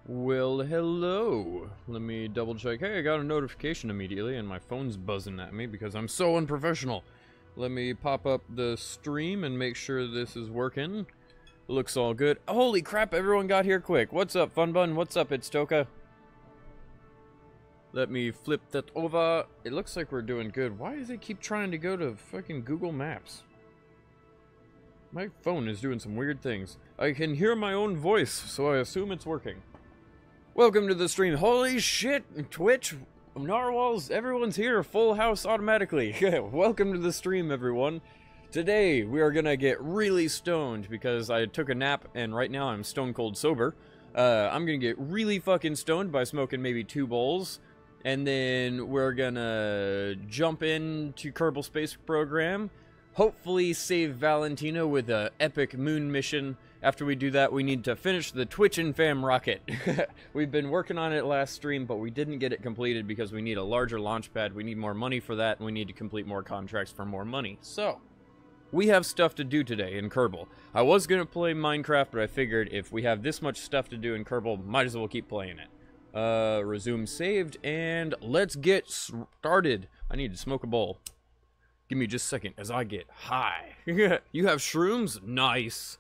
Well, hello. Let me double check. Hey, I got a notification immediately and my phone's buzzing at me because I'm so unprofessional. Let me pop up the stream and make sure this is working. Looks all good. Holy crap, everyone got here quick. What's up, Fun Bun? What's up, it's Toka? Let me flip that over. It looks like we're doing good. Why does it keep trying to go to fucking Google Maps? My phone is doing some weird things. I can hear my own voice, so I assume it's working. Welcome to the stream. Holy shit, Twitch, Narwhals, everyone's here, full house automatically. Welcome to the stream, everyone. Today, we are gonna get really stoned because I took a nap and right now I'm stone cold sober. I'm gonna get really fucking stoned by smoking maybe 2 bowls. And then we're gonna jump into Kerbal Space Program. Hopefully save Valentina with a epic moon mission. After we do that, we need to finish the TwitchAndFam rocket. We've been working on it last stream, but we didn't get it completed because we need a larger launch pad. We need more money for that, and we need to complete more contracts for more money. So, we have stuff to do today in Kerbal. I was going to play Minecraft, but I figured if we have this much stuff to do in Kerbal, might as well keep playing it. Resume saved, and let's get started. I need to smoke a bowl. Give me just a second as I get high. You have shrooms? Nice.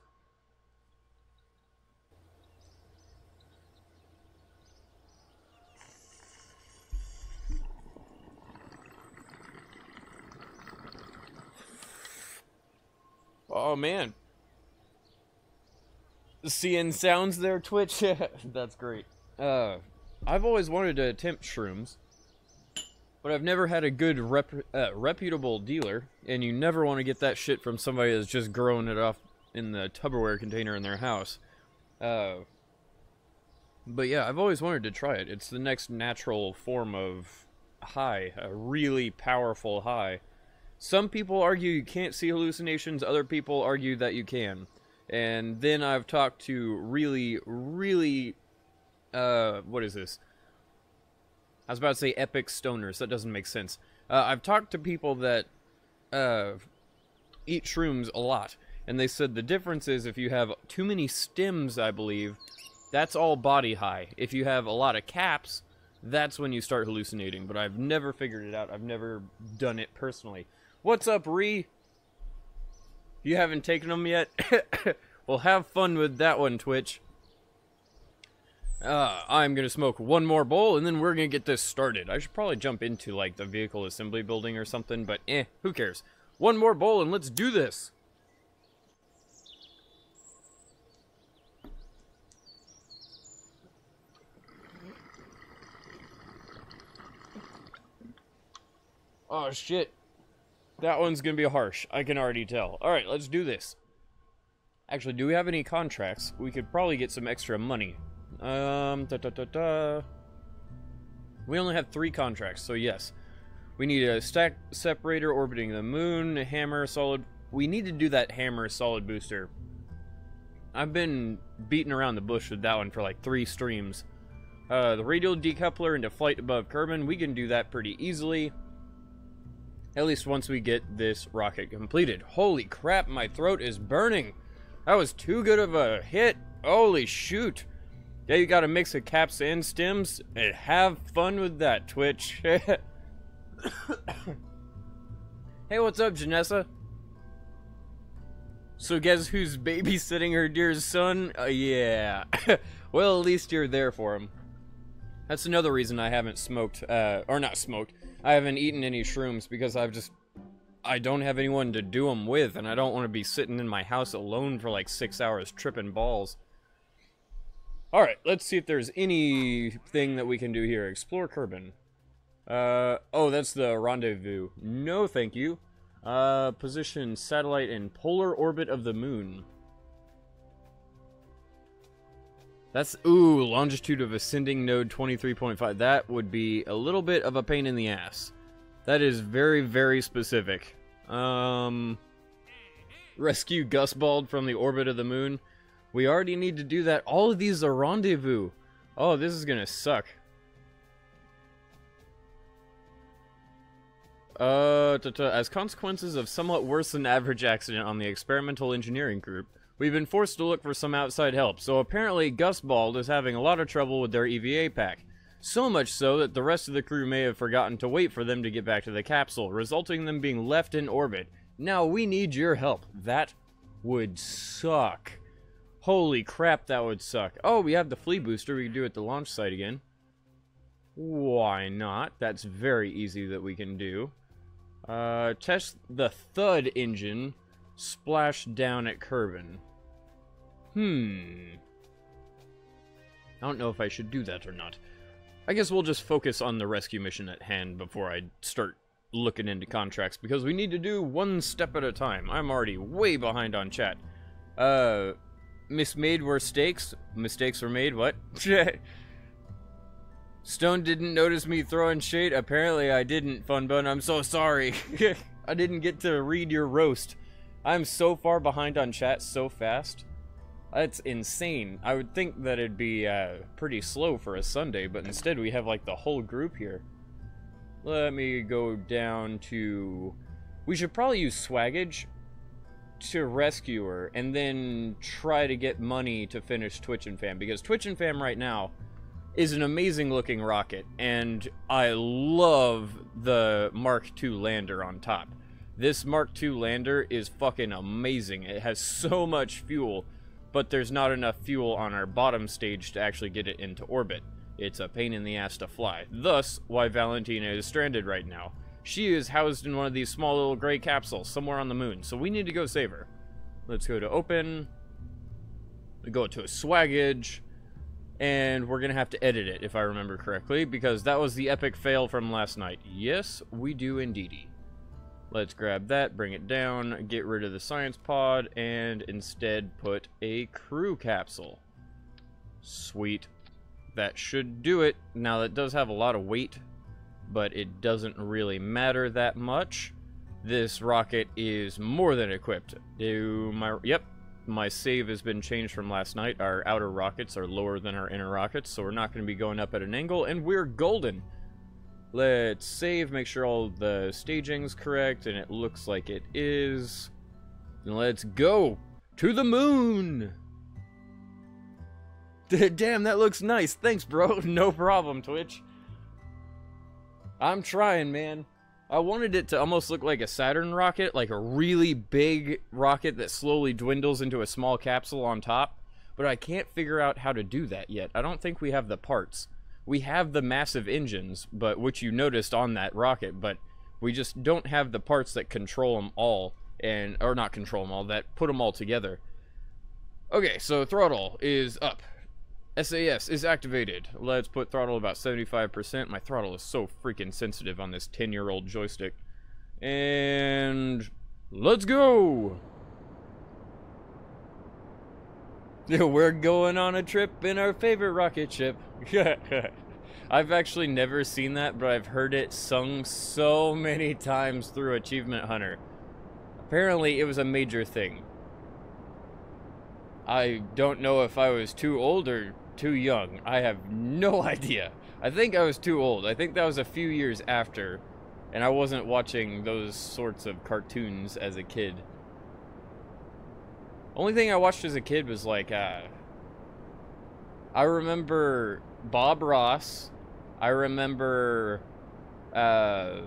Oh man. Seeing sounds there, Twitch? That's great. I've always wanted to attempt shrooms, but I've never had a good reputable dealer, and you never want to get that shit from somebody that's just growing it off in the Tupperware container in their house. But yeah, I've always wanted to try it. It's the next natural form of high, a really powerful high. Some people argue you can't see hallucinations, other people argue that you can. And then I've talked to really, what is this? I was about to say epic stoners. That doesn't make sense. I've talked to people that eat shrooms a lot, and they said the difference is if you have too many stems, I believe, that's all body high. If you have a lot of caps, that's when you start hallucinating. But I've never figured it out. I've never done it personally. What's up, Ree? You haven't taken them yet? Well, have fun with that one, Twitch. I'm gonna smoke one more bowl, and then we're gonna get this started. I should probably jump into, like, the vehicle assembly building or something, but who cares? One more bowl, and let's do this! Oh, shit. That one's gonna be harsh. I can already tell. Alright, let's do this. Actually, do we have any contracts? We could probably get some extra money. We only have 3 contracts, so yes. We need a stack separator orbiting the moon, a hammer, solid... We need to do that hammer solid booster. I've been beating around the bush with that one for like 3 streams. The radial decoupler into flight above Kerbal, we can do that pretty easily. At least once we get this rocket completed. Holy crap, my throat is burning. That was too good of a hit. Holy shoot. Yeah, you got a mix of caps and stems, and have fun with that, Twitch. Hey, what's up, Janessa? So guess who's babysitting her dear son? Yeah. Well, at least you're there for him. That's another reason I haven't smoked, or not smoked. I haven't eaten any shrooms because I don't have anyone to do them with, and I don't want to be sitting in my house alone for like 6 hours tripping balls. Alright, let's see if there's anything that we can do here. Explore Kerbal. Oh, that's the rendezvous. No, thank you. Position satellite in polar orbit of the moon. That's, ooh, longitude of ascending node 23.5. That would be a little bit of a pain in the ass. That is very, very specific. Rescue Gusbald from the orbit of the moon. We already need to do that. All of these are rendezvous. Oh, this is gonna suck. As consequences of somewhat worse than average accident on the experimental engineering group, we've been forced to look for some outside help. So apparently Gus Bald is having a lot of trouble with their EVA pack. So much so that the rest of the crew may have forgotten to wait for them to get back to the capsule, resulting in them being left in orbit. Now we need your help. That would suck. Holy crap, that would suck. Oh, we have the flea booster we can do at the launch site again. Why not? That's very easy that we can do. Test the Thud engine. Splash down at Kerbal. I don't know if I should do that or not. I guess we'll just focus on the rescue mission at hand before I start looking into contracts, because we need to do one step at a time. I'm already way behind on chat. Mismade were mistakes. Mistakes were made, what? Stone didn't notice me throwing shade. Apparently I didn't, Funbun. I'm so sorry. I didn't get to read your roast. I'm so far behind on chat so fast. That's insane. I would think that it'd be pretty slow for a Sunday, but instead we have like the whole group here. Let me go down to... We should probably use Swaggage to rescue her, and then try to get money to finish TwitchAndFam, because TwitchAndFam right now is an amazing looking rocket, and I love the Mark II lander on top. This Mark II lander is fucking amazing. It has so much fuel, but there's not enough fuel on our bottom stage to actually get it into orbit. It's a pain in the ass to fly. Thus, why Valentina is stranded right now. She is housed in one of these small little gray capsules somewhere on the moon, so we need to go save her. Let's go to open. We go to a Swaggage. And we're going to have to edit it, if I remember correctly, because that was the epic fail from last night. Yes, we do indeedy. Let's grab that, bring it down, get rid of the science pod, and instead put a crew capsule. Sweet. That should do it. Now, that does have a lot of weight, but it doesn't really matter that much. This rocket is more than equipped. Yep. My save has been changed from last night. Our outer rockets are lower than our inner rockets, so we're not going to be going up at an angle, and we're golden. Let's save, make sure all the staging's correct, and it looks like it is. And let's go to the moon! Damn, that looks nice. Thanks, bro. No problem, Twitch. I'm trying, man. I wanted it to almost look like a Saturn rocket, like a really big rocket that slowly dwindles into a small capsule on top, but I can't figure out how to do that yet. I don't think we have the parts. We have the massive engines, but which you noticed on that rocket, but we just don't have the parts that control them all, or not control them all, that put them all together. Okay, so throttle is up. SAS is activated. Let's put throttle about 75%. My throttle is so freaking sensitive on this 10-year-old joystick. And let's go! We're going on a trip in our favorite rocket ship. I've actually never seen that, but I've heard it sung so many times through Achievement Hunter. Apparently, it was a major thing. I don't know if I was too old or too young. I have no idea. I think I was too old. I think that was a few years after, and I wasn't watching those sorts of cartoons as a kid. Only thing I watched as a kid was like, I remember Bob Ross. I remember, my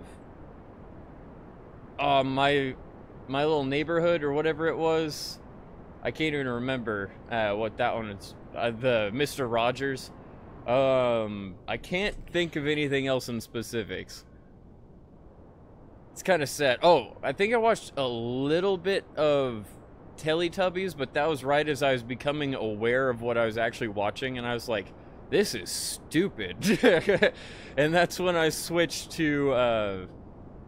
Little Neighborhood or whatever it was. I can't even remember what that one is. The Mr. Rogers. I can't think of anything else in specifics. It's kind of sad. Oh, I think I watched a little bit of Teletubbies, but that was right as I was becoming aware of what I was actually watching, and I was like, this is stupid. And that's when I switched to,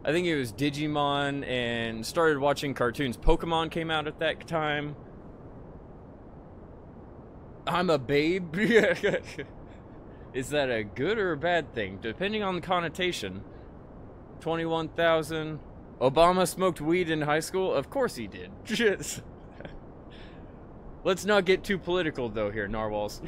I think it was Digimon, and started watching cartoons. Pokemon came out at that time. I'm a babe. Is that a good or a bad thing? Depending on the connotation. 21,000. Obama smoked weed in high school? Of course he did. Let's not get too political though here, narwhals.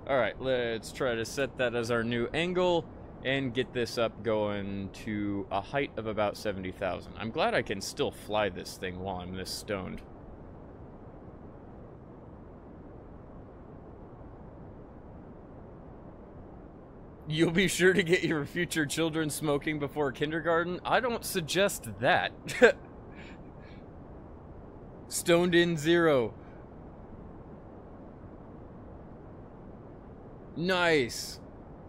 Alright, let's try to set that as our new angle. and get this up going to a height of about 70,000. I'm glad I can still fly this thing while I'm this stoned. You'll be sure to get your future children smoking before kindergarten? I don't suggest that. Stoned in 0. Nice.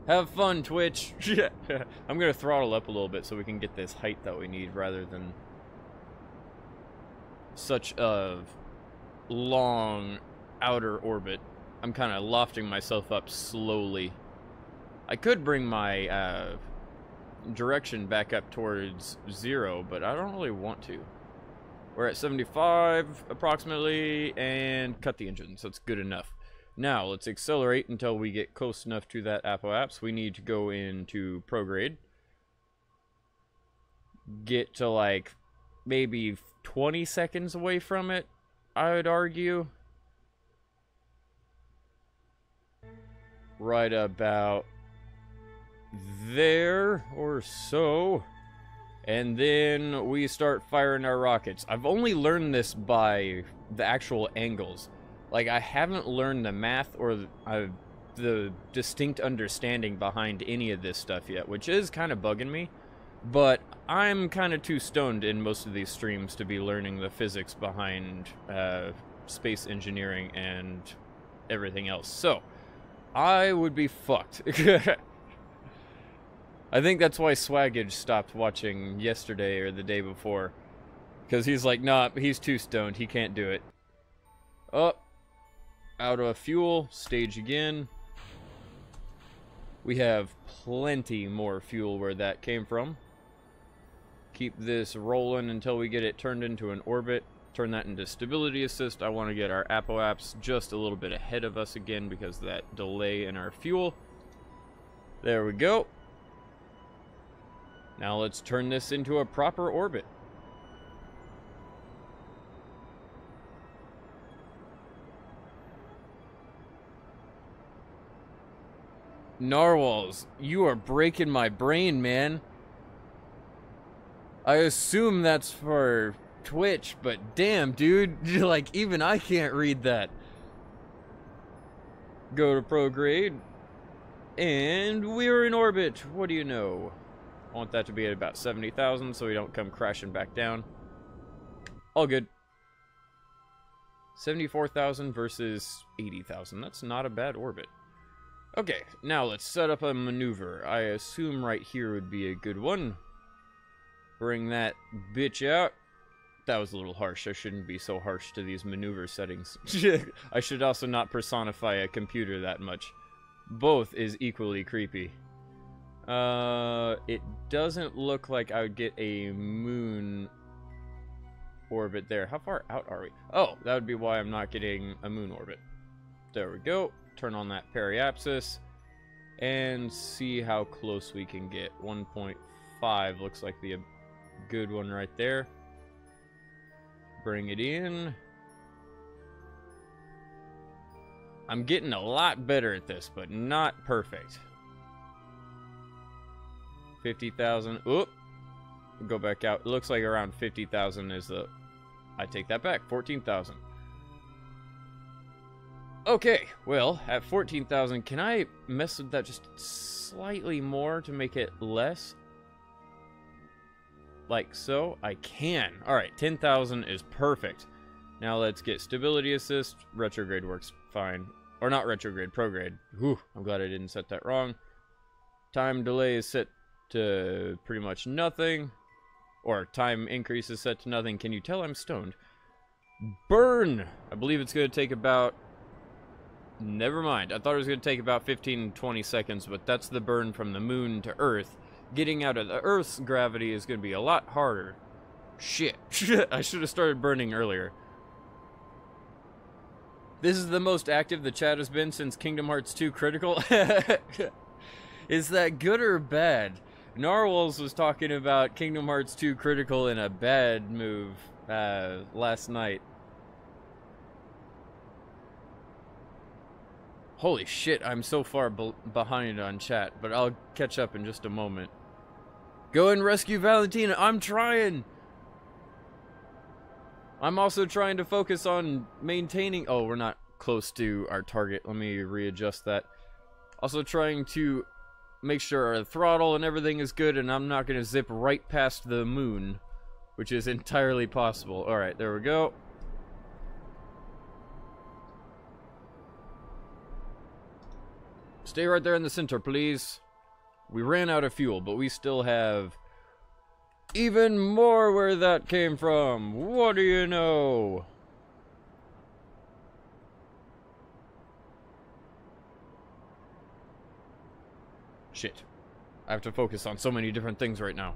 Have fun, Twitch. I'm gonna throttle up a little bit so we can get this height that we need rather than such a long outer orbit. I'm kind of lofting myself up slowly. I could bring my direction back up towards 0, but I don't really want to. We're at 75 approximately, and cut the engine, so it's good enough. Now, let's accelerate until we get close enough to that apoapse. We need to go into prograde. Get to, like, maybe 20 seconds away from it, I would argue. Right about there or so. And then we start firing our rockets. I've only learned this by the actual angles. Like, I haven't learned the math or the distinct understanding behind any of this stuff yet, which is kind of bugging me. But I'm kind of too stoned in most of these streams to be learning the physics behind space engineering and everything else. So, I would be fucked. I think that's why Swaggage stopped watching yesterday or the day before. Because he's like, nah, he's too stoned. He can't do it. Oh. Out of fuel. Stage again. We have plenty more fuel where that came from. Keep this rolling until we get it turned into an orbit. Turn that into stability assist. I want to get our apoapse just a little bit ahead of us again because of that delay in our fuel. There we go. Now let's turn this into a proper orbit. Narwhals, you are breaking my brain, man. I assume that's for Twitch, but damn, dude, like, even I can't read that. Go to prograde, and we're in orbit. What do you know? I want that to be at about 70,000 so we don't come crashing back down. All good. 74,000 versus 80,000. That's not a bad orbit. Okay, now let's set up a maneuver. I assume right here would be a good one. Bring that bitch out. That was a little harsh. I shouldn't be so harsh to these maneuver settings. I should also not personify a computer that much. Both is equally creepy. It doesn't look like I would get a moon orbit there. How far out are we? Oh, that would be why I'm not getting a moon orbit. There we go. Turn on that periapsis and see how close we can get. 1.5 looks like the good one right there. Bring it in. I'm getting a lot better at this, but not perfect. 50,000. Oop. Go back out. It looks like around 50,000 is the... I take that back. 14,000. Okay, well, at 14,000, can I mess with that just slightly more to make it less? Like so? I can. Alright, 10,000 is perfect. Now let's get stability assist. Retrograde works fine. Or not retrograde, prograde. Whew, I'm glad I didn't set that wrong. Time delay is set to pretty much nothing. Or time increase is set to nothing. Can you tell I'm stoned? Burn! I believe it's going to take about... Never mind. I thought it was going to take about 15-20 seconds, but that's the burn from the moon to Earth. Getting out of the Earth's gravity is going to be a lot harder. Shit. I should have started burning earlier. This is the most active the chat has been since Kingdom Hearts 2 Critical. Is that good or bad? Narwhals was talking about Kingdom Hearts 2 Critical in a bad move last night. Holy shit, I'm so far behind on chat, but I'll catch up in just a moment. Go and rescue Valentina. I'm trying. I'm also trying to focus on maintaining... Oh, we're not close to our target. Let me readjust that. Also trying to make sure our throttle and everything is good, and I'm not going to zip right past the moon, which is entirely possible. Alright, there we go. Stay right there in the center, please. We ran out of fuel, but we still have even more where that came from. What do you know? Shit. I have to focus on so many different things right now.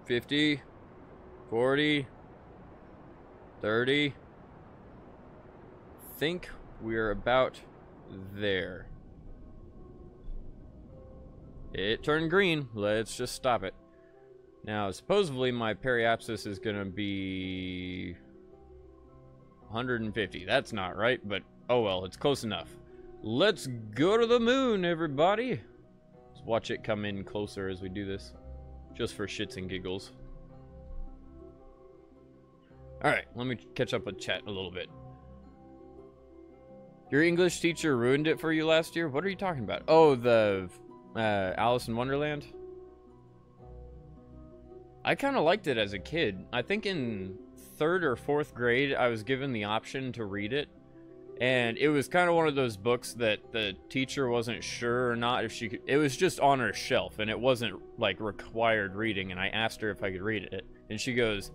50, 40, 30. Think we're about there. It turned green. Let's just stop it. Now, supposedly my periapsis is gonna be 150. That's not right, but oh well, it's close enough. Let's go to the moon, everybody. Let's watch it come in closer as we do this, just for shits and giggles. Alright, let me catch up with chat a little bit. Your English teacher ruined it for you last year? What are you talking about? Oh, the Alice in Wonderland? I kind of liked it as a kid. I think in 3rd or 4th grade, I was given the option to read it. And it was kind of one of those books that the teacher wasn't sure or not if she could... It was just on her shelf, and it wasn't, like, required reading. And I asked her if I could read it. And she goes,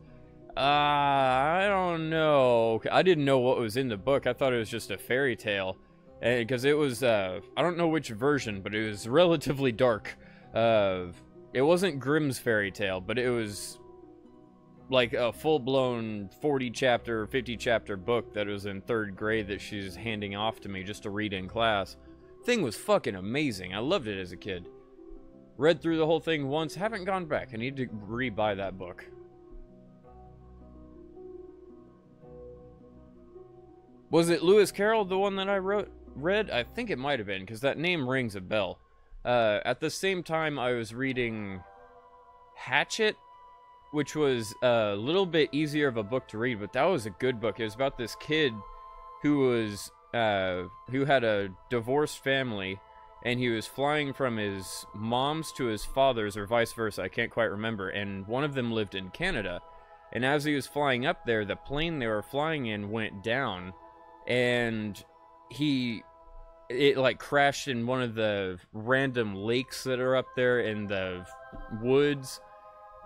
I don't know. I didn't know what was in the book. I thought it was just a fairy tale. Because it was, I don't know which version, but it was relatively dark. It wasn't Grimm's fairy tale, but it was like a full-blown 40-chapter, 50-chapter book that was in 3rd grade that she's handing off to me just to read in class. Thing was fucking amazing. I loved it as a kid. Read through the whole thing once, haven't gone back. I need to re-buy that book. Was it Lewis Carroll, the one that I read? I think it might have been, because that name rings a bell. At the same time, I was reading Hatchet, which was a little bit easier of a book to read, but that was a good book. It was about this kid who had a divorced family, and he was flying from his mom's to his father's, or vice versa, I can't quite remember, and one of them lived in Canada. And as he was flying up there, the plane they were flying in went down, and it like crashed in one of the random lakes that are up there in the woods,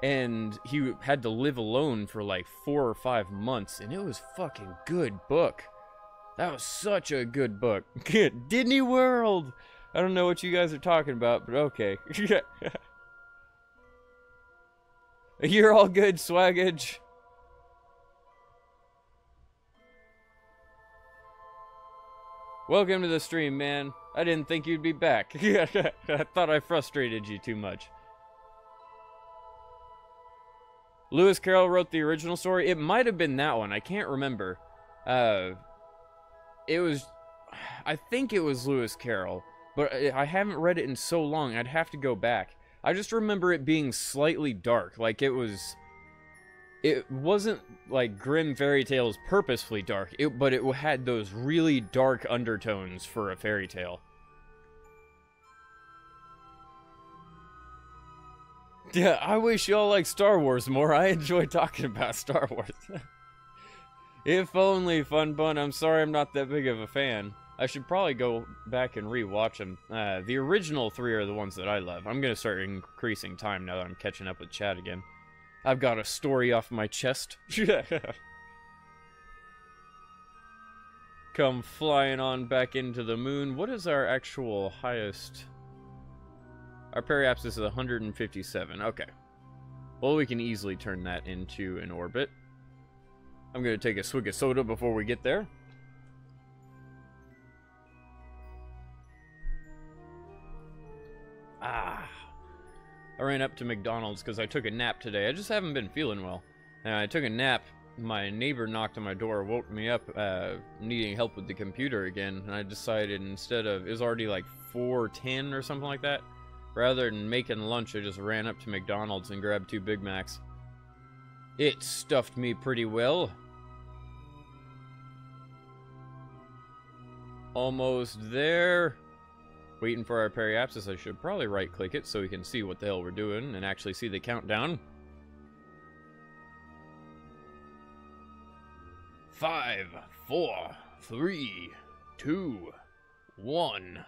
and he had to live alone for like 4 or 5 months, and it was fucking good book. That was such a good book. Disney World! I don't know what you guys are talking about, but okay. You're all good, Swaggage. Welcome to the stream, man. I didn't think you'd be back. I thought I frustrated you too much. Lewis Carroll wrote the original story. It might have been that one. I can't remember. I think it was Lewis Carroll, but I haven't read it in so long. I'd have to go back. I just remember it being slightly dark. Like it wasn't like Grimm fairy tales purposefully dark, but it had those really dark undertones for a fairy tale. Yeah, I wish y'all like Star Wars more. I enjoy talking about Star Wars. If only, Fun Bun. I'm sorry I'm not that big of a fan. I should probably go back and re-watch them. The original 3 are the ones that I love. I'm going to start increasing time now that I'm catching up with chat again. I've got a story off my chest. Come flying on back into the moon. What is our actual highest? Our periapsis is 157. Okay. Well, we can easily turn that into an orbit. I'm going to take a swig of soda before we get there. I ran up to McDonald's because I took a nap today. I just haven't been feeling well. I took a nap my neighbor knocked on my door, woke me up, needing help with the computer again, and I decided instead of, it was already like 4:10 or something like that, rather than making lunch, I just ran up to McDonald's and grabbed 2 Big Macs. It stuffed me pretty well. Almost there. Waiting for our periapsis. I should probably right-click it so we can see what the hell we're doing and actually see the countdown. 5, 4, 3, 2, 1.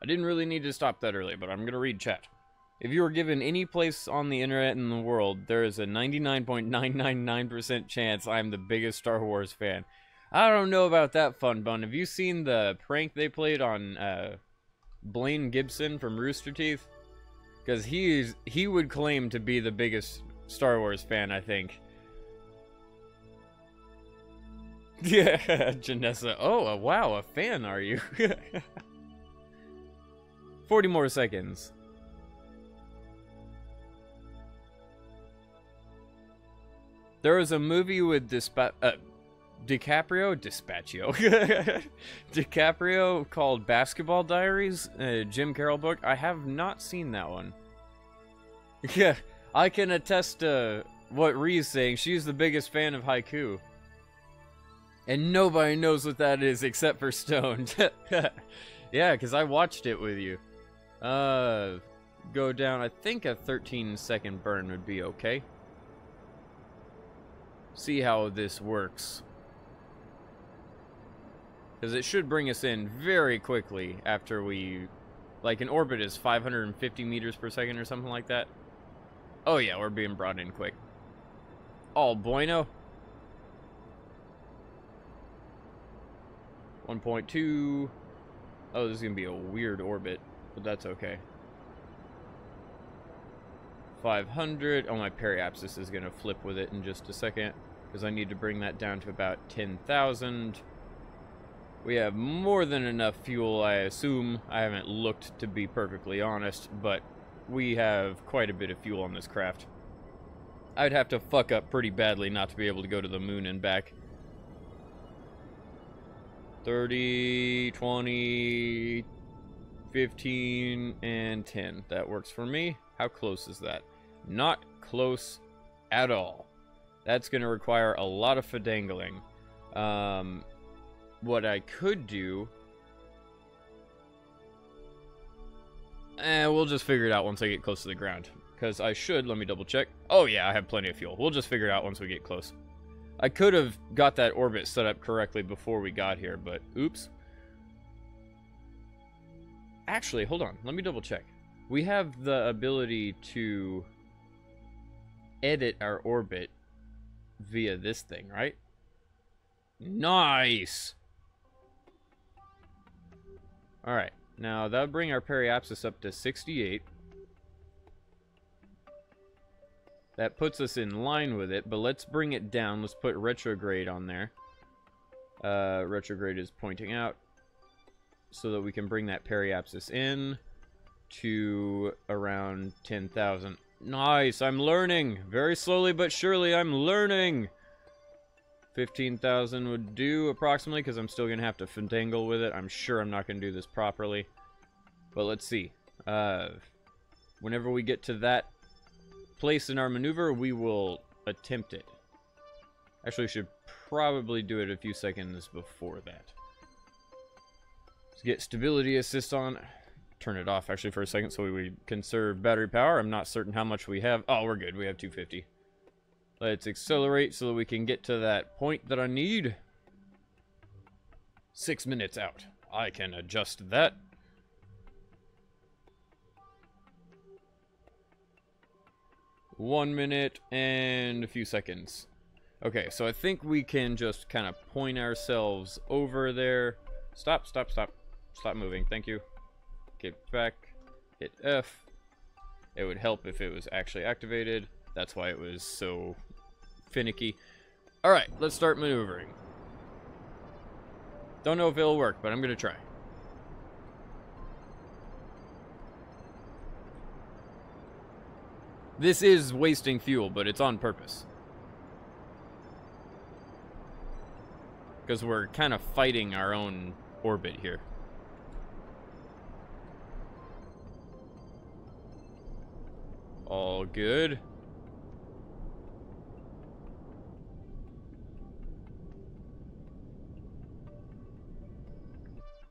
I didn't really need to stop that early, but I'm going to read chat. If you were given any place on the internet in the world, there is a 99.999% chance I'm the biggest Star Wars fan. I don't know about that, Fun Bun. Have you seen the prank they played on Blaine Gibson from Rooster Teeth? Because he would claim to be the biggest Star Wars fan, I think. Yeah, Janessa. Oh, wow, a fan, are you? 40 more seconds. There was a movie with DiCaprio called Basketball Diaries, Jim Carroll book. I have not seen that one. Yeah, I can attest to what Ree's saying. She's the biggest fan of haiku. And nobody knows what that is except for Stoned. Yeah, because I watched it with you. Go down, I think a 13-second burn would be okay. See how this works. Because it should bring us in very quickly after we... Like, an orbit is 550 meters per second or something like that. Oh yeah, we're being brought in quick. All bueno. 1.2. Oh, this is going to be a weird orbit, but that's okay. 500. Oh, my periapsis is going to flip with it in just a second, because I need to bring that down to about 10,000. We have more than enough fuel, I assume. I haven't looked, to be perfectly honest, but we have quite a bit of fuel on this craft. I'd have to fuck up pretty badly not to be able to go to the moon and back. 30, 20, 15, and 10. That works for me. How close is that? Not close at all. That's going to require a lot of fidangling. What I could do... we'll just figure it out once I get close to the ground. Because I should, let me double check. Oh yeah, I have plenty of fuel. We'll just figure it out once we get close. I could have got that orbit set up correctly before we got here, but oops. Actually, hold on. Let me double check. We have the ability to edit our orbit via this thing, right? Nice! Alright, now that would bring our periapsis up to 68. That puts us in line with it, but let's bring it down. Let's put retrograde on there. Retrograde is pointing out, so that we can bring that periapsis in to around 10,000. Nice, I'm learning. Very slowly but surely, I'm learning. 15,000 would do approximately, because I'm still going to have to finagle with it. I'm sure I'm not going to do this properly. But let's see. Whenever we get to that place in our maneuver, we will attempt it. Actually, we should probably do it a few seconds before that. Let's get stability assist on. Turn it off actually for a second so we conserve battery power. I'm not certain how much we have. Oh, we're good. We have 250. Let's accelerate so that we can get to that point that I need. 6 minutes out. I can adjust that. One minute and a few seconds. Okay, so I think we can just kind of point ourselves over there. Stop, stop, stop. Stop moving, thank you. Get back, hit F. It would help if it was actually activated. That's why it was so finicky. Alright, let's start maneuvering. Don't know if it'll work, but I'm gonna try. This is wasting fuel, but it's on purpose. because we're kind of fighting our own orbit here. All good.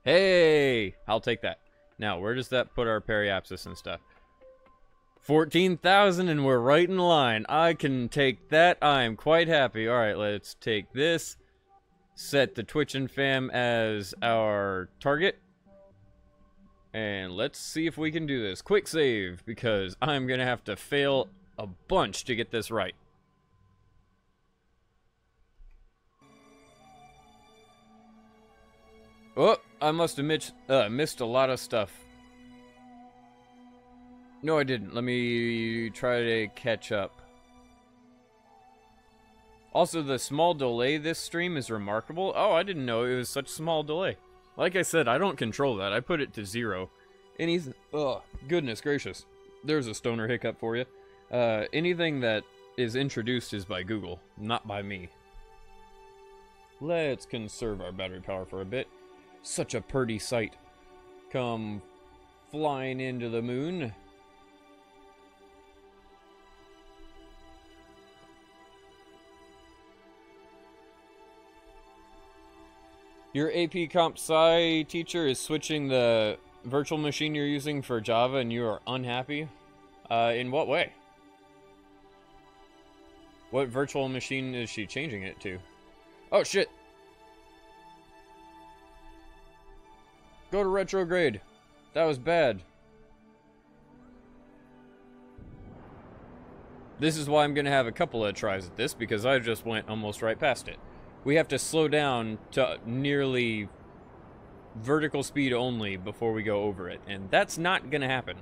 Hey! I'll take that. Now, where does that put our periapsis and stuff? 14,000 and we're right in line. I can take that. I'm quite happy. Alright, let's take this. Set the TwitchAndFam as our target. And let's see if we can do this. Quick save, because I'm going to have to fail a bunch to get this right. Oh, I must have missed a lot of stuff. No, I didn't. Let me try to catch up. Also, the small delay this stream is remarkable. Oh, I didn't know it was such small delay. Like I said, I don't control that. I put it to 0. Oh, goodness gracious. There's a stoner hiccup for you. Anything that is introduced is by Google, not by me. Let's conserve our battery power for a bit. Such a pretty sight. Come flying into the moon. Your AP Comp Sci teacher is switching the virtual machine you're using for Java and you are unhappy? In what way? What virtual machine is she changing it to? Oh shit! Go to retrograde. That was bad. This is why I'm gonna have a couple of tries at this, because I just went almost right past it. We have to slow down to nearly vertical speed only before we go over it, and that's not gonna happen.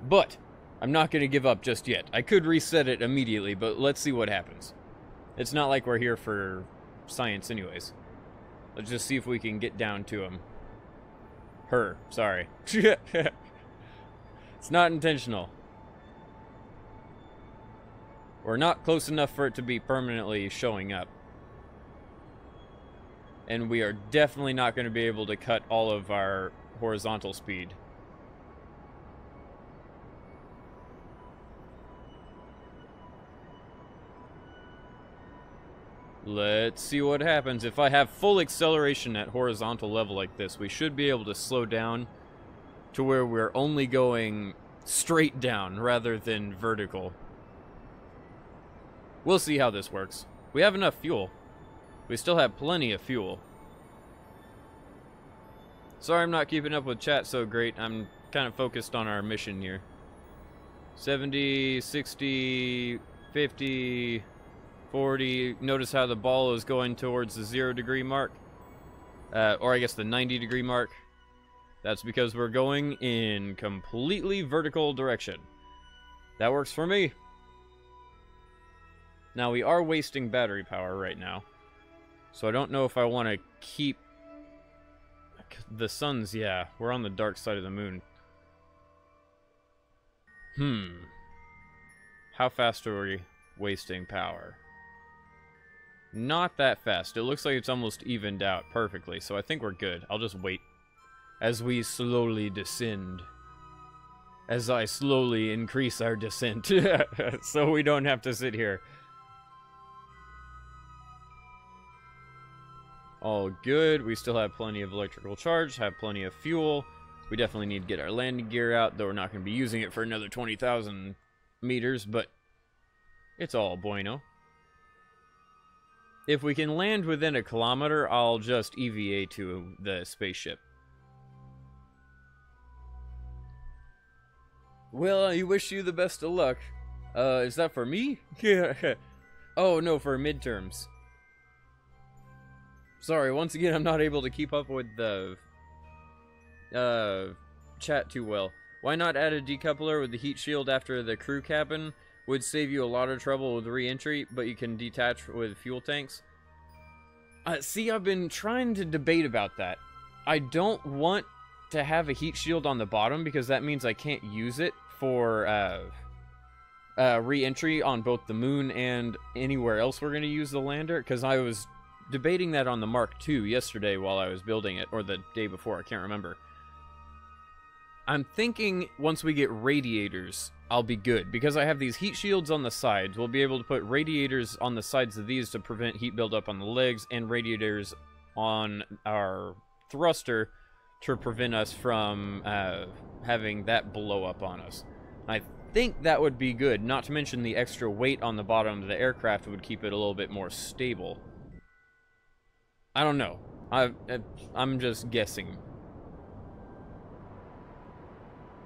But I'm not gonna give up just yet. I could reset it immediately, but let's see what happens. It's not like we're here for science anyways. Let's just see if we can get down to him. Her, sorry. It's not intentional. We're not close enough for it to be permanently showing up. And we are definitely not going to be able to cut all of our horizontal speed. Let's see what happens. If I have full acceleration at horizontal level like this, we should be able to slow down to where we're only going straight down rather than vertical. We'll see how this works. We have enough fuel. We still have plenty of fuel. Sorry I'm not keeping up with chat so great. I'm kind of focused on our mission here. 70, 60, 50... 40. Notice how the ball is going towards the 0-degree mark. Or I guess the 90-degree mark. That's because we're going in completely vertical direction. That works for me. Now, we are wasting battery power right now. So I don't know if I want to keep... The sun's, yeah, we're on the dark side of the moon. How fast are we wasting power? Not that fast. It looks like it's almost evened out perfectly, so I think we're good. I'll just wait as we slowly descend. As I slowly increase our descent. So we don't have to sit here. All good. We still have plenty of electrical charge, have plenty of fuel. We definitely need to get our landing gear out, though we're not going to be using it for another 20,000 meters, but it's all bueno. If we can land within a kilometer, I'll just EVA to the spaceship. Well, I wish you the best of luck. Is that for me? Oh, no, for midterms. Sorry, once again, I'm not able to keep up with the chat too well. Why not add a decoupler with the heat shield after the crew cabin? Would save you a lot of trouble with re-entry, but you can detach with fuel tanks. See, I've been trying to debate about that. I don't want to have a heat shield on the bottom because that means I can't use it for re-entry on both the moon and anywhere else we're going to use the lander, because I was debating that on the Mark II yesterday while I was building it, or the day before, I can't remember. I'm thinking once we get radiators, I'll be good, because I have these heat shields on the sides. We'll be able to put radiators on the sides of these to prevent heat buildup on the legs, and radiators on our thruster to prevent us from having that blow up on us. I think that would be good, not to mention the extra weight on the bottom of the aircraft would keep it a little bit more stable. I don't know. I'm just guessing.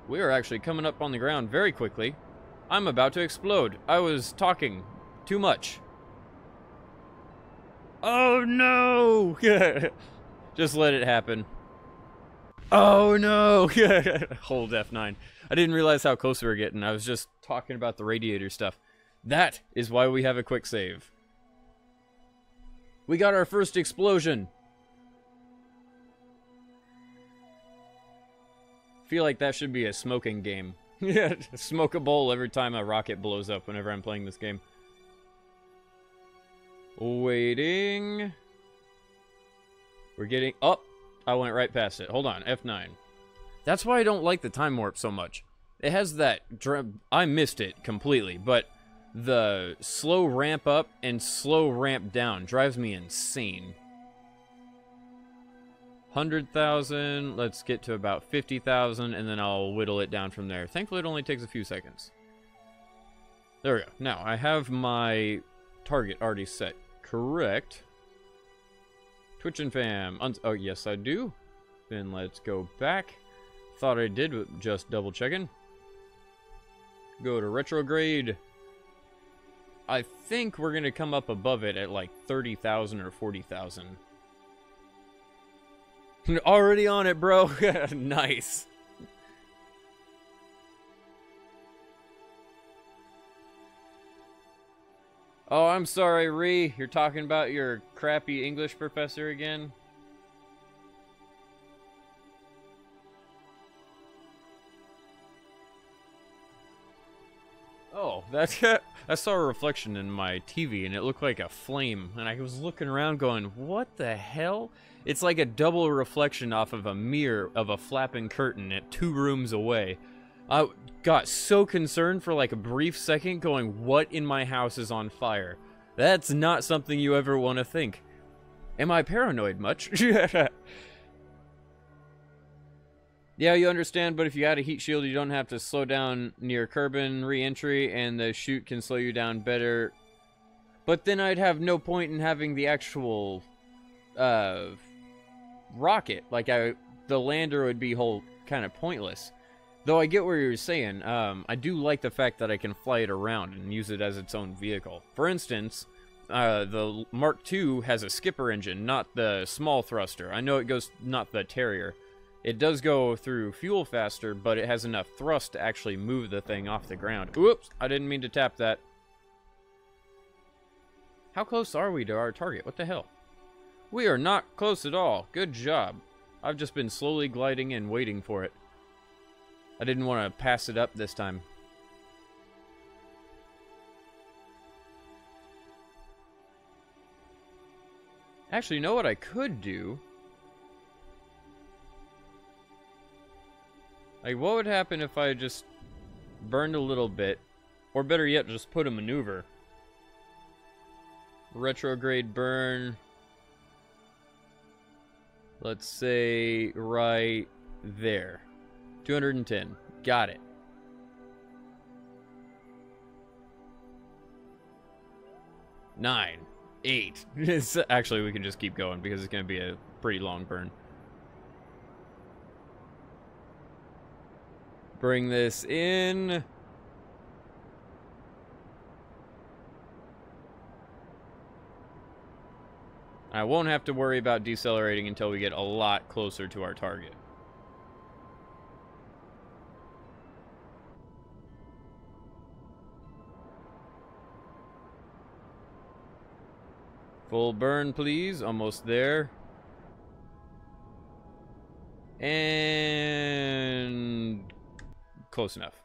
We are actually coming up on the ground very quickly. I'm about to explode. I was talking too much. Oh no! Just let it happen. Oh no! Hold F9. I didn't realize how close we were getting. I was just talking about the radiator stuff. That is why we have a quick save. We got our first explosion. Feel like that should be a smoking game. Smoke a bowl every time a rocket blows up whenever I'm playing this game. Waiting. We're getting... Oh! I went right past it. Hold on. F9. That's why I don't like the time warp so much. It has that... I missed it completely, but the slow ramp up and slow ramp down drives me insane. 100,000. Let's get to about 50,000, and then I'll whittle it down from there. Thankfully, it only takes a few seconds. There we go. Now, I have my target already set correct. TwitchAndFam. Oh, yes, I do. Then let's go back. Thought I did, but just double checking. Go to retrograde. I think we're going to come up above it at like 30,000 or 40,000. Already on it, bro. Nice. Oh, I'm sorry, Ree. You're talking about your crappy English professor again? Oh, that's... I saw a reflection in my TV, and it looked like a flame. And I was looking around going, what the hell? It's like a double reflection off of a mirror of a flapping curtain at 2 rooms away. I got so concerned for like a brief second going, what in my house is on fire? That's not something you ever want to think. Am I paranoid much? Yeah, you understand, but if you add a heat shield, you don't have to slow down near Kerbal re-entry, and the chute can slow you down better. But then I'd have no point in having the actual rocket. Like, the lander would be kind of pointless. Though I get what you're saying. I do like the fact that I can fly it around and use it as its own vehicle. For instance, the Mark II has a skipper engine, not the small thruster. I know it goes, not the Terrier. It does go through fuel faster, but it has enough thrust to actually move the thing off the ground. Oops, I didn't mean to tap that. How close are we to our target? What the hell? We are not close at all. Good job. I've just been slowly gliding in, waiting for it. I didn't want to pass it up this time. Actually, you know what I could do? Like, what would happen if I just burned a little bit? Or better yet, just put a maneuver. Retrograde burn. Let's say right there. 210. Got it. Nine. 8. Actually, we can just keep going because it's going to be a pretty long burn. Bring this in. I won't have to worry about decelerating until we get a lot closer to our target. Full burn, please. Almost there. And... close enough.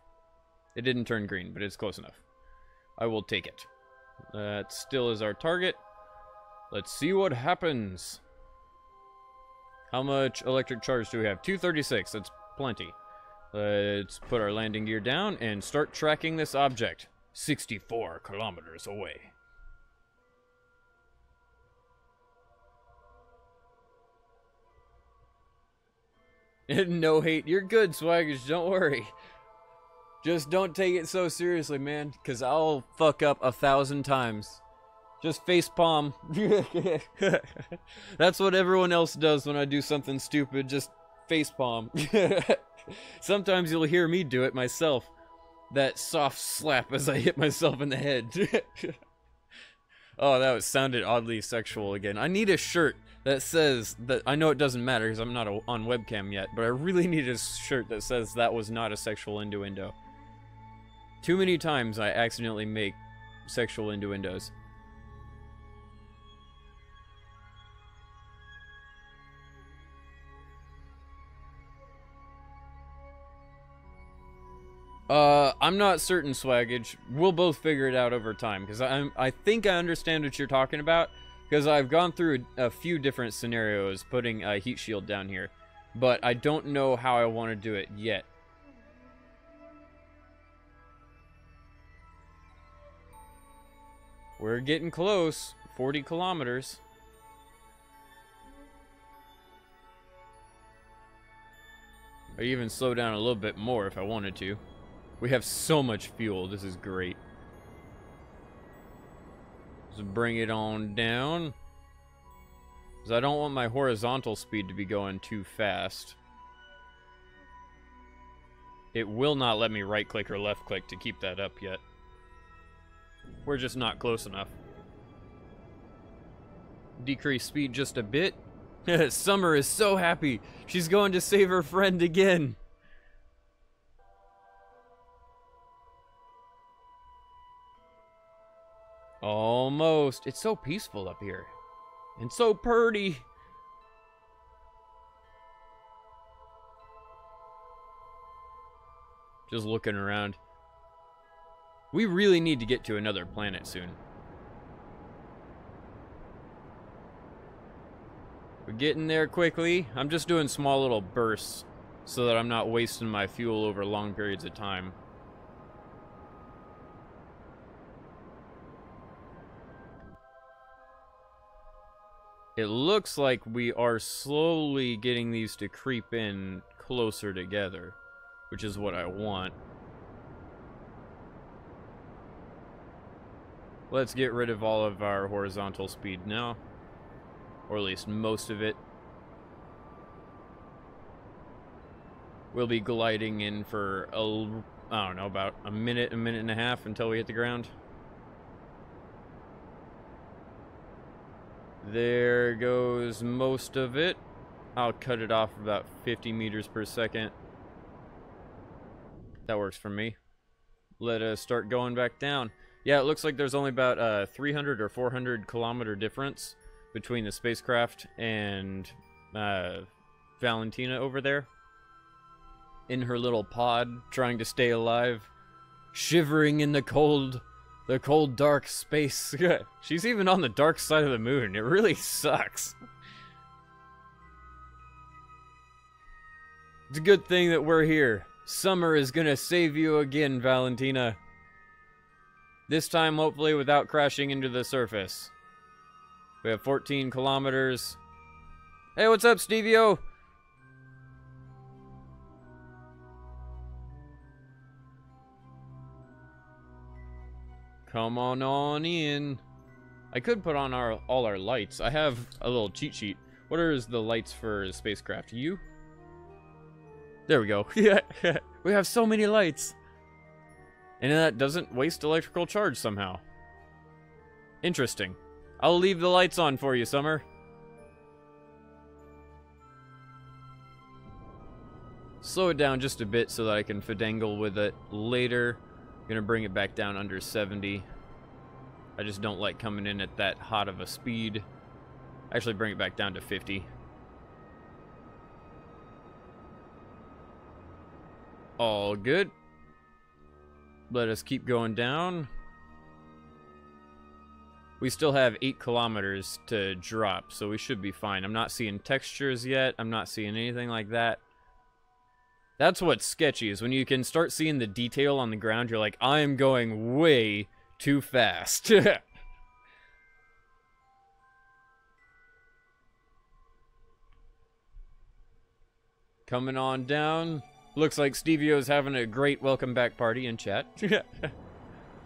It didn't turn green, but it's close enough. I will take it. That still is our target. Let's see what happens. How much electric charge do we have? 236. That's plenty. Let's put our landing gear down and start tracking this object. 64 kilometers away. No hate. You're good, Swaggers. Don't worry. Just don't take it so seriously, man, because I'll fuck up 1,000 times. Just facepalm. That's what everyone else does when I do something stupid. Just facepalm. Sometimes you'll hear me do it myself. That soft slap as I hit myself in the head. Oh, that sounded oddly sexual again. I need a shirt that says that. I know it doesn't matter because I'm not on webcam yet, but I really need a shirt that says that was not a sexual innuendo. Too many times I accidentally make sexual innuendos. I'm not certain, Swaggage. We'll both figure it out over time, because I think I understand what you're talking about, because I've gone through a few different scenarios putting a heat shield down here, but I don't know how I want to do it yet. We're getting close. 40 kilometers. I even slow down a little bit more if I wanted to. We have so much fuel. This is great. Just bring it on down. Because I don't want my horizontal speed to be going too fast. It will not let me right click or left click to keep that up yet. We're just not close enough. Decrease speed just a bit. Summer is so happy. She's going to save her friend again. Almost. It's so peaceful up here. And so purty. Just looking around. We really need to get to another planet soon. We're getting there quickly. I'm just doing small little bursts so that I'm not wasting my fuel over long periods of time. It looks like we are slowly getting these to creep in closer together, which is what I want. Let's get rid of all of our horizontal speed now. Or at least most of it. We'll be gliding in for, I don't know, about a minute and a half until we hit the ground. There goes most of it. I'll cut it off about 50 meters per second. That works for me. Let us start going back down. Yeah, it looks like there's only about a 300 or 400 kilometer difference between the spacecraft and Valentina over there. In her little pod, trying to stay alive. Shivering in the cold, dark space. She's even on the dark side of the moon. It really sucks. It's a good thing that we're here. Summer is gonna save you again, Valentina. This time, hopefully, without crashing into the surface. We have 14 kilometers. Hey, what's up, Stevie-O? Come on in. I could put on all our lights. I have a little cheat sheet. What are the lights for the spacecraft? You? There we go. Yeah, we have so many lights. And that doesn't waste electrical charge somehow. Interesting. I'll leave the lights on for you, Summer. Slow it down just a bit so that I can fidangle with it later. Gonna bring it back down under 70. I just don't like coming in at that hot of a speed. Actually, bring it back down to 50. All good. Let us keep going down. we still have 8 kilometers to drop, so we should be fine. I'm not seeing textures yet. I'm not seeing anything like that. That's what's sketchy, is when you can start seeing the detail on the ground, you're like, I am going way too fast. Coming on down. Looks like Stevio's having a great welcome back party in chat.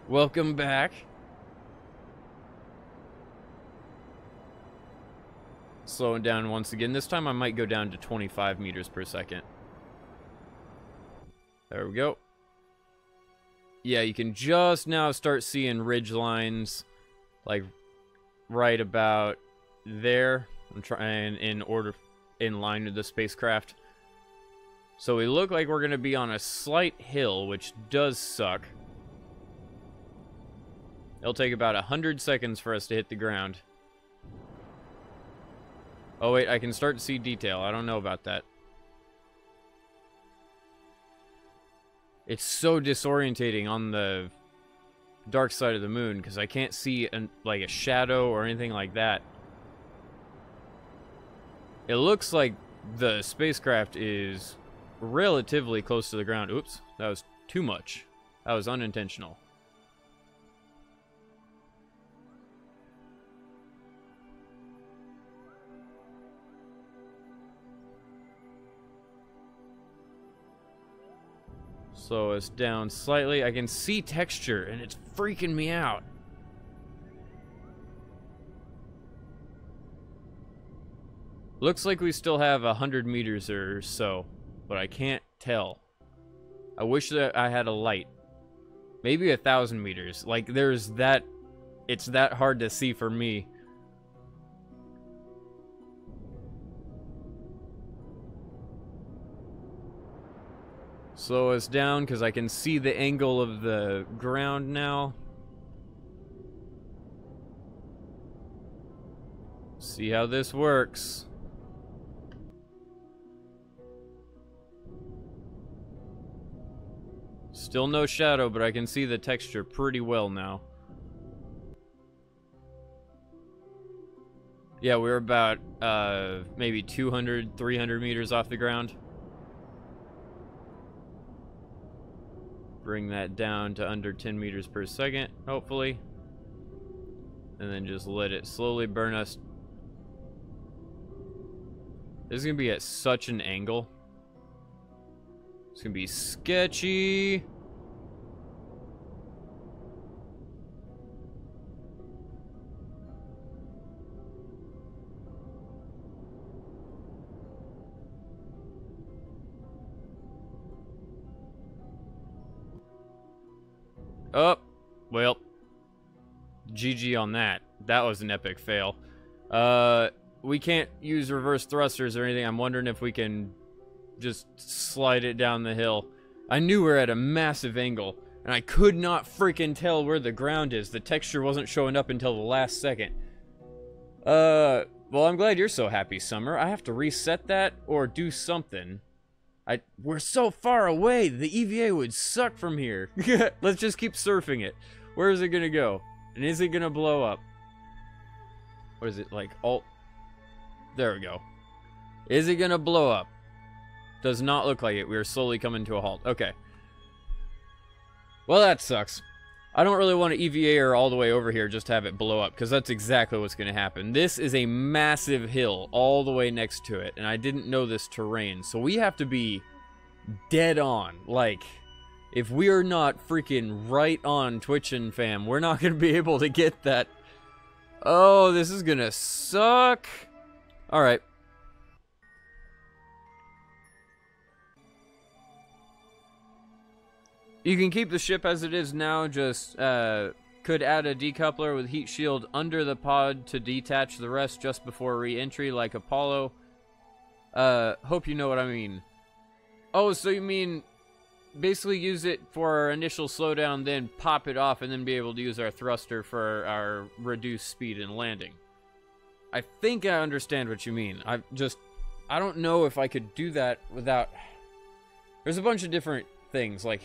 Welcome back. Slowing down once again. This time I might go down to 25 meters per second. There we go. Yeah, you can just now start seeing ridge lines, like right about there. I'm trying in line with the spacecraft. So we look like we're going to be on a slight hill, which does suck. It'll take about 100 seconds for us to hit the ground. Oh wait, I can start to see detail. I don't know about that. It's so disorientating on the dark side of the moon because I can't see like a shadow or anything like that. It looks like the spacecraft is relatively close to the ground. Oops, that was too much. That was unintentional. Slow us down slightly. I can see texture, and it's freaking me out. Looks like we still have 100 meters or so, but I can't tell. I wish that I had a light. Maybe 1,000 meters. Like, there's that... It's that hard to see for me. Slow us down, because I can see the angle of the ground now. See how this works. Still no shadow, but I can see the texture pretty well now. Yeah, we're about maybe 200, 300 meters off the ground. Bring that down to under 10 meters per second, hopefully. And then just let it slowly burn us. This is going to be at such an angle. It's going to be sketchy. Oh, well, GG on that. That was an epic fail. We can't use reverse thrusters or anything. I'm wondering if we can just slide it down the hill. I knew we were at a massive angle, and I could not freaking tell where the ground is. The texture wasn't showing up until the last second. Well, I'm glad you're so happy, Summer. I have to reset that or do something. We're so far away, the EVA would suck from here. Let's just keep surfing it. Where is it gonna go? And is it gonna blow up? What is it, like alt? There we go. Is it gonna blow up? Does not look like it. We are slowly coming to a halt. Okay. Well, that sucks. I don't really want to EVA her all the way over here just to have it blow up, because that's exactly what's going to happen. This is a massive hill all the way next to it, and I didn't know this terrain, so we have to be dead on. Like, if we are not freaking right on TwitchAndFam, we're not going to be able to get that. Oh, this is going to suck. Alright. You can keep the ship as it is now, just could add a decoupler with heat shield under the pod to detach the rest just before re-entry like Apollo. Hope you know what I mean. Oh, so you mean basically use it for our initial slowdown, then pop it off, and then be able to use our thruster for our reduced speed and landing. I think I understand what you mean. I don't know if I could do that without... There's a bunch of different things, like...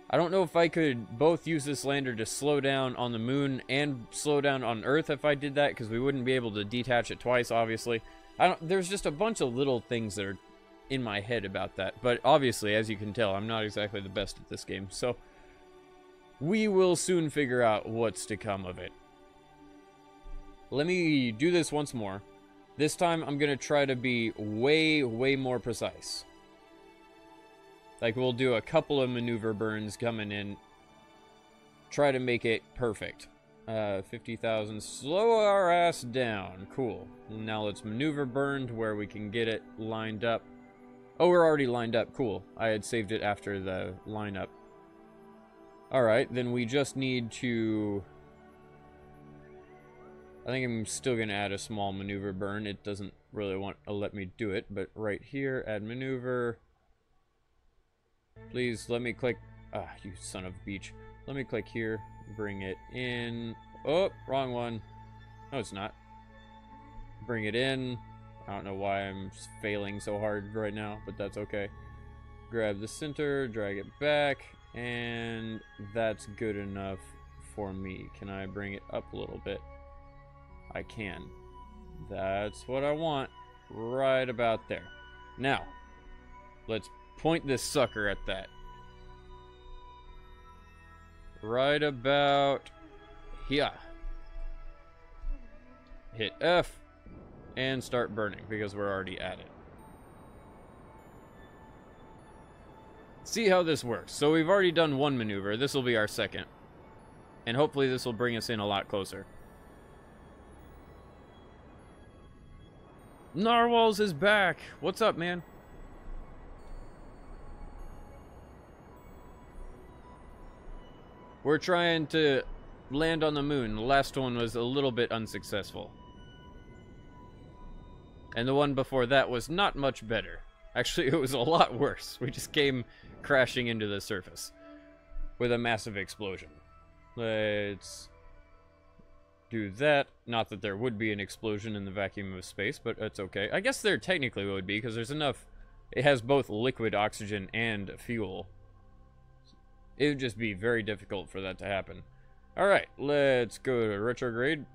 I don't know if I could both use this lander to slow down on the moon and slow down on Earth if I did that, because we wouldn't be able to detach it twice, obviously. There's just a bunch of little things that are in my head about that. But obviously, as you can tell, I'm not exactly the best at this game. So we will soon figure out what's to come of it. Let me do this once more. This time, I'm going to try to be way, way more precise. Like, we'll do a couple of maneuver burns coming in. Try to make it perfect. 50,000. Slow our ass down. Cool. Now let's maneuver burn to where we can get it lined up. Oh, we're already lined up. Cool. I had saved it after the lineup. Alright, then we just need to... I think I'm still going to add a small maneuver burn. It doesn't really want to let me do it, but right here, add maneuver. Please let me click... Ah, you son of a beach. Let me click here, bring it in. Oh, wrong one. No, it's not. Bring it in. I don't know why I'm failing so hard right now, but that's okay. Grab the center, drag it back, and that's good enough for me. Can I bring it up a little bit? I can. That's what I want. Right about there. Now, let's point this sucker at that. Right about here. Hit F and start burning because we're already at it. See how this works. So we've already done one maneuver. This will be our second. And hopefully this will bring us in a lot closer. Narwhals is back. What's up, man? We're trying to land on the moon. The last one was a little bit unsuccessful. And the one before that was not much better. Actually, it was a lot worse. We just came crashing into the surface with a massive explosion. Let's do that. Not that there would be an explosion in the vacuum of space, but that's okay. I guess there technically would be, because there's enough... It has both liquid oxygen and fuel. It would just be very difficult for that to happen. Alright, let's go to retrograde.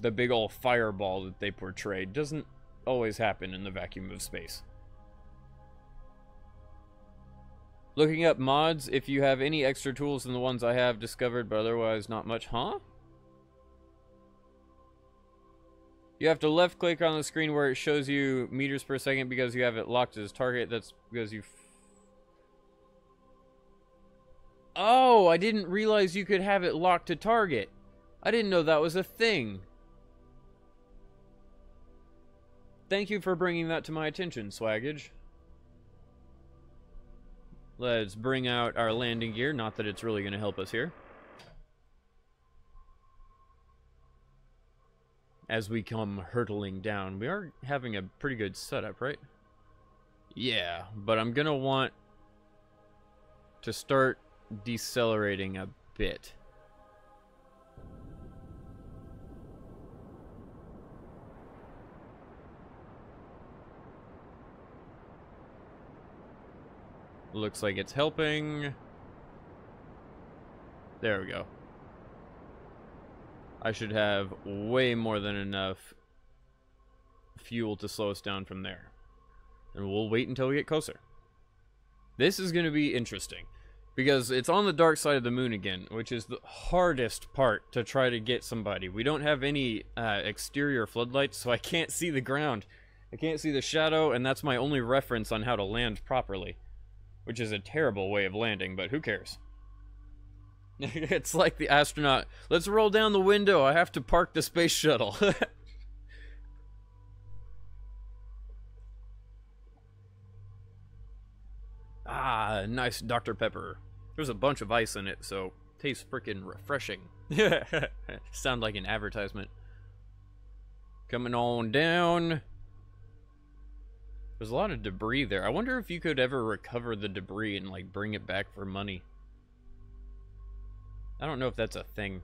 The big old fireball that they portrayed doesn't always happen in the vacuum of space. Looking up mods, if you have any extra tools than the ones I have discovered, but otherwise not much, huh? You have to left click on the screen where it shows you meters per second because you have it locked as target. That's because you... Oh, I didn't realize you could have it locked to target. I didn't know that was a thing. Thank you for bringing that to my attention, Swaggage. Let's bring out our landing gear. Not that it's really going to help us here. As we come hurtling down. We are having a pretty good setup, right? Yeah, but I'm going to want to start decelerating a bit. Looks like it's helping. There we go. I should have way more than enough fuel to slow us down from there. And we'll wait until we get closer. This is going to be interesting, because it's on the dark side of the moon again, which is the hardest part to try to get somebody. We don't have any exterior floodlights, so I can't see the ground. I can't see the shadow, and that's my only reference on how to land properly. Which is a terrible way of landing, but who cares? It's like the astronaut. Let's roll down the window. I have to park the space shuttle. Ah, nice Dr. Pepper. There's a bunch of ice in it, so tastes freaking refreshing. Sound like an advertisement. Coming on down. There's a lot of debris there. I wonder if you could ever recover the debris and, like, bring it back for money. I don't know if that's a thing.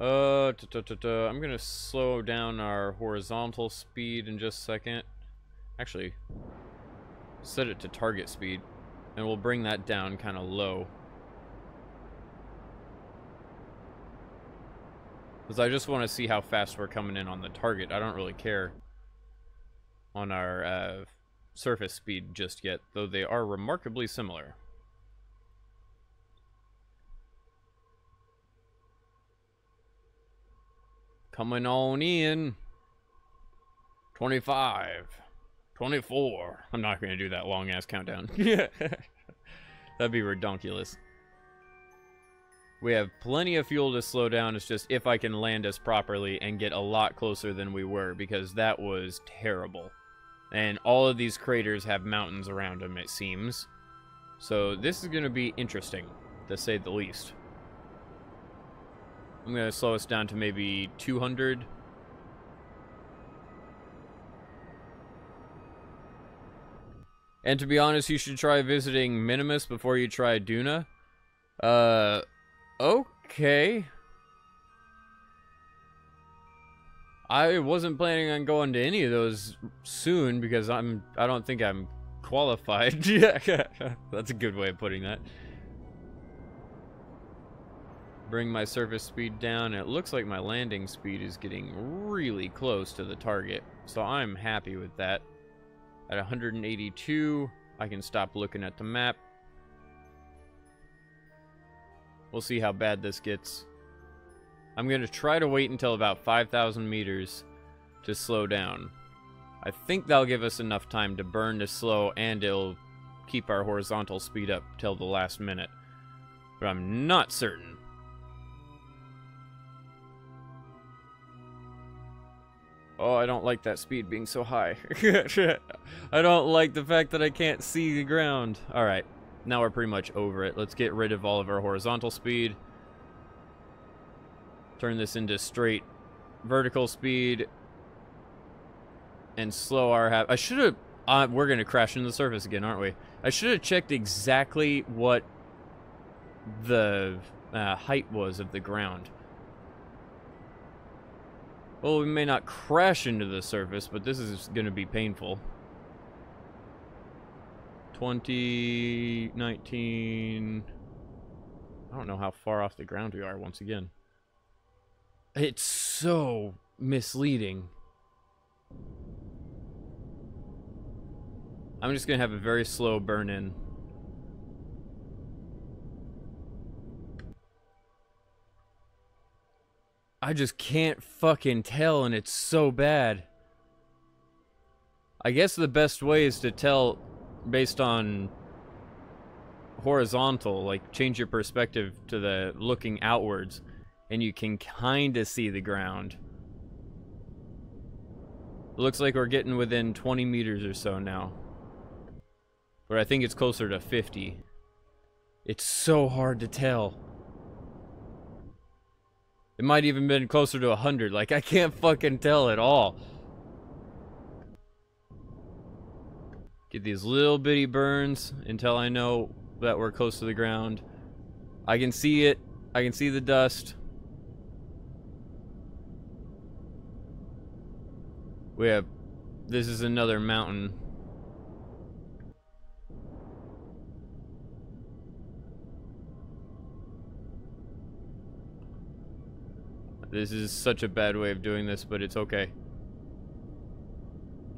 I'm gonna slow down our horizontal speed in just a second. Actually, set it to target speed, and we'll bring that down kind of low. Because I just want to see how fast we're coming in on the target. I don't really care on our surface speed just yet, though they are remarkably similar. Coming on in. 25. 24. I'm not going to do that long-ass countdown. That'd be redonkulous. We have plenty of fuel to slow down. It's just if I can land us properly and get a lot closer than we were, because that was terrible. And all of these craters have mountains around them, it seems. So this is going to be interesting, to say the least. I'm going to slow us down to maybe 200. And to be honest, you should try visiting Minimus before you try Duna. Okay. I wasn't planning on going to any of those soon because I don't think I'm qualified. That's a good way of putting that. Bring my surface speed down. It looks like my landing speed is getting really close to the target, so I'm happy with that. At 182, I can stop looking at the map. We'll see how bad this gets. I'm going to try to wait until about 5,000 meters to slow down. I think that'll give us enough time to burn to slow, and it'll keep our horizontal speed up till the last minute. But I'm not certain. Oh, I don't like that speed being so high. I don't like the fact that I can't see the ground. Alright, now we're pretty much over it. Let's get rid of all of our horizontal speed. Turn this into straight vertical speed. And slow our I should have... we're going to crash into the surface again, aren't we? I should have checked exactly what the height was of the ground. Well, we may not crash into the surface, but this is going to be painful. 20, 19... I don't know how far off the ground we are once again. It's so misleading. I'm just going to have a very slow burn-in. I just can't fucking tell, and it's so bad. I guess the best way is to tell based on horizontal, like change your perspective to the looking outwards, and you can kind of see the ground. It looks like we're getting within 20 meters or so now. But I think it's closer to 50. It's so hard to tell. It might even been closer to 100. Like, I can't fucking tell at all. Get these little bitty burns until I know that we're close to the ground. I can see it. I can see the dust. We have... This is another mountain. This is such a bad way of doing this, but it's okay.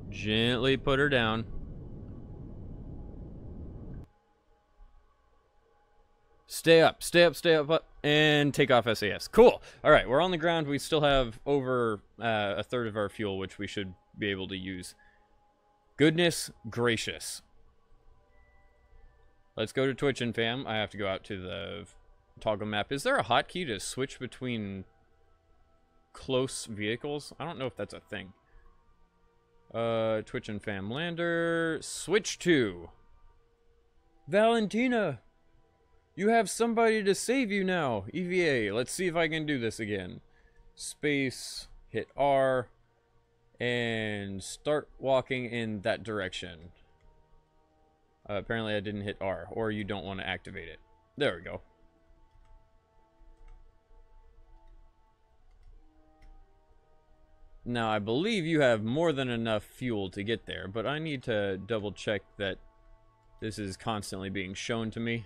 Gently put her down. Stay up, stay up, stay up, and take off SAS. Cool. All right, we're on the ground. We still have over a third of our fuel, which we should be able to use. Goodness gracious. Let's go to TwitchAndFam. I have to go out to the toggle map. Is there a hotkey to switch between close vehicles? I don't know if that's a thing. TwitchAndFam lander. Switch to Valentina. You have somebody to save you now. EVA. Let's see if I can do this again. Space. Hit R. And start walking in that direction. Apparently I didn't hit R. Or you don't want to activate it. There we go. Now, I believe you have more than enough fuel to get there, but I need to double check that This is constantly being shown to me.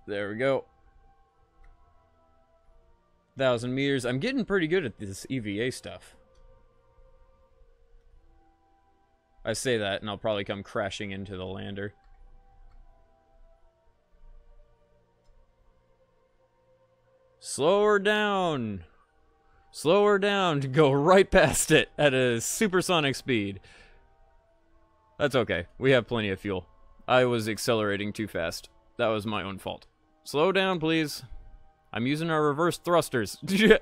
There we go. 1,000 meters. I'm getting pretty good at this EVA stuff. I say that, and I'll probably come crashing into the lander. Slow her down. Slow her down to go right past it at a supersonic speed. That's okay. We have plenty of fuel. I was accelerating too fast. That was my own fault. Slow down, please. I'm using our reverse thrusters. There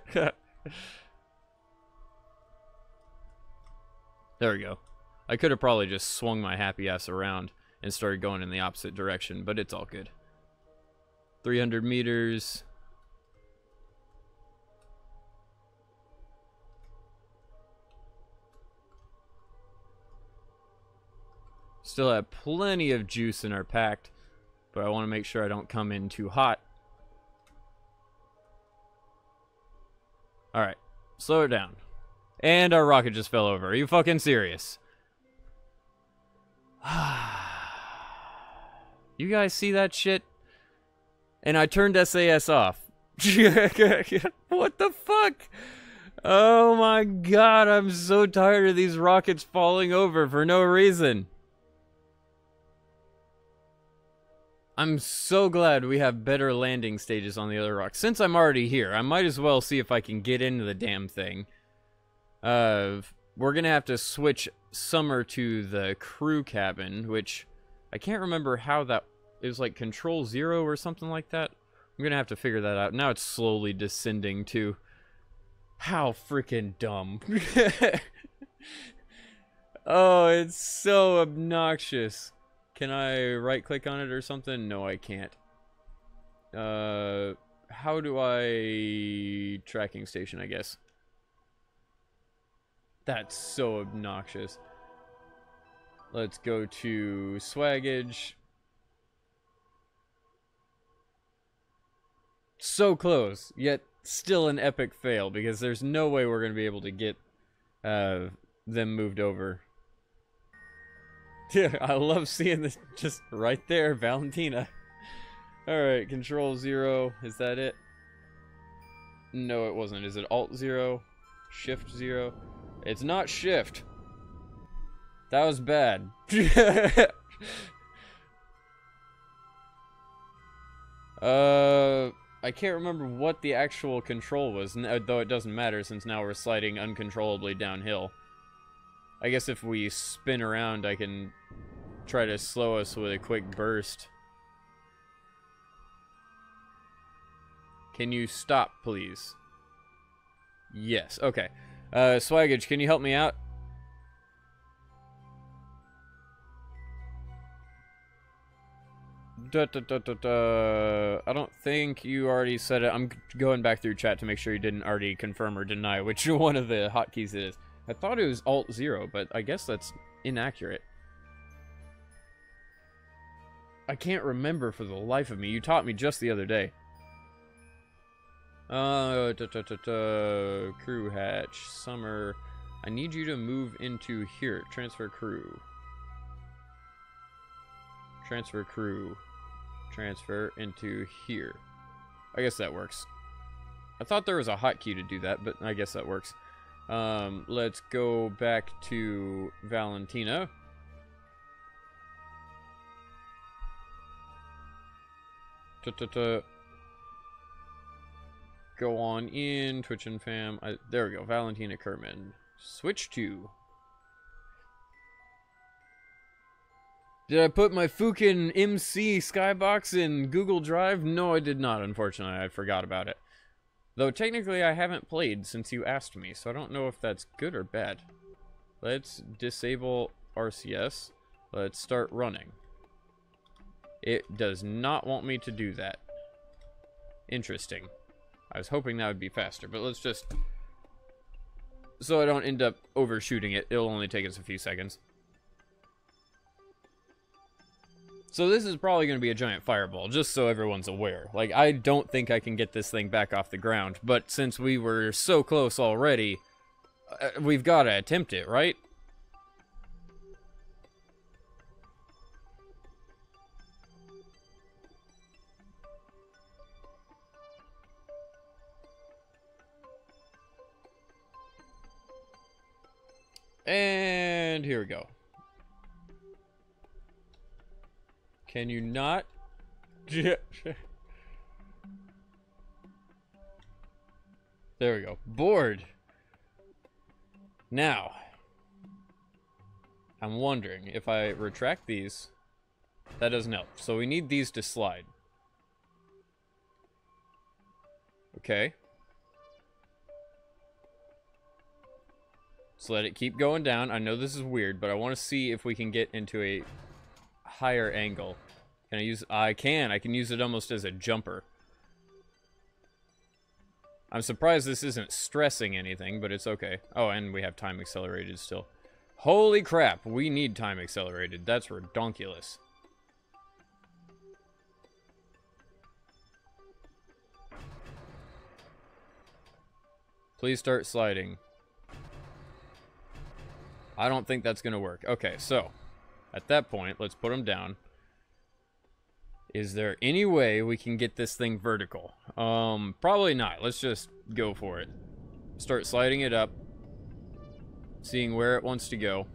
we go. I could have probably just swung my happy ass around and started going in the opposite direction, but it's all good. 300 meters. Still have plenty of juice in our pack, but I want to make sure I don't come in too hot. Alright, slow it down. And our rocket just fell over. Are you fucking serious? You guys see that shit? And I turned SAS off. What the fuck? Oh my god, I'm so tired of these rockets falling over for no reason. I'm so glad we have better landing stages on the other rocks. Since I'm already here, I might as well see if I can get into the damn thing. We're gonna have to switch Summer to the crew cabin, which I can't remember how that... It was like Control 0 or something like that. I'm gonna have to figure that out. Now it's slowly descending too. How freaking dumb. Oh, it's so obnoxious. Can I right-click on it or something? No, I can't. How do I... Tracking station, I guess. That's so obnoxious. Let's go to swaggage. So close, yet still an epic fail, because there's no way we're going to be able to get them moved over. Yeah, I love seeing this just right there, Valentina. Alright, Control 0. Is that it? No, it wasn't. Is it Alt 0? Shift 0? It's not Shift. That was bad. I can't remember what the actual control was, though it doesn't matter since now we're sliding uncontrollably downhill. I guess if we spin around, I can try to slow us with a quick burst. Can you stop, please? Yes, okay. Swaggage, can you help me out? I don't think you already said it. I'm going back through chat to make sure you didn't already confirm or deny which one of the hotkeys it is. I thought it was Alt 0, but I guess that's inaccurate. I can't remember for the life of me. You taught me just the other day. Crew hatch, Summer. I need you to move into here. Transfer crew. Transfer crew. Transfer into here. I guess that works. I thought there was a hotkey to do that, but I guess that works. Let's go back to Valentina. Go on in, TwitchAndFam. There we go, Valentina Kerman. Switch to. Did I put my fucking MC skybox in Google Drive? No, I did not, unfortunately. I forgot about it. Though technically I haven't played since you asked me, so I don't know if that's good or bad. Let's disable RCS. Let's start running. It does not want me to do that. Interesting. I was hoping that would be faster, but let's just... So I don't end up overshooting it. It'll only take us a few seconds. So this is probably going to be a giant fireball, just so everyone's aware. Like, I don't think I can get this thing back off the ground, but since we were so close already, we've got to attempt it, right? And here we go. Can you not? There we go. Board. Now, I'm wondering if I retract these, that doesn't help. So we need these to slide. Okay. Let's let it keep going down. I know this is weird, but I want to see if we can get into a higher angle. Can I use... I can use it almost as a jumper. I'm surprised this isn't stressing anything, but it's okay. Oh, and we have time accelerated still. Holy crap, we need time accelerated. That's redonkulous. Please start sliding. I don't think that's going to work. Okay, so, at that point, let's put them down. Is there any way we can get this thing vertical? Probably not. Let's just go for it. Start sliding it up. Seeing where it wants to go.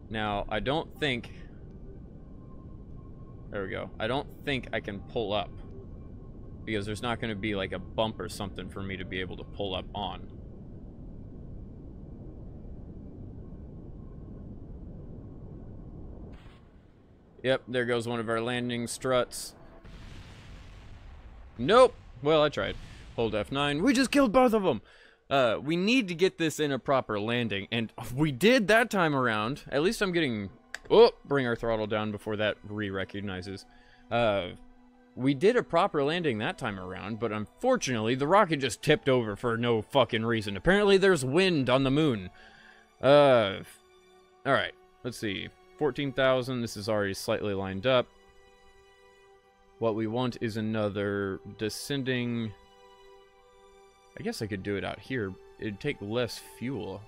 Now, I don't think... There we go. I don't think I can pull up. Because there's not going to be like a bump or something for me to be able to pull up on. Yep, there goes one of our landing struts. Nope! Well, I tried. Hold F9. We just killed both of them! We need to get this in a proper landing, and we did that time around. At least I'm getting... Oh! Bring our throttle down before that re-recognizes. We did a proper landing that time around, but unfortunately, the rocket just tipped over for no fucking reason. Apparently, there's wind on the moon. Alright, let's see. 14,000, this is already slightly lined up. What we want is another descending... I guess I could do it out here. It'd take less fuel.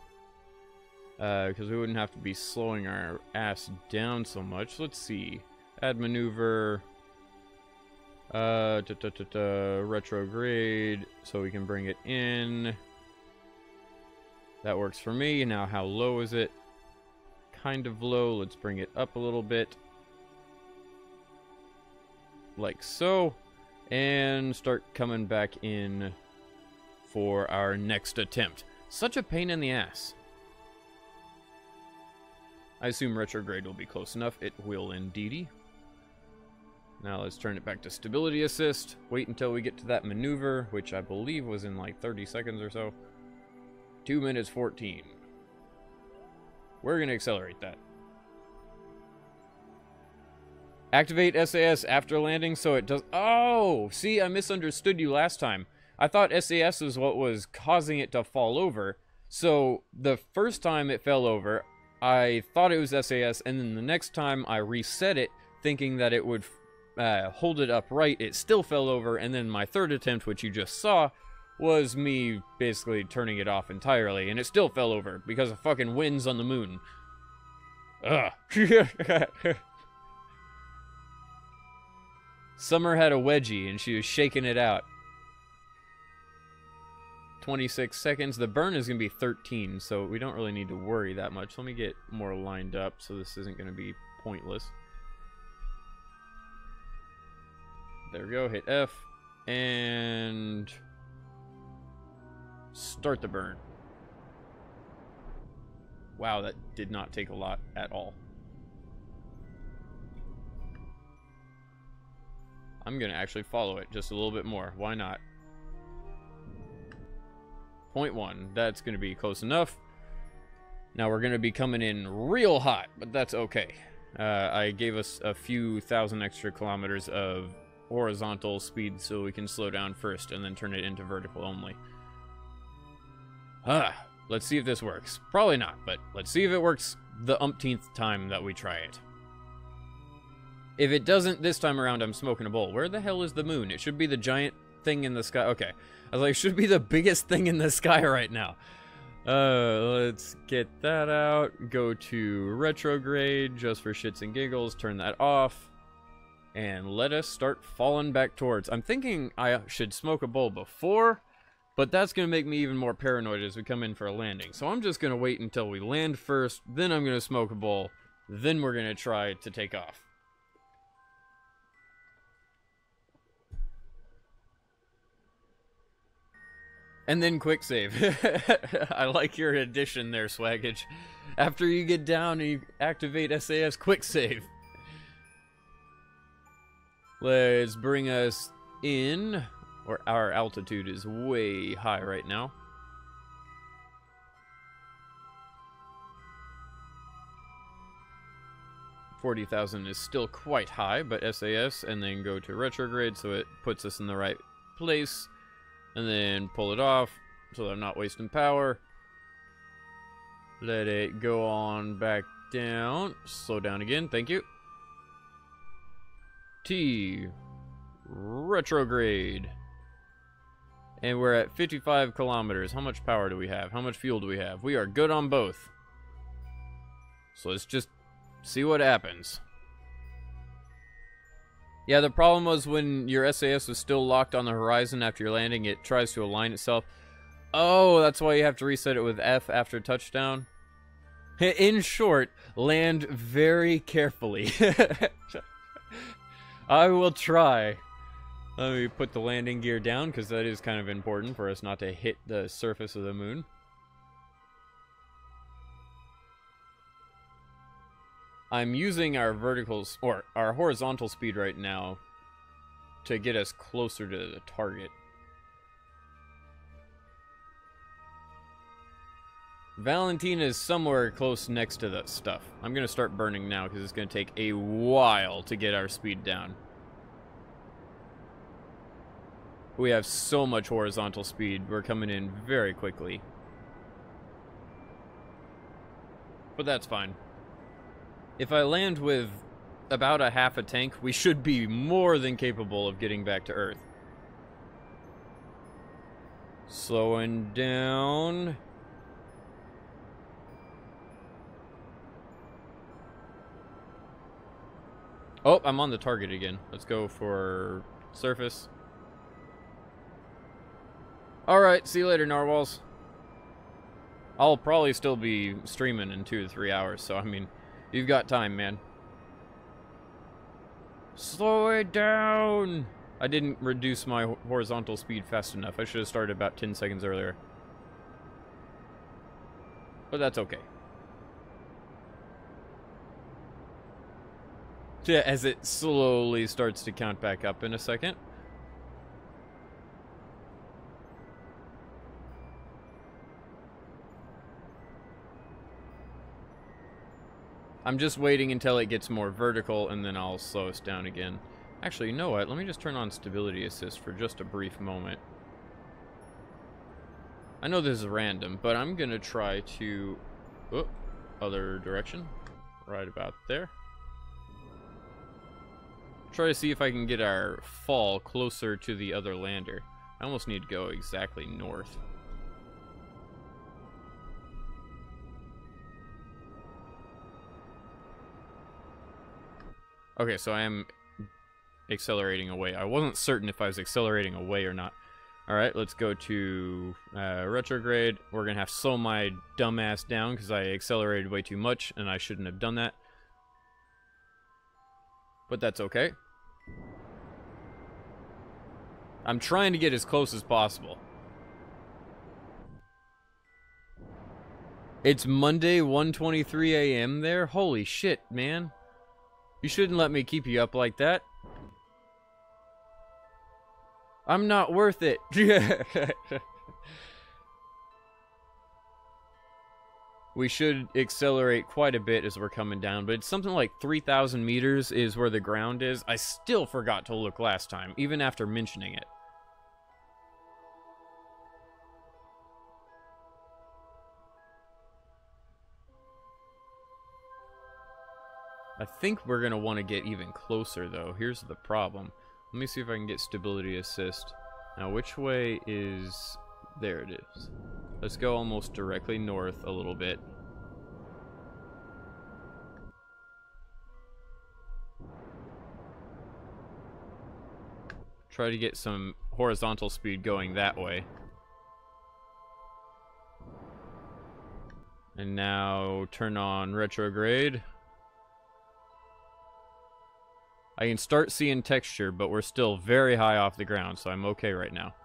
Because we wouldn't have to be slowing our ass down so much. Let's see. Add maneuver... retrograde, so we can bring it in. That works for me. Now, how low is it? Kind of low. Let's bring it up a little bit. Like so. And start coming back in for our next attempt. Such a pain in the ass. I assume retrograde will be close enough. It will indeedy. Now let's turn it back to stability assist. Wait until we get to that maneuver, which I believe was in like 30 seconds or so. 2 minutes 14. We're going to accelerate that. Activate SAS after landing so it does... Oh! See, I misunderstood you last time. I thought SAS was what was causing it to fall over. So the first time it fell over, I thought it was SAS, and then the next time I reset it, thinking that it would... hold it upright, it still fell over, and then my third attempt, which you just saw, was me basically turning it off entirely, and it still fell over because of fucking winds on the moon. Ugh. Summer had a wedgie, and she was shaking it out. 26 seconds. The burn is going to be 13, so we don't really need to worry that much. Let me get more lined up so this isn't going to be pointless. There we go, hit F, and start the burn. Wow, that did not take a lot at all. I'm gonna actually follow it just a little bit more. Why not? 0.1, that's gonna be close enough. Now we're gonna be coming in real hot, but that's okay. I gave us a few thousand extra kilometers of horizontal speed so we can slow down first and then turn it into vertical only. Let's see if this works. Probably not, but let's see if it works the umpteenth time that we try it. If it doesn't this time around, I'm smoking a bowl. Where the hell is the moon? It should be the giant thing in the sky. Okay. I was like, it should be the biggest thing in the sky right now. Let's get that out. Go to retrograde just for shits and giggles. Turn that off. And let us start falling back towards. I'm thinking I should smoke a bowl before But that's going to make me even more paranoid as we come in for a landing. So I'm just going to wait until we land first, then I'm going to smoke a bowl, then we're going to try to take off. And then quick save. I like your addition there, Swaggage. After you get down and you activate SAS, quick save. Let's bring us in. Or our altitude is way high right now. $40,000 is still quite high, but SAS, and then go to retrograde so it puts us in the right place. And then pull it off so that I'm not wasting power. Let it go on back down. Slow down again, thank you. T. Retrograde. And we're at 55 kilometers. How much power do we have? How much fuel do we have? We are good on both. So let's just see what happens. Yeah, the problem was when your SAS was still locked on the horizon after your landing, it tries to align itself. Oh, that's why you have to reset it with F after touchdown. In short, land very carefully. I will try. Let me put the landing gear down, because that is kind of important for us not to hit the surface of the moon. I'm using our verticals, or our horizontal speed right now, to get us closer to the target. Valentina is somewhere close next to that stuff. I'm going to start burning now, because it's going to take a while to get our speed down. We have so much horizontal speed. We're coming in very quickly. But that's fine. If I land with about a half a tank, we should be more than capable of getting back to Earth. Slowing down. Oh, I'm on the target again. Let's go for surface. Alright, see you later, narwhals. I'll probably still be streaming in 2 to 3 hours, so I mean, you've got time, man. Slow it down! I didn't reduce my horizontal speed fast enough. I should have started about 10 seconds earlier. But that's okay. Yeah, as it slowly starts to count back up in a second. I'm just waiting until it gets more vertical, and then I'll slow us down again. Actually, you know what? Let me just turn on stability assist for just a brief moment. I know this is random, but I'm gonna try to... Oh, other direction. Right about there. Try to see if I can get our fall closer to the other lander. I almost need to go exactly north. Okay, so I am accelerating away. I wasn't certain if I was accelerating away or not. Alright, let's go to retrograde. We're going to have to slow my dumb ass down because I accelerated way too much and I shouldn't have done that. But that's okay. I'm trying to get as close as possible. It's Monday, 1:23 a.m. there? Holy shit, man. You shouldn't let me keep you up like that. I'm not worth it. We should accelerate quite a bit as we're coming down, but it's something like 3,000 meters is where the ground is. I still forgot to look last time, even after mentioning it. I think we're going to want to get even closer, though. Here's the problem. Let me see if I can get stability assist. Now, which way is... There it is. Let's go almost directly north a little bit. Try to get some horizontal speed going that way. And now turn on retrograde. I can start seeing texture, but we're still very high off the ground, so I'm okay right now.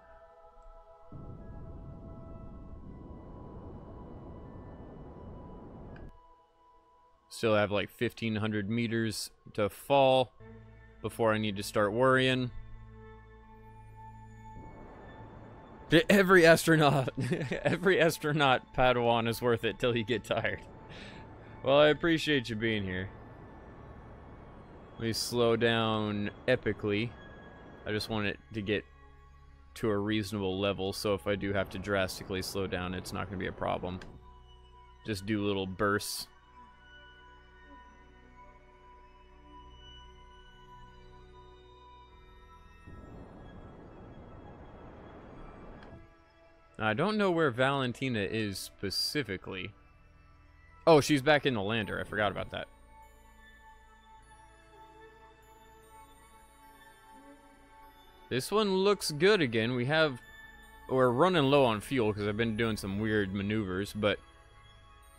Still have like 1,500 meters to fall before I need to start worrying. Every astronaut Padawan is worth it till you get tired. Well, I appreciate you being here. Let me slow down epically. I just want it to get to a reasonable level, so if I do have to drastically slow down, it's not going to be a problem. Just do little bursts. Now, I don't know where Valentina is specifically. Oh, she's back in the lander. I forgot about that. This one looks good again. We're running low on fuel because I've been doing some weird maneuvers, but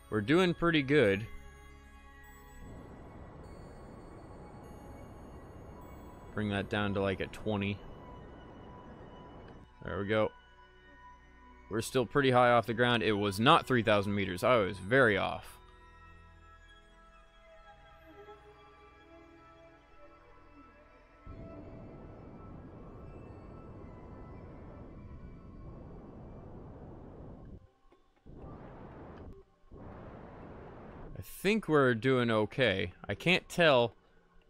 we're doing pretty good. Bring that down to like a 20. There we go. We're still pretty high off the ground. It was not 3,000 meters. I was very off. I think we're doing okay. I can't tell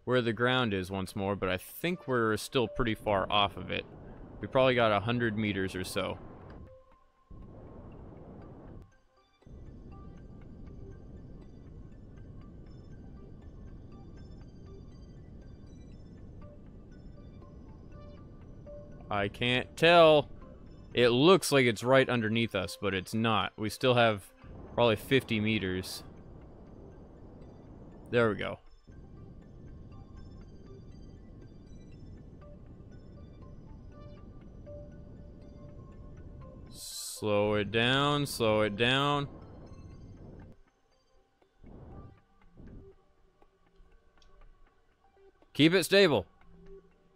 where the ground is once more, but I think we're still pretty far off of it. We probably got 100 meters or so. I can't tell. It looks like it's right underneath us, but it's not. We still have probably 50 meters. There we go. Slow it down, slow it down. Keep it stable.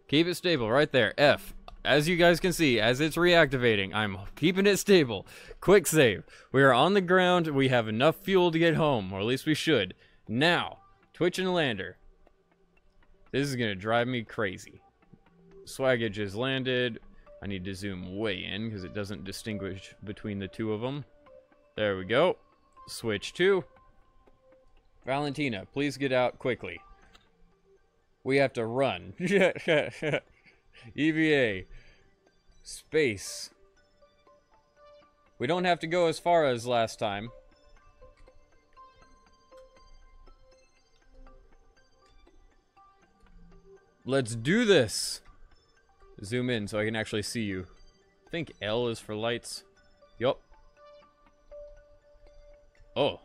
Keep it stable right there. F. As you guys can see, as it's reactivating, I'm keeping it stable. Quick save. We are on the ground. We have enough fuel to get home, or at least we should. Now, Twitch and Lander. This is going to drive me crazy. Swaggage has landed. I need to zoom way in because it doesn't distinguish between the two of them. There we go. Switch to. Valentina, please get out quickly. We have to run. EVA. Space. We don't have to go as far as last time. Let's do this. Zoom in so I can actually see you. I think L is for lights. Yup. Oh.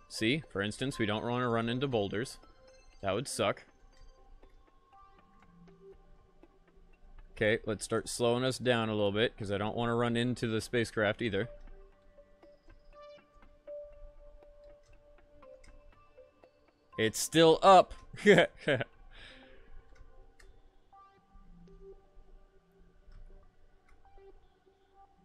See, for instance, we don't want to run into boulders. That would suck. Okay, let's start slowing us down a little bit, because I don't want to run into the spacecraft either. It's still up!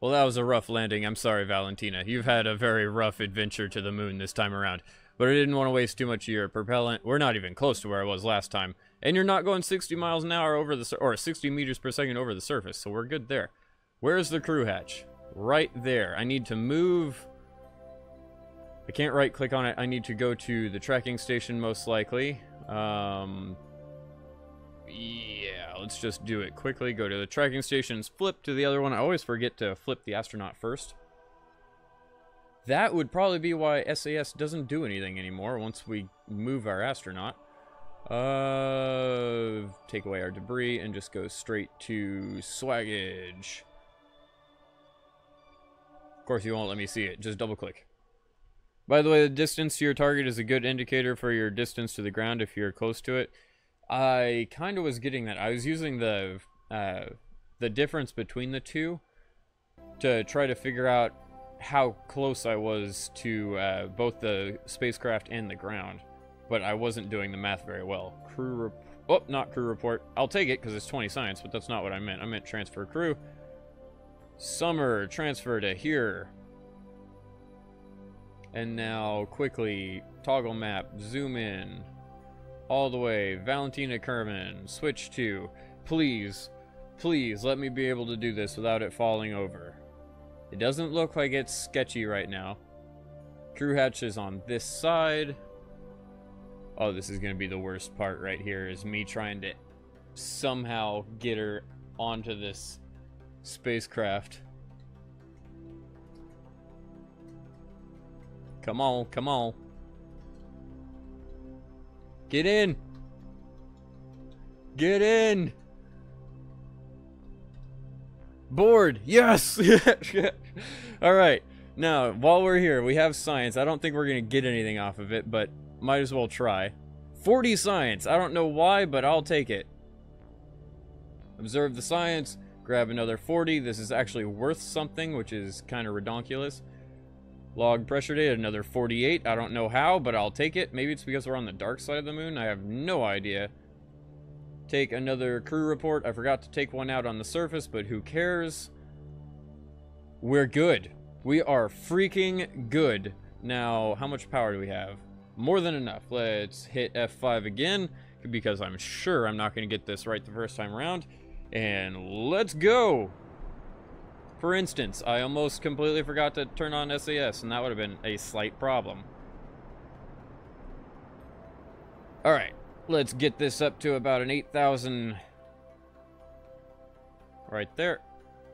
Well, that was a rough landing. I'm sorry, Valentina. You've had a very rough adventure to the moon this time around. But I didn't want to waste too much of your propellant. We're not even close to where I was last time. And you're not going 60 miles an hour over the or 60 meters per second over the surface, so we're good there. Where's the crew hatch? Right there. I need to move. I can't right click on it. I need to go to the tracking station most likely. Yeah, let's just do it quickly. Go to the tracking stations, flip to the other one. I always forget to flip the astronaut first. That would probably be why SAS doesn't do anything anymore once we move our astronaut. Take away our debris and just go straight to swaggage. Of course, you won't let me see it. Just double click. By the way, the distance to your target is a good indicator for your distance to the ground if you're close to it. I kind of was getting that. I was using the difference between the two to try to figure out how close I was to both the spacecraft and the ground, but I wasn't doing the math very well. Oh, not crew report. I'll take it because it's 20 science, but that's not what I meant. I meant transfer crew. Summer, transfer to here. And now, quickly, toggle map, zoom in. All the way, Valentina Kerman, switch to. Please, please, let me be able to do this without it falling over. It doesn't look like it's sketchy right now. Crew hatch is on this side. Oh, this is going to be the worst part right here, is me trying to somehow get her onto this spacecraft. Come on, come on. Get in! Get in! Board! Yes! Alright, now, while we're here, we have science. I don't think we're going to get anything off of it, but might as well try. 40 science! I don't know why, but I'll take it. Observe the science, grab another 40. This is actually worth something, which is kind of redonkulous. Log pressure data, another 48. I don't know how, but I'll take it. Maybe it's because we're on the dark side of the moon. I have no idea. Take another crew report. I forgot to take one out on the surface, but who cares? We're good. We are freaking good. Now, how much power do we have? More than enough. Let's hit F5 again, because I'm sure I'm not going to get this right the first time around. And let's go! For instance, I almost completely forgot to turn on SAS, and that would have been a slight problem. Alright, let's get this up to about an 8,000. Right there.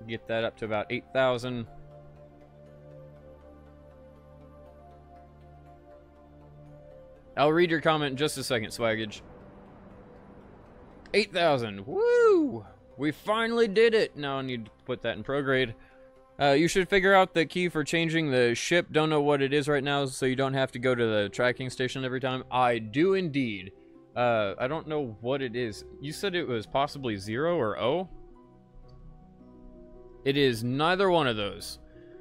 Get that up to about 8,000. I'll read your comment in just a second, Swaggage. 8,000. Woo! We finally did it! Now I need to put that in prograde. You should figure out the key for changing the ship. Don't know what it is right now, so you don't have to go to the tracking station every time. I do indeed. I don't know what it is. You said it was possibly 0 or O? It is neither one of those.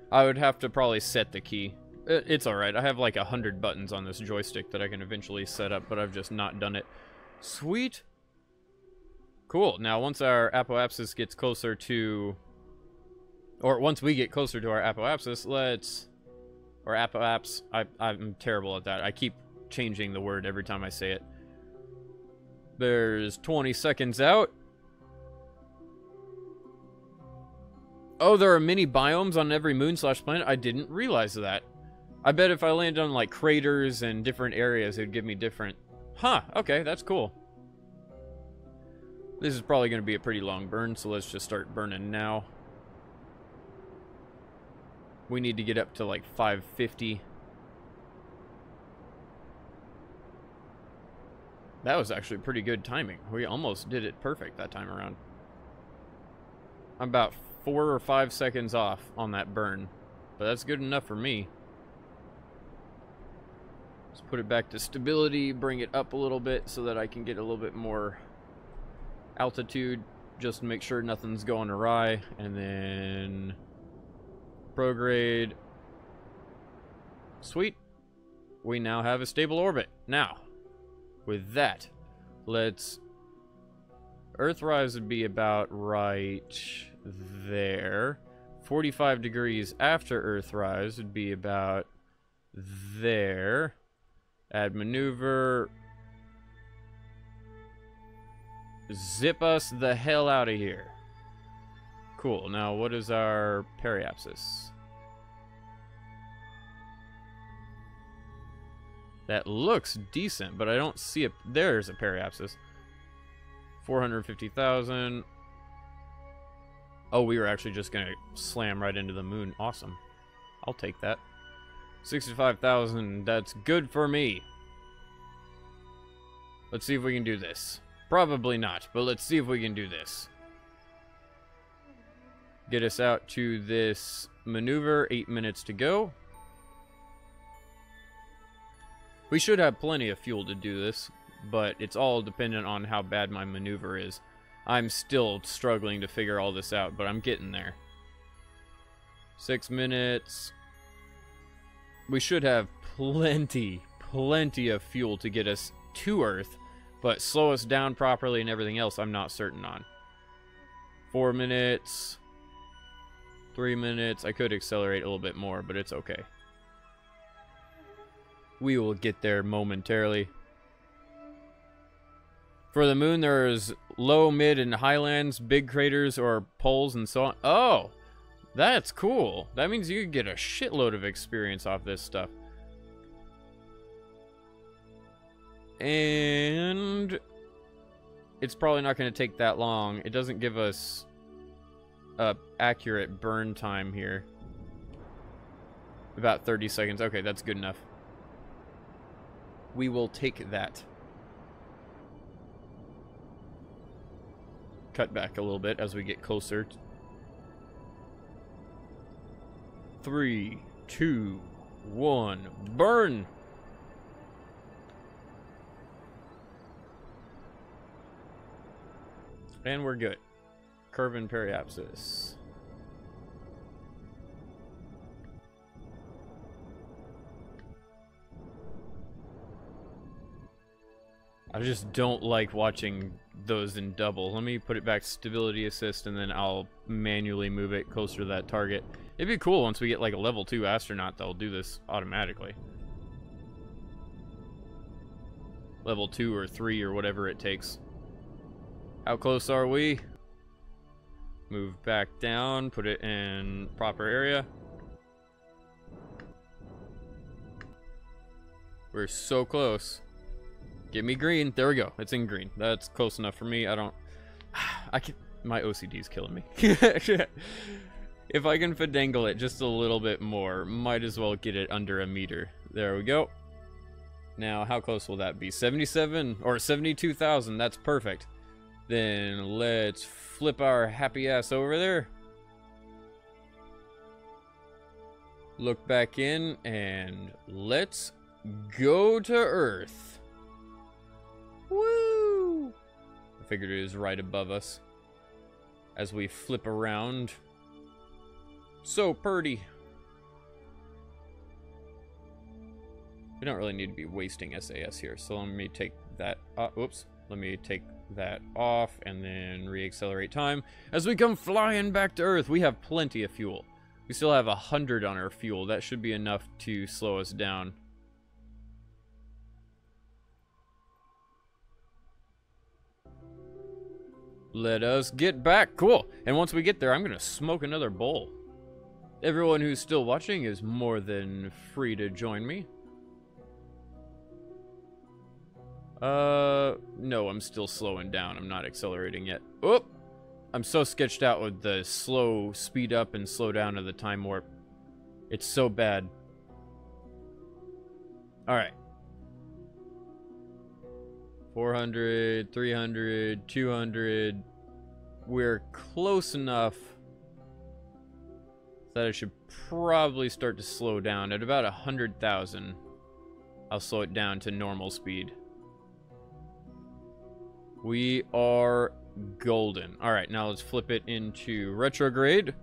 I would have to probably set the key. It's alright. I have like 100 buttons on this joystick that I can eventually set up, but I've just not done it. Sweet! Cool. Now, once our apoapsis gets closer to... Or once we get closer to our apoapsis, let's... Or apoaps. I'm terrible at that. I keep changing the word every time I say it. There's 20 seconds out. Oh, there are mini biomes on every moon/planet? I didn't realize that. I bet if I landed on, like, craters and different areas, it would give me different... Huh, okay, that's cool. This is probably going to be a pretty long burn, so let's just start burning now. We need to get up to, like, 550. That was actually pretty good timing. We almost did it perfect that time around. I'm about 4 or 5 seconds off on that burn, but that's good enough for me. Let's put it back to stability, bring it up a little bit so that I can get a little bit more altitude, just to make sure nothing's going awry, and then prograde. Sweet. We now have a stable orbit. Now, with that, let's... Earthrise would be about right there. 45 degrees after Earthrise would be about there. Add maneuver. Zip us the hell out of here. Cool. Now, what is our periapsis? That looks decent, but I don't see it. There's a periapsis. 450,000. Oh, we were actually just going to slam right into the moon. Awesome. I'll take that. 65,000. That's good for me. Let's see if we can do this. Probably not, but let's see if we can do this. Get us out to this maneuver. 8 minutes to go. We should have plenty of fuel to do this, but it's all dependent on how bad my maneuver is. I'm still struggling to figure all this out, but I'm getting there. 6 minutes. We should have plenty of fuel to get us to Earth, but slow us down properly and everything else I'm not certain on. 4 minutes, 3 minutes. I could accelerate a little bit more, but it's okay. We will get there momentarily. For the moon, there's low, mid, and highlands, big craters or poles, and so on. Oh, that's cool. That means you could get a shitload of experience off this stuff. And it's probably not going to take that long. It doesn't give us a accurate burn time here. About 30 seconds. Okay, that's good enough. We will take that. Cut back a little bit as we get closer. 3, 2, 1, burn! And we're good. Curve and periapsis. I just don't like watching those in double. Let me put it back stability assist, and then I'll manually move it closer to that target. It'd be cool once we get like a level 2 astronaut that'll do this automatically. Level 2 or 3 or whatever it takes. How close are we? Move back down, put it in proper area. We're so close. Give me green. There we go. It's in green. That's close enough for me. My OCD is killing me. If I can finagle it just a little bit more, might as well get it under a meter. There we go. Now, how close will that be? 77 or 72,000. That's perfect. Then let's flip our happy ass over there. Look back in and let's go to Earth. Woo! I figured it was right above us as we flip around. So purty. We don't really need to be wasting SAS here, so let me take that. Oops. Let me take that off and then re-accelerate time. As we come flying back to Earth, we have plenty of fuel. We still have 100 on our fuel. That should be enough to slow us down. Let us get back. Cool. And once we get there, I'm going to smoke another bowl. Everyone who's still watching is more than free to join me. No, I'm still slowing down. I'm not accelerating yet. Oh! I'm so sketched out with the slow speed up and slow down of the time warp. It's so bad. Alright. 400, 300, 200. We're close enough that I should probably start to slow down. At about 100,000, I'll slow it down to normal speed. We are golden. Alright, now let's flip it into retrograde.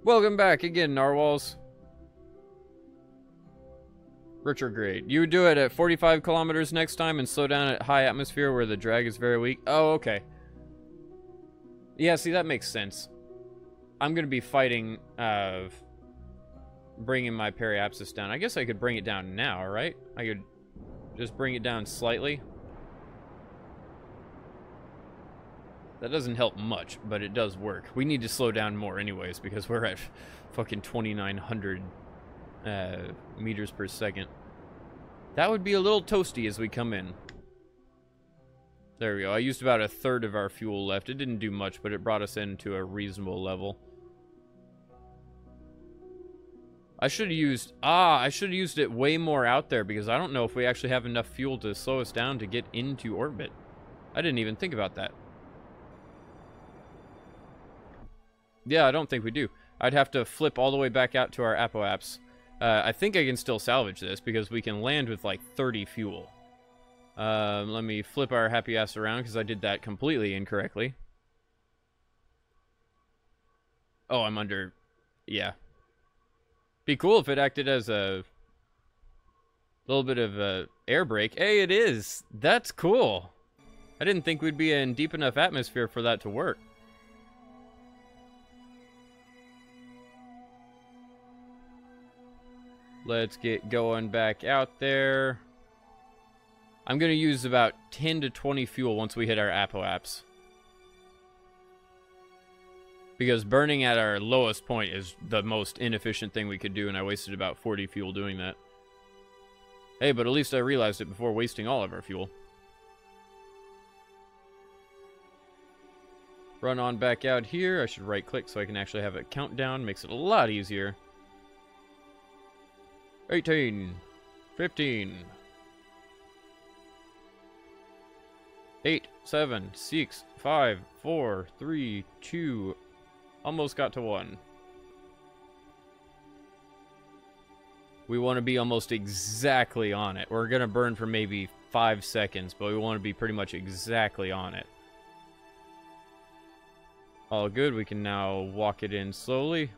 Welcome back again, narwhals. Retrograde. You do it at 45 kilometers next time and slow down at high atmosphere where the drag is very weak. Oh, okay. Yeah, see, that makes sense. I'm going to be fighting bringing my periapsis down. I guess I could bring it down now, right? I could just bring it down slightly. That doesn't help much, but it does work. We need to slow down more anyways because we're at fucking 2,900 meters per second. That would be a little toasty as we come in. There we go. I used about 1/3 of our fuel left. It didn't do much, but it brought us into a reasonable level. I should have used it way more out there because I don't know if we actually have enough fuel to slow us down to get into orbit. I didn't even think about that. Yeah, I don't think we do. I'd have to flip all the way back out to our apoaps. I think I can still salvage this because we can land with like 30 fuel. Let me flip our happy ass around because I did that completely incorrectly. Oh, I'm under... Yeah. Be cool if it acted as a little bit of air brake. Hey, it is. That's cool. I didn't think we'd be in deep enough atmosphere for that to work. Let's get going back out there. I'm going to use about 10 to 20 fuel once we hit our apoaps. Because burning at our lowest point is the most inefficient thing we could do, and I wasted about 40 fuel doing that. Hey, but at least I realized it before wasting all of our fuel. Run on back out here. I should right-click so I can actually have a countdown. Makes it a lot easier. 18, 15, 8, 7, 6, 5, 4, 3, 2, almost got to 1. We want to be almost exactly on it. We're going to burn for maybe 5 seconds, but we want to be pretty much exactly on it. All good, we can now walk it in slowly.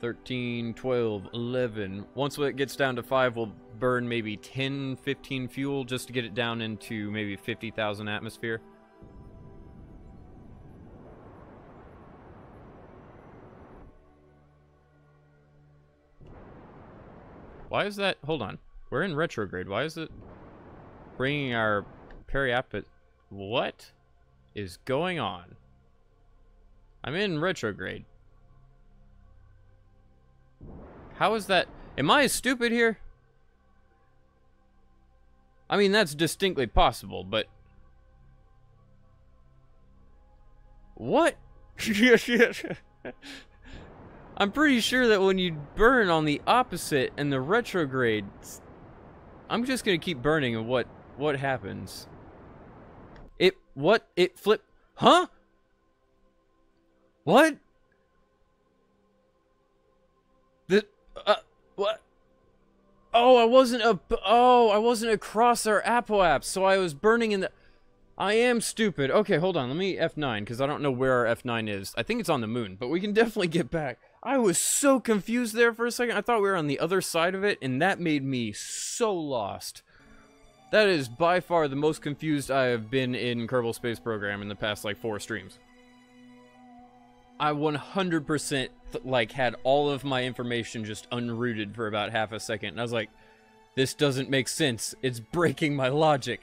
13, 12, 11. Once it gets down to 5, we'll burn maybe 10, 15 fuel just to get it down into maybe 50,000 atmosphere. Why is that? Hold on. We're in retrograde. Why is it bringing our periapid? What is going on? I'm in retrograde. How is that? Am I stupid here? I mean, that's distinctly possible, but... What? I'm pretty sure that when you burn on the opposite and the retrograde... I'm just gonna keep burning, and what happens? It flip... Huh? What? What? Oh, I wasn't across our apoaps, so I was burning in the... I am stupid. Okay, hold on. Let me F9, because I don't know where our F9 is. I think it's on the moon, but we can definitely get back. I was so confused there for a second. I thought we were on the other side of it, and that made me so lost. That is by far the most confused I have been in Kerbal Space Program in the past, like, 4 streams. I 100% like had all of my information just unrooted for about half a second, and I was like, this doesn't make sense. It's breaking my logic.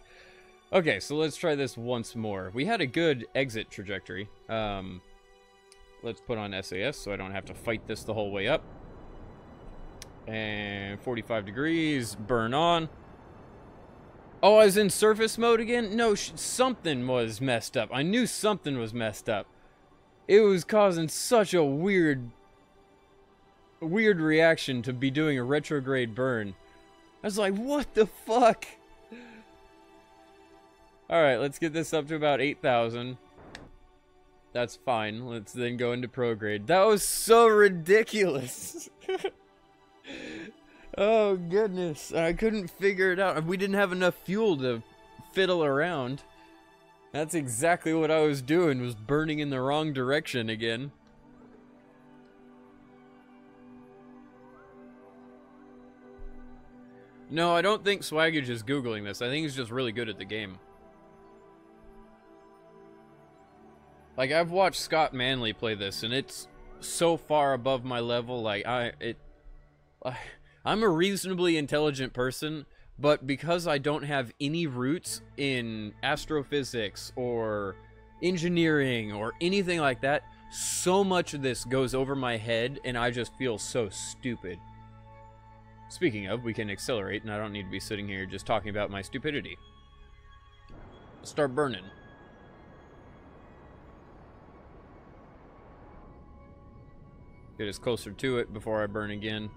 Okay, so let's try this once more. We had a good exit trajectory. Let's put on SAS so I don't have to fight this the whole way up. And 45 degrees, burn on. Oh, I was in surface mode again? No, something was messed up. I knew something was messed up. It was causing such a weird reaction to be doing a retrograde burn. I was like, what the fuck? Alright, let's get this up to about 8,000. That's fine. Let's then go into prograde. That was so ridiculous. Oh, goodness. I couldn't figure it out. We didn't have enough fuel to fiddle around. That's exactly what I was doing, was burning in the wrong direction again. No, I don't think Swaggage is Googling this. I think he's just really good at the game. Like, I've watched Scott Manley play this, and it's so far above my level. Like, I'm a reasonably intelligent person, but because I don't have any roots in astrophysics or engineering or anything like that, so much of this goes over my head, and I just feel so stupid. Speaking of, we can accelerate, and I don't need to be sitting here just talking about my stupidity. Let's start burning. Get us closer to it before I burn again.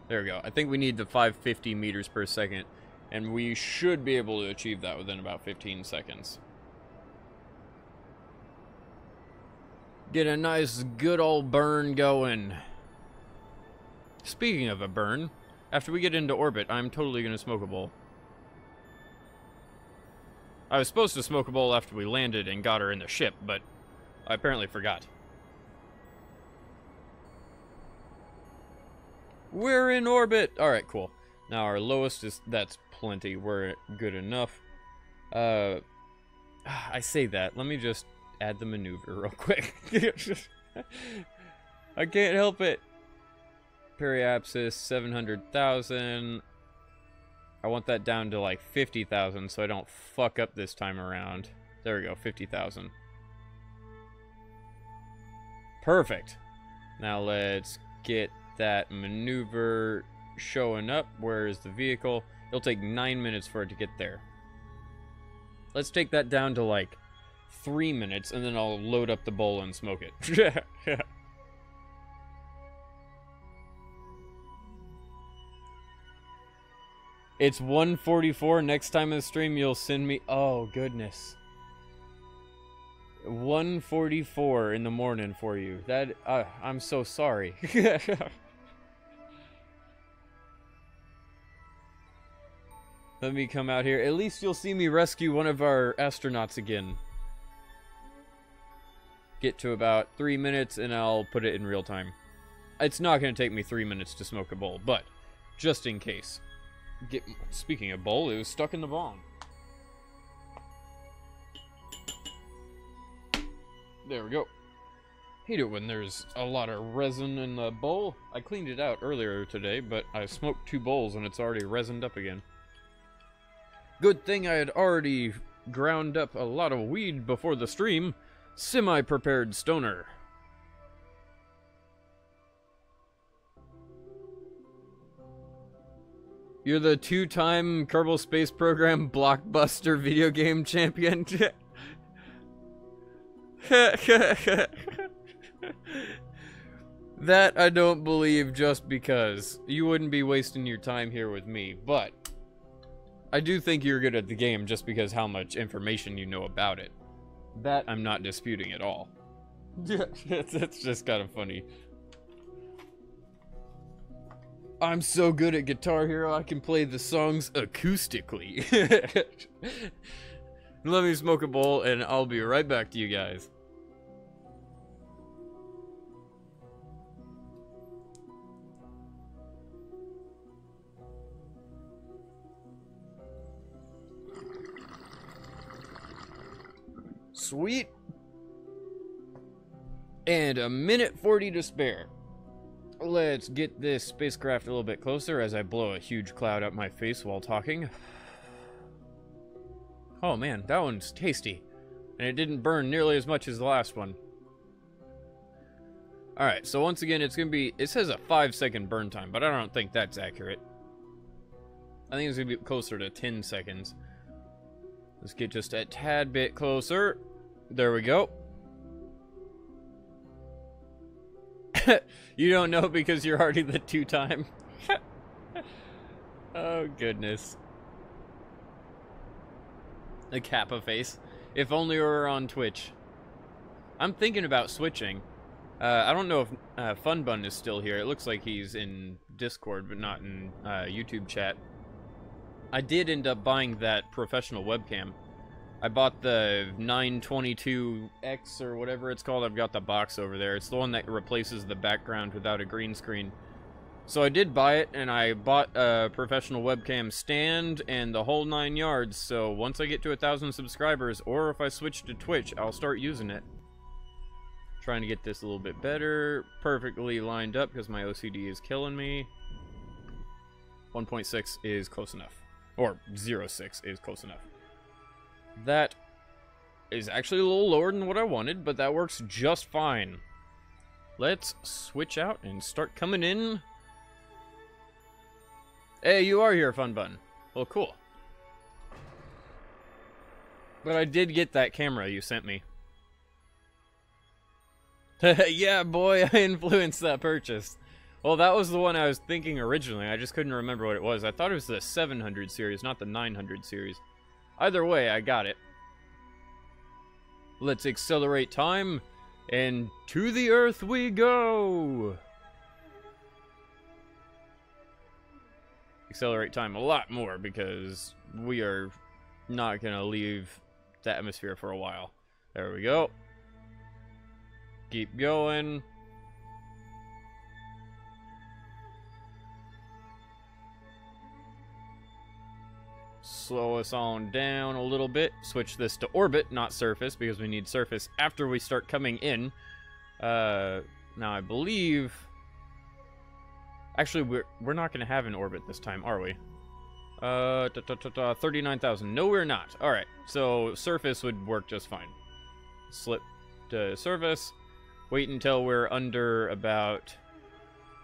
There we go. I think we need the 550 meters per second, and we should be able to achieve that within about 15 seconds. Get a nice good old burn going. Speaking of a burn, after we get into orbit, I'm totally going to smoke a bowl. I was supposed to smoke a bowl after we landed and got her in the ship, but I apparently forgot. We're in orbit! Alright, cool. Now our lowest is... That's plenty. We're good enough. I say that. Let me just add the maneuver real quick. I can't help it. Periapsis, 700,000. I want that down to like 50,000 so I don't fuck up this time around. There we go, 50,000. Perfect. Now let's get that maneuver showing up. Where is the vehicle? It'll take 9 minutes for it to get there. Let's take that down to like 3 minutes and then I'll load up the bowl and smoke it. It's 1:44. Next time in the stream, you'll send me... Oh, goodness. 1:44 in the morning for you. That... I'm so sorry. Let me come out here. At least you'll see me rescue one of our astronauts again. Get to about 3 minutes, and I'll put it in real time. It's not going to take me 3 minutes to smoke a bowl, but just in case. Speaking of bowl, it was stuck in the bong. There we go. Hate it when there's a lot of resin in the bowl. I cleaned it out earlier today, but I smoked 2 bowls and it's already resined up again. Good thing I had already ground up a lot of weed before the stream. Semi-prepared stoner. You're the 2-time Kerbal Space Program blockbuster video game champion. That I don't believe just because. You wouldn't be wasting your time here with me, but I do think you're good at the game just because how much information you know about it. That I'm not disputing at all. That's just kind of funny. I'm so good at Guitar Hero, I can play the songs acoustically. Let me smoke a bowl, and I'll be right back to you guys. Sweet. And a minute 40 to spare. Let's get this spacecraft a little bit closer as I blow a huge cloud up my face while talking. Oh man, that one's tasty. And it didn't burn nearly as much as the last one. Alright, so once again, it's going to be... It says a 5-second burn time, but I don't think that's accurate. I think it's going to be closer to 10 seconds. Let's get just a tad bit closer. There we go. You don't know because you're already the 2-time. Oh, goodness. The Kappa face. If only we were on Twitch. I'm thinking about switching. I don't know if Funbun is still here. It looks like he's in Discord, but not in YouTube chat. I did end up buying that professional webcam. I bought the 922X or whatever it's called. I've got the box over there. It's the one that replaces the background without a green screen. So I did buy it, and I bought a professional webcam stand and the whole 9 yards. So once I get to 1,000 subscribers, or if I switch to Twitch, I'll start using it. Trying to get this a little bit better. Perfectly lined up because my OCD is killing me. 1.6 is close enough. Or 0.6 is close enough. That is actually a little lower than what I wanted, but that works just fine. Let's switch out and start coming in. Hey, you are here, Funbun. Well, cool. But I did get that camera you sent me. Yeah, boy, I influenced that purchase. Well, that was the one I was thinking originally. I just couldn't remember what it was. I thought it was the 700 series, not the 900 series. Either way, I got it. Let's accelerate time, and to the Earth we go! Accelerate time a lot more, because we are not going to leave the atmosphere for a while. There we go. keep going. Slow us on down a little bit. Switch this to orbit, not surface, because we need surface after we start coming in. Now I believe... Actually, we're not going to have an orbit this time, are we? 39,000. No, we're not. Alright, so surface would work just fine. Slip to surface. Wait until we're under about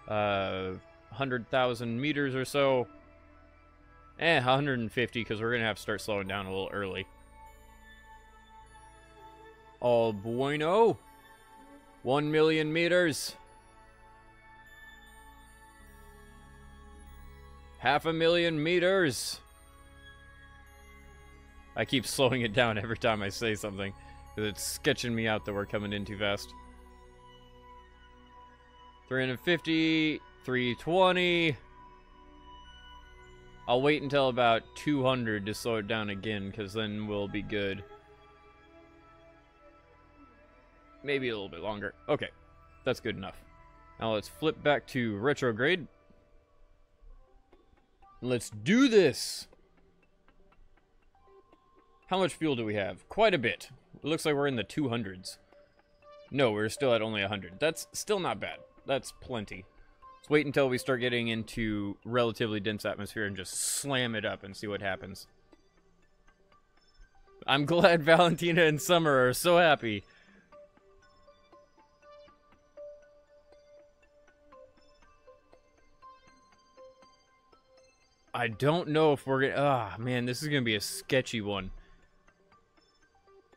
100,000 meters or so. 150, because we're going to have to start slowing down a little early. All bueno. 1 million meters. 500,000 meters. I keep slowing it down every time I say something, because it's sketching me out that we're coming in too fast. 350, 320. I'll wait until about 200 to slow it down again, because then we'll be good. Maybe a little bit longer. Okay, that's good enough. Now let's flip back to retrograde. Let's do this! How much fuel do we have? Quite a bit. It looks like we're in the 200s. No, we're still at only 100. That's still not bad. That's plenty. Let's wait until we start getting into relatively dense atmosphere and just slam it up and see what happens. I'm glad Valentina and Summer are so happy. I don't know if we're gonna... Ah, man, this is gonna be a sketchy one.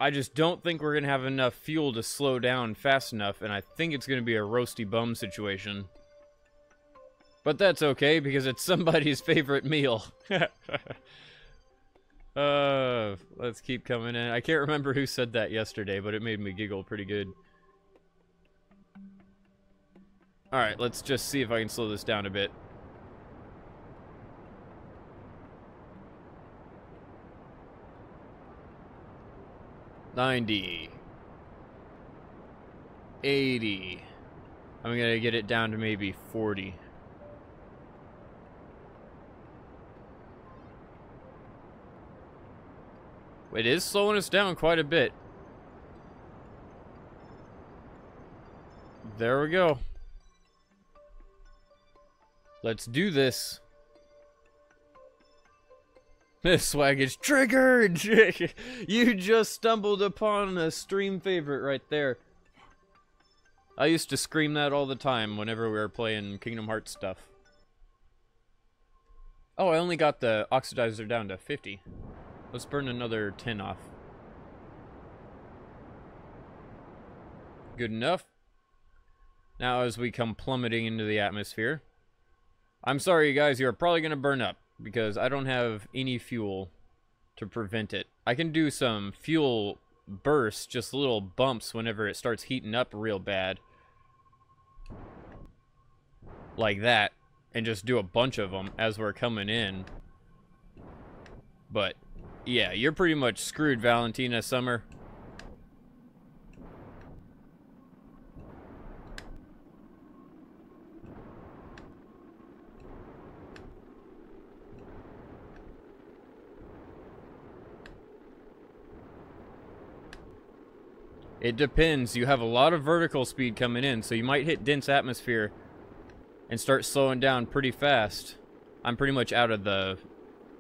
I just don't think we're gonna have enough fuel to slow down fast enough, and I think it's gonna be a roasty bum situation. But that's okay, because it's somebody's favorite meal. Let's keep coming in. I can't remember who said that yesterday, but it made me giggle pretty good. Alright, let's just see if I can slow this down a bit. $90. $80. I'm gonna get it down to maybe $40. It is slowing us down quite a bit. There we go. Let's do this. This swag is triggered! You just stumbled upon a stream favorite right there. I used to scream that all the time whenever we were playing Kingdom Hearts stuff. Oh, I only got the oxidizer down to 50. Let's burn another 10 off. Good enough. Now as we come plummeting into the atmosphere. I'm sorry, you guys, you're probably going to burn up, because I don't have any fuel to prevent it. I can do some fuel bursts, just little bumps whenever it starts heating up real bad. Like that. And just do a bunch of them as we're coming in. But, yeah, you're pretty much screwed, Valentina, Summer. It depends. You have a lot of vertical speed coming in, so you might hit dense atmosphere and start slowing down pretty fast. I'm pretty much out of the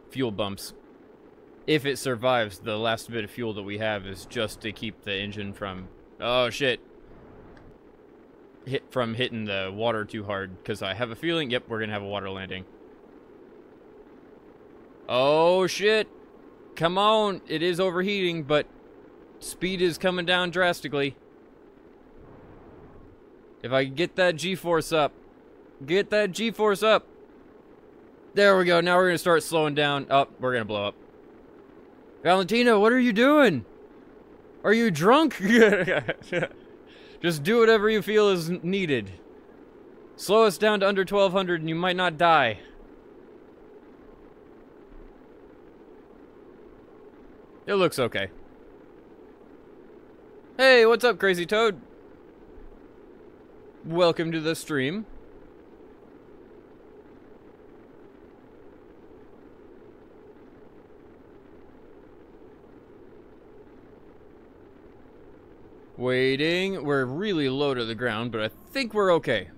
fuel bumps. If it survives, the last bit of fuel that we have is just to keep the engine from... Oh, shit. From hitting the water too hard, because I have a feeling... Yep, we're going to have a water landing. Oh, shit. Come on. It is overheating, but... Speed is coming down drastically. If I get that G-force up. Get that G-force up. There we go. Now we're going to start slowing down. Oh, we're going to blow up. Valentina, what are you doing? Are you drunk? Just do whatever you feel is needed. Slow us down to under 1,200 and you might not die. It looks okay. Hey, what's up, Crazy Toad? welcome to the stream. Waiting. We're really low to the ground, but I think we're okay.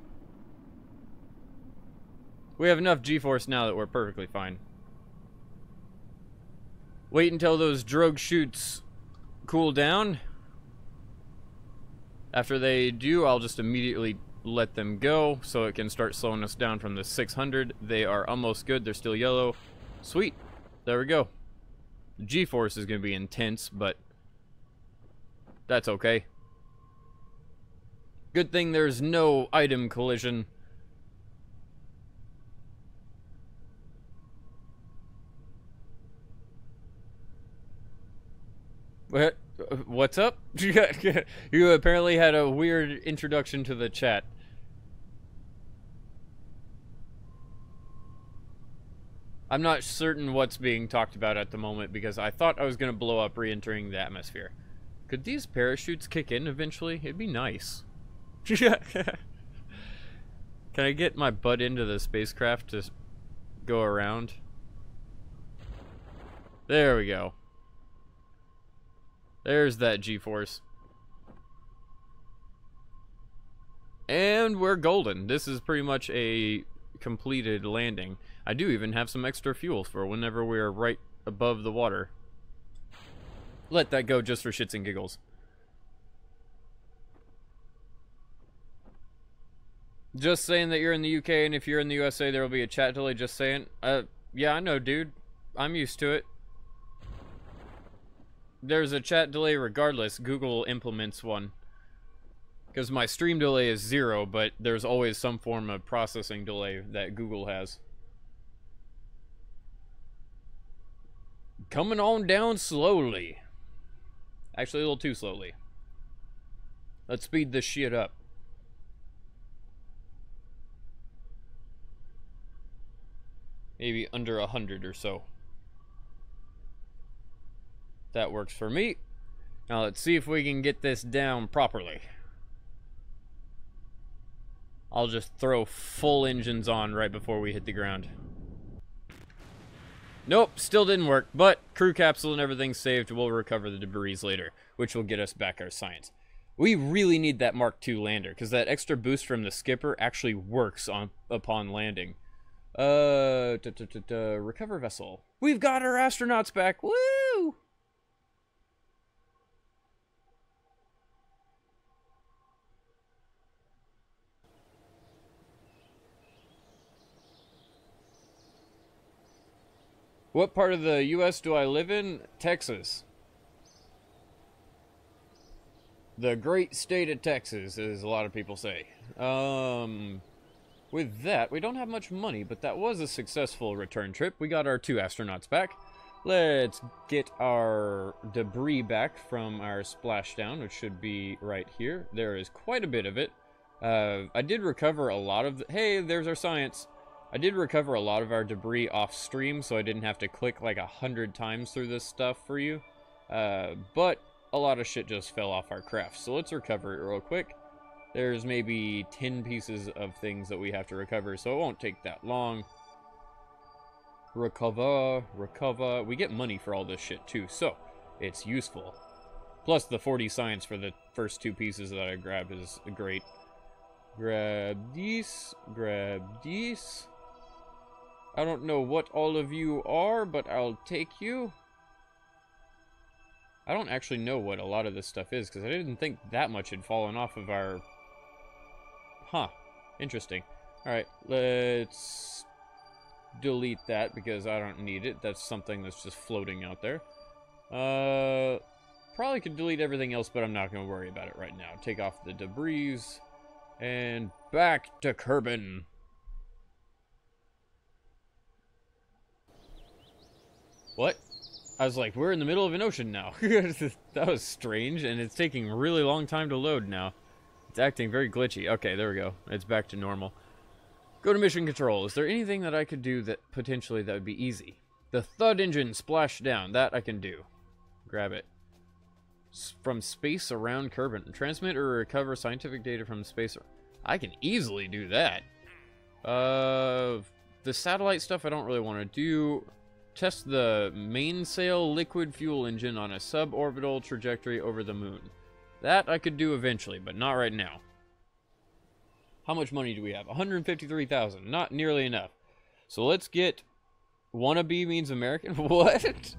We have enough G-force now that we're perfectly fine. Wait until those drogue chutes cool down. After they do, I'll just immediately let them go so it can start slowing us down from the 600. They are almost good. They're still yellow. Sweet. There we go. G-force is going to be intense, but that's okay. Good thing there's no item collision. What? What's up? You apparently had a weird introduction to the chat. I'm not certain what's being talked about at the moment because I thought I was going to blow up re-entering the atmosphere. Could these parachutes kick in eventually? It'd be nice. Can I get my butt into the spacecraft to go around? There we go. There's that G-force. And we're golden. This is pretty much a completed landing. I do even have some extra fuel for whenever we're right above the water. Let that go just for shits and giggles. Just saying that you're in the UK, and if you're in the USA, there will be a chat delay. Just saying. Yeah, I know, dude. I'm used to it. There's a chat delay regardless. Google implements one. Because my stream delay is 0, but there's always some form of processing delay that Google has. Coming on down slowly. Actually, a little too slowly. Let's speed this shit up. Maybe under 100 or so. That works for me. Now let's see if we can get this down properly. I'll just throw full engines on right before we hit the ground. Nope, still didn't work, but crew capsule and everything saved. We'll recover the debris later, which will get us back our science. We really need that Mark II lander, because that extra boost from the skipper actually works upon landing. Recover vessel. We've got our astronauts back. Woo! What part of the U.S. do I live in? Texas. The great state of Texas, as a lot of people say. With that, we don't have much money, but that was a successful return trip. We got our 2 astronauts back. Let's get our debris back from our splashdown, which should be right here. There is quite a bit of it. I did recover a lot of hey, there's our science. I did recover a lot of our debris off stream, so I didn't have to click like 100 times through this stuff for you. But a lot of shit just fell off our craft, so let's recover it real quick. There's maybe 10 pieces of things that we have to recover, so it won't take that long. Recover. We get money for all this shit too, so it's useful. Plus the 40 science for the first 2 pieces that I grabbed is great. Grab these. I don't know what all of you are, but I'll take you. I don't actually know what a lot of this stuff is, because I didn't think that much had fallen off of our... Huh. Interesting. Alright, let's delete that, because I don't need it. That's something that's just floating out there. Probably could delete everything else, but I'm not going to worry about it right now. Take off the debris. And back to Kerbal. What? I was like, we're in the middle of an ocean now. That was strange, and it's taking a really long time to load now. It's acting very glitchy. Okay, there we go. It's back to normal. Go to mission control. Is there anything that I could do that potentially that would be easy? The thud engine splash down. That I can do. Grab it. From space around Kerbal. Transmit or recover scientific data from space. I can easily do that. The satellite stuff I don't really want to do. Test the mainsail liquid fuel engine on a suborbital trajectory over the moon. That I could do eventually, but not right now. How much money do we have? 153,000. Not nearly enough. So let's get... Wannabe means American? What?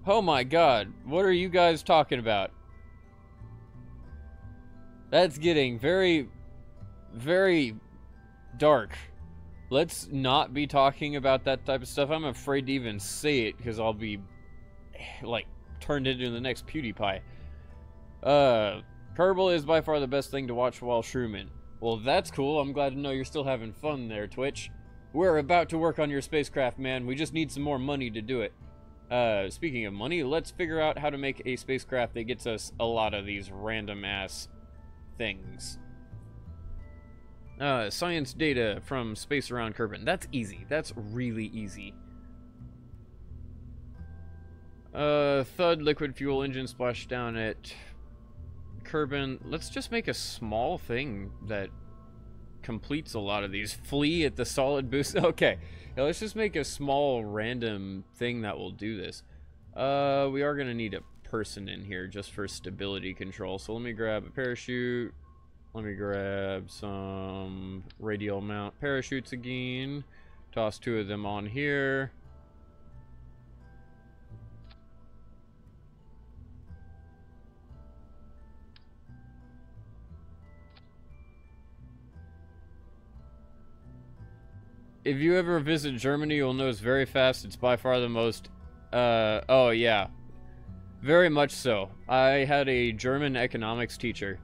Oh my god. What are you guys talking about? That's getting very, very dark. Let's not be talking about that type of stuff. I'm afraid to even say it because I'll be, like, turned into the next PewDiePie. Kerbal is by far the best thing to watch while shrooming. Well, that's cool. I'm glad to know you're still having fun there, Twitch. We're about to work on your spacecraft, man. We just need some more money to do it. Speaking of money, let's figure out how to make a spacecraft that gets us a lot of these random-ass things. Science data from space around Kerbal. That's easy. That's really easy. Thud liquid fuel engine splashdown at Kerbal. Let's just make a small thing that completes a lot of these. Flee at the solid boost. Okay. Yeah, let's just make a small random thing that will do this. We are going to need a person in here just for stability control. So let me grab a parachute. Let me grab some radial mount parachutes again. Toss 2 of them on here. If you ever visit Germany, you'll notice very fast it's by far the most, oh yeah, very much so. I had a German economics teacher,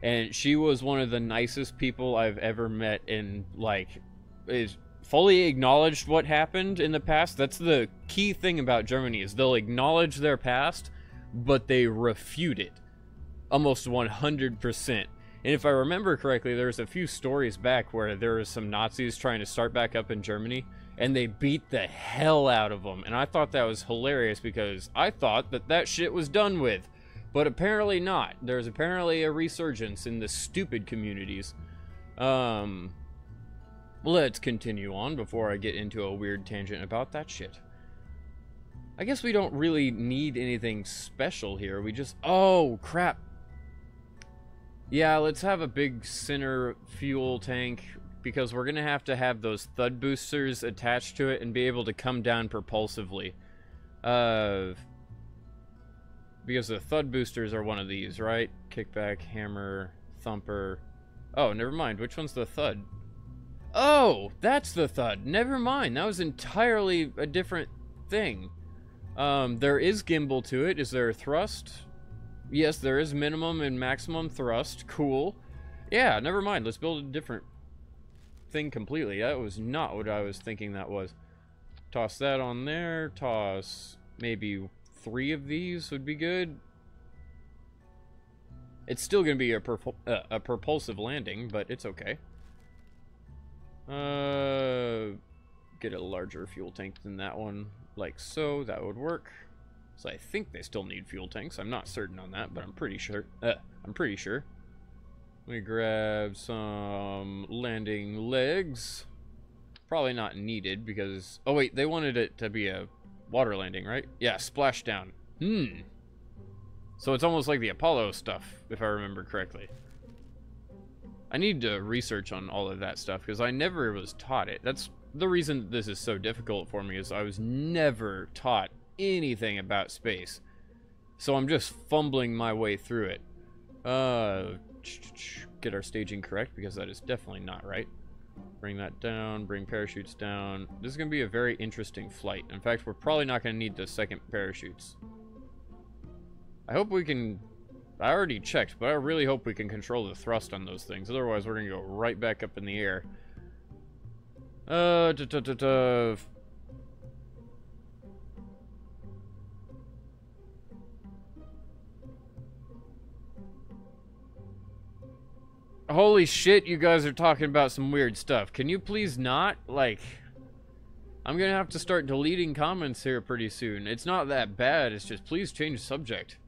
and she was one of the nicest people I've ever met, and, like, is fully acknowledged what happened in the past. That's the key thing about Germany, is they'll acknowledge their past, but they refute it. Almost 100%. And if I remember correctly, there's a few stories back where there was some Nazis trying to start back up in Germany, and they beat the hell out of them. And I thought that was hilarious because I thought that that shit was done with. But apparently not. There's apparently a resurgence in the stupid communities. Let's continue on before I get into a weird tangent about that shit. I guess we don't really need anything special here. We just... Oh, crap. Yeah, let's have a big center fuel tank, because we're going to have those thud boosters attached to it and be able to come down propulsively. Because the thud boosters are one of these, right? Kickback, hammer, thumper. Oh, never mind. Which one's the thud? Oh, that's the thud. Never mind. That was entirely a different thing. There is gimbal to it. Is there thrust? Yes, there is minimum and maximum thrust. Cool. Yeah, never mind. Let's build a different thing completely. That was not what I was thinking that was. Toss that on there. Toss maybe 3 of these would be good. It's still going to be a propulsive landing, but it's okay. Get a larger fuel tank than that one, like so. That would work. So I think they still need fuel tanks. I'm not certain on that, but I'm pretty sure. Let me grab some landing legs. Probably not needed because... Oh wait, they wanted it to be a water landing, right? Yeah, splashdown. So it's almost like the Apollo stuff, if I remember correctly. I need to research on all of that stuff because I never was taught it. That's the reason this is so difficult for me, is I was never taught anything about space, so I'm just fumbling my way through it. Get our staging correct, because that is definitely not right. Bring that down, bring parachutes down. This is gonna be a very interesting flight. In fact, we're probably not gonna need the second parachutes. I hope we can... I already checked, but I really hope we can control the thrust on those things, otherwise we're gonna go right back up in the air. Holy shit, you guys are talking about some weird stuff. Can you please not? Like, I'm gonna have to start deleting comments here pretty soon. It's not that bad, it's just please change subject.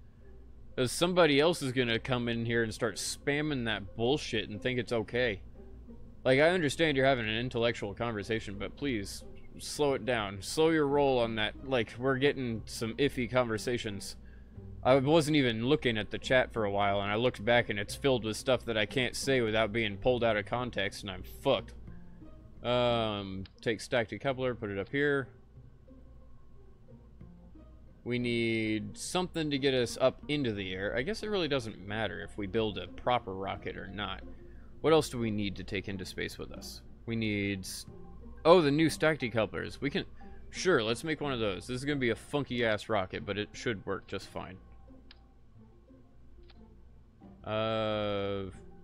Because somebody else is gonna come in here and start spamming that bullshit and think it's okay. Like, I understand you're having an intellectual conversation, but please, slow it down. Slow your roll on that. Like, we're getting some iffy conversations. I wasn't even looking at the chat for a while, and I looked back, and it's filled with stuff that I can't say without being pulled out of context, and I'm fucked. Take stack decoupler, put it up here. We need something to get us up into the air. I guess it really doesn't matter if we build a proper rocket or not. What else do we need to take into space with us? We need... Oh, the new stack decouplers. We can... Sure, let's make one of those. This is going to be a funky-ass rocket, but it should work just fine.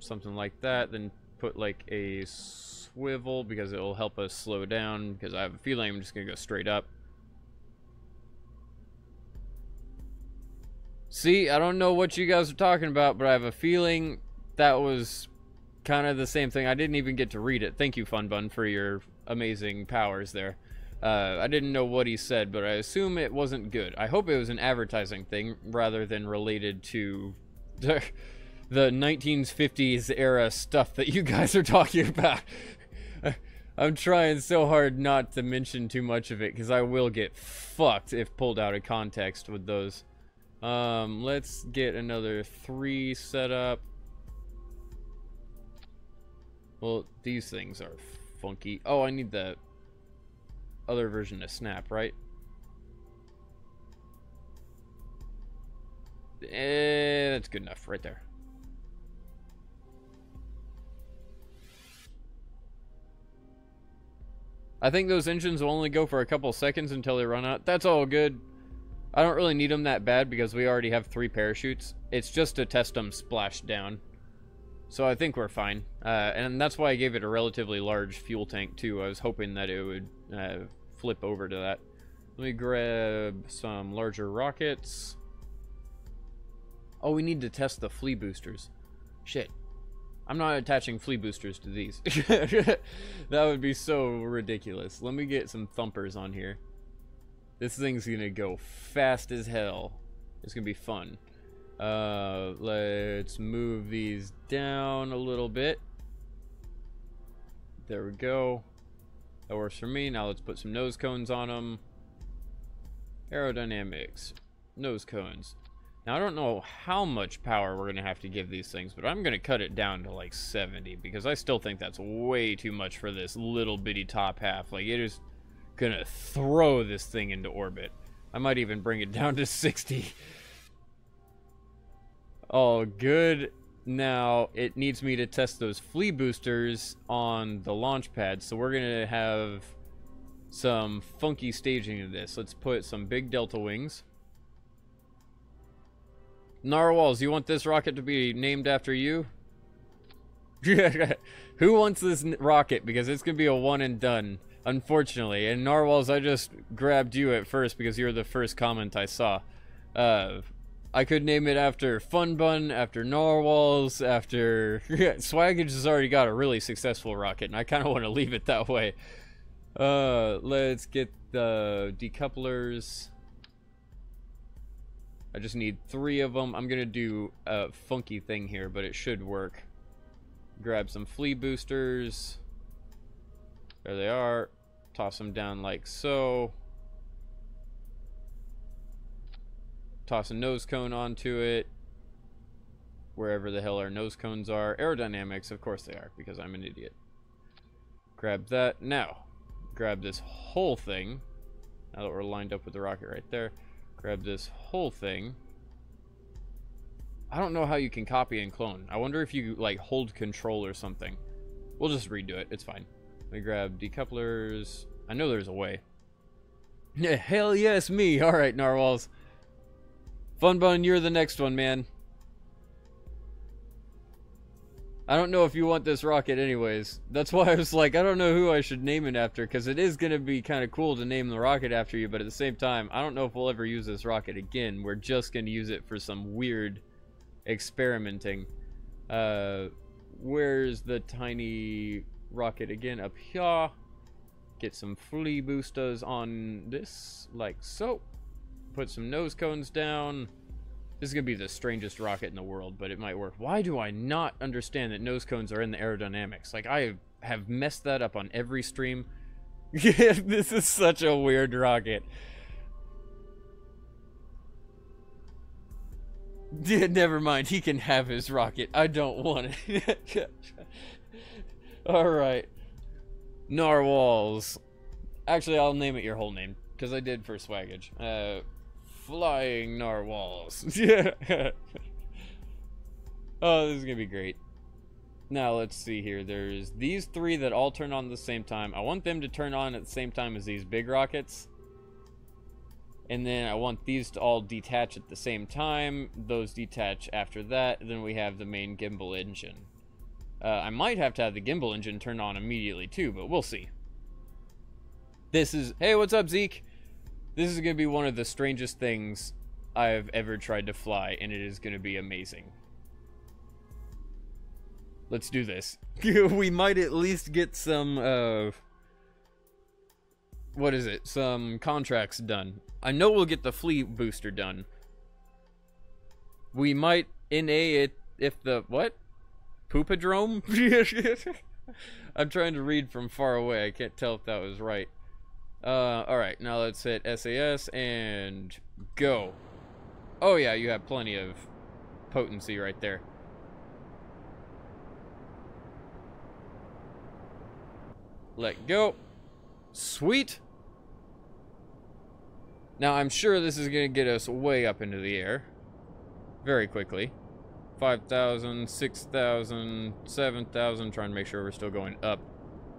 Something like that. Then put, like, a swivel, because it will help us slow down, because I have a feeling I'm just going to go straight up. See, I don't know what you guys are talking about, but I have a feeling that was kind of the same thing. I didn't even get to read it. Thank you, Funbun, for your amazing powers there. I didn't know what he said, but I assume it wasn't good. I hope it was an advertising thing rather than related to the 1950s era stuff that you guys are talking about. I'm trying so hard not to mention too much of it, because I will get fucked if pulled out of context with those. Let's get another 3 set up. Well, these things are funky. Oh, I need the other version to snap, right? That's good enough right there. I think those engines will only go for a couple seconds until they run out. That's all good. I don't really need them that bad because we already have 3 parachutes. It's just to test them splashed down. So I think we're fine. And that's why I gave it a relatively large fuel tank too. I was hoping that it would flip over to that. Let me grab some larger rockets. Oh, we need to test the flea boosters. Shit. I'm not attaching flea boosters to these. That would be so ridiculous. Let me get some thumpers on here. This thing's gonna go fast as hell. It's gonna be fun. Let's move these down a little bit. There we go. That works for me. Now let's put some nose cones on them. Aerodynamics. Nose cones. Now I don't know how much power we're gonna have to give these things, but I'm gonna cut it down to like 70 because I still think that's way too much for this little bitty top half. Like, it is gonna throw this thing into orbit. I might even bring it down to 60. Oh, good. Now it needs me to test those flea boosters on the launch pad, so we're gonna have some funky staging of this. Let's put some big delta wings. Narwhals, you want this rocket to be named after you? Who wants this rocket? Because it's gonna be a one and done, unfortunately. And Narwhals, I just grabbed you at first because you were the first comment I saw. I could name it after Funbun, after Narwhals, after... Swaggage has already got a really successful rocket, and I kind of want to leave it that way. Let's get the decouplers. I just need 3 of them. I'm going to do a funky thing here, but it should work. Grab some flea boosters. There they are. Toss them down like so. Toss a nose cone onto it. Wherever the hell our nose cones are. Aerodynamics, of course they are, because I'm an idiot. Grab that. Now, grab this whole thing. Now that we're lined up with the rocket right there. Grab this whole thing. I don't know how you can copy and clone. I wonder if you, like, hold control or something. We'll just redo it. It's fine. Let me grab decouplers. I know there's a way. Yeah, hell yes, me. All right, Narwhals. Funbun, you're the next one, man. I don't know if you want this rocket anyways. That's why I was like, I don't know who I should name it after, because it is going to be kind of cool to name the rocket after you, but at the same time, I don't know if we'll ever use this rocket again. We're just going to use it for some weird experimenting. Where's the tiny rocket again? Up here. Get some flea boosters on this, like so. Put some nose cones down. This is going to be the strangest rocket in the world, but it might work. Why do I not understand that nose cones are in the aerodynamics? Like, I have messed that up on every stream. Yeah, this is such a weird rocket. Yeah, never mind. He can have his rocket. I don't want it. Alright. Narwhals. Actually, I'll name it your whole name, because I did for swaggage. Flying narwhals. Yeah. Oh, this is gonna be great. Now, let's see here. There's these three that all turn on at the same time. I want them to turn on at the same time as these big rockets. And then I want these to all detach at the same time. Those detach after that. Then we have the main gimbal engine. I might have to have the gimbal engine turn on immediately too, but we'll see. This is... Hey, what's up, Zeke? This is going to be one of the strangest things I've ever tried to fly, and it is going to be amazing. Let's do this. We might at least get some, what is it? Some contracts done. I know we'll get the fleet booster done. We might NA it if the, what? Poopadrome? I'm trying to read from far away. I can't tell if that was right. Alright, now let's hit SAS and go. Oh yeah, you have plenty of potency right there. Let go. Sweet. Now I'm sure this is going to get us way up into the air. Very quickly. 5,000, 6,000, 7,000. Trying to make sure we're still going up.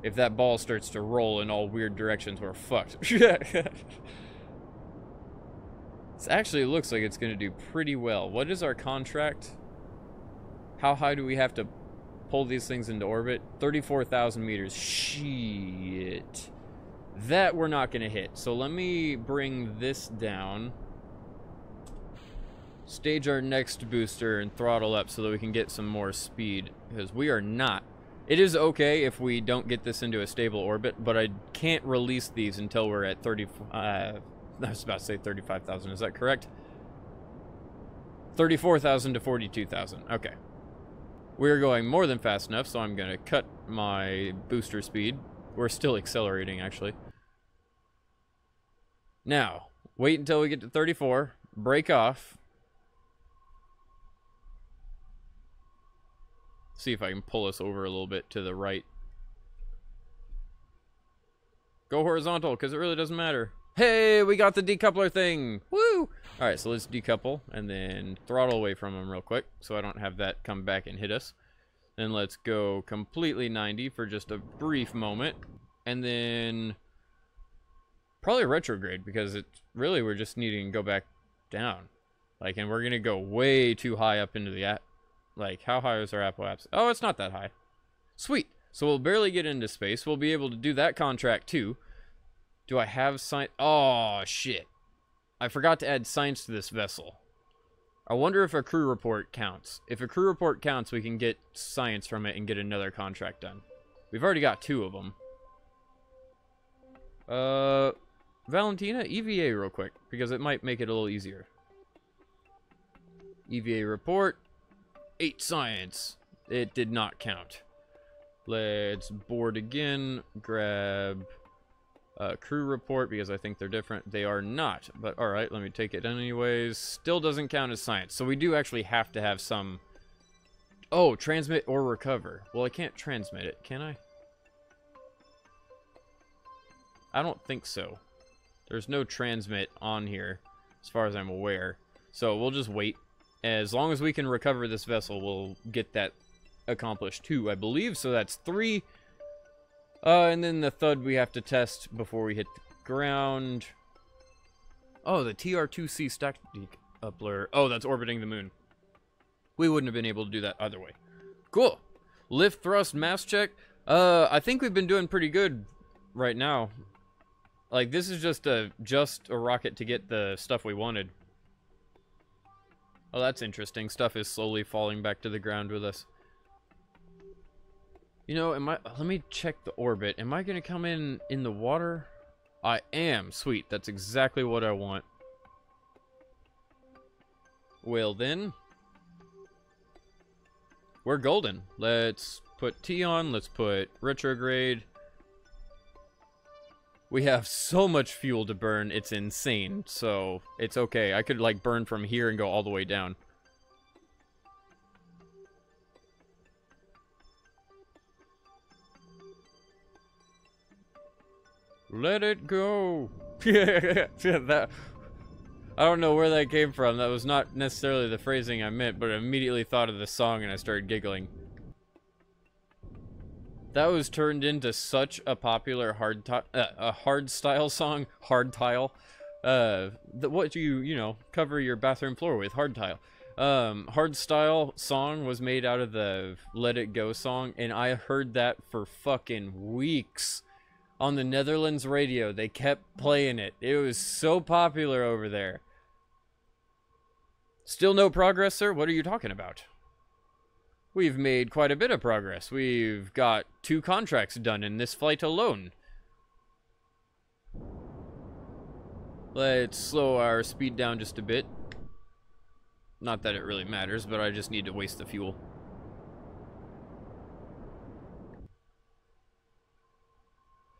If that ball starts to roll in all weird directions, we're fucked. This actually looks like it's going to do pretty well. What is our contract? How high do we have to pull these things into orbit? 34,000 meters. Shit. That we're not going to hit. So let me bring this down. Stage our next booster and throttle up so that we can get some more speed. Because we are not. It is okay if we don't get this into a stable orbit, but I can't release these until we're at 30... I was about to say 35,000. Is that correct? 34,000 to 42,000. Okay. We're going more than fast enough, so I'm going to cut my booster speed. We're still accelerating, actually. Now, wait until we get to 34. Break off. See if I can pull us over a little bit to the right. Go horizontal, because it really doesn't matter. Hey, we got the decoupler thing. Woo! Alright, so let's decouple and then throttle away from them real quick so I don't have that come back and hit us. Then let's go completely 90 for just a brief moment. And then probably retrograde, because it's really we're just needing to go back down. Like, and we're going to go way too high up into the like, how high is our Apple apps? Oh, it's not that high. Sweet. So we'll barely get into space. We'll be able to do that contract too. Do I have science? Oh, shit. I forgot to add science to this vessel. I wonder if a crew report counts. If a crew report counts, we can get science from it and get another contract done. We've already got 2 of them. Valentina, EVA real quick, because it might make it a little easier. EVA report. 8 science. It did not count. Let's board again. Grab crew report, because I think they're different. They are not, but alright, let me take it anyways. Still doesn't count as science, so we do actually have to have some... Oh, transmit or recover. Well, I can't transmit it, can I? I don't think so. There's no transmit on here, as far as I'm aware. So we'll just wait. As long as we can recover this vessel, we'll get that accomplished too, I believe. So that's 3. And then the thud we have to test before we hit the ground. Oh, the TR-2C stack decoupler. Oh, that's orbiting the moon. We wouldn't have been able to do that other way. Cool. Lift, thrust, mass check. I think we've been doing pretty good right now. Like, this is just a rocket to get the stuff we wanted. Oh, that's interesting. Stuff is slowly falling back to the ground with us. You know, let me check the orbit. Am I going to come in the water? I am. Sweet. That's exactly what I want. Well then, we're golden. Let's put T on, let's put retrograde. We have so much fuel to burn, it's insane, so it's okay. I could like burn from here and go all the way down. Let it go. That, I don't know where that came from. That was not necessarily the phrasing I meant, but I immediately thought of the song and I started giggling. That was turned into such a popular hardstyle song. Hardtile. What you know, cover your bathroom floor with, hardtile. Hardstyle song was made out of the Let It Go song, and I heard that for fucking weeks. On the Netherlands radio, they kept playing it. It was so popular over there. Still no progress, sir? What are you talking about? We've made quite a bit of progress. We've got 2 contracts done in this flight alone. Let's slow our speed down just a bit. Not that it really matters, but I just need to waste the fuel.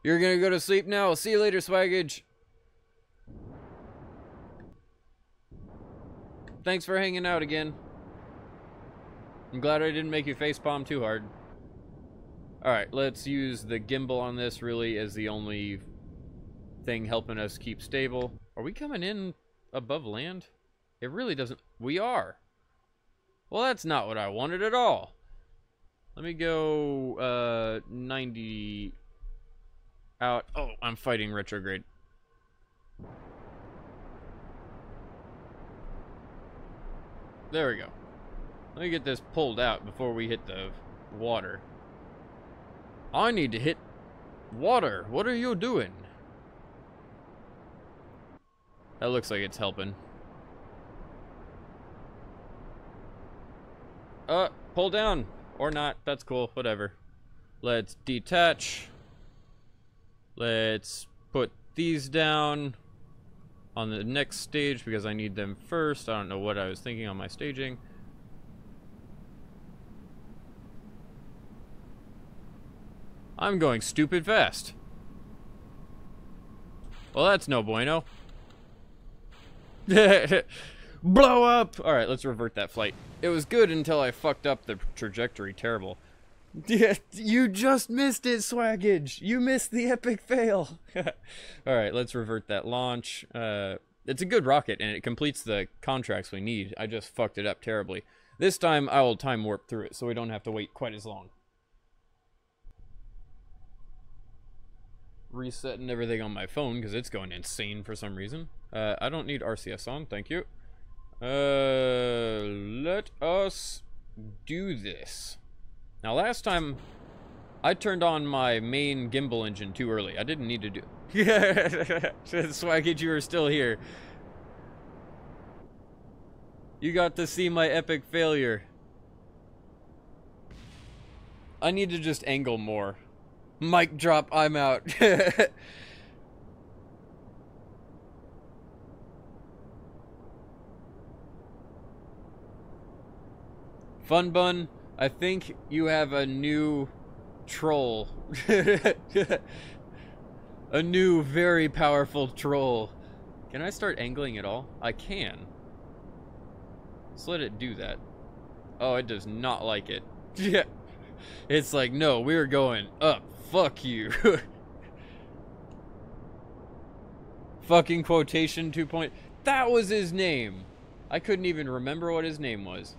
You're gonna go to sleep now. I'll see you later, Swaggage. Thanks for hanging out again. I'm glad I didn't make you facepalm too hard. Alright, let's use the gimbal on this really as the only thing helping us keep stable. Are we coming in above land? It really doesn't... We are. Well, that's not what I wanted at all. Let me go 90... out. Oh, I'm fighting retrograde. There we go. Let me get this pulled out before we hit the water. I need to hit water. What are you doing? That looks like it's helping. Pull down. Or not. That's cool. Whatever. Let's detach. Let's put these down on the next stage because I need them first. I don't know what I was thinking on my staging. I'm going stupid fast. Well, that's no bueno. Blow up! Alright, let's revert that flight. It was good until I fucked up the trajectory. Terrible. You just missed it, Swaggage. You missed the epic fail. Alright, let's revert that launch. It's a good rocket, and it completes the contracts we need. I just fucked it up terribly. This time, I will time warp through it, so we don't have to wait quite as long. Resetting everything on my phone, because it's going insane for some reason. I don't need RCS on, thank you. Let us do this. Now, last time, I turned on my main gimbal engine too early. I didn't need to do... Swaggage, you are still here. You got to see my epic failure. I need to just angle more. Mic drop, I'm out. Fun Bun, I think you have a new troll. A new, very powerful troll. Can I start angling at all? I can. Let's let it do that. Oh, it does not like it. Yeah. It's like, no, we're going up. Fuck you. Fucking quotation 2 point. That was his name. I couldn't even remember what his name was.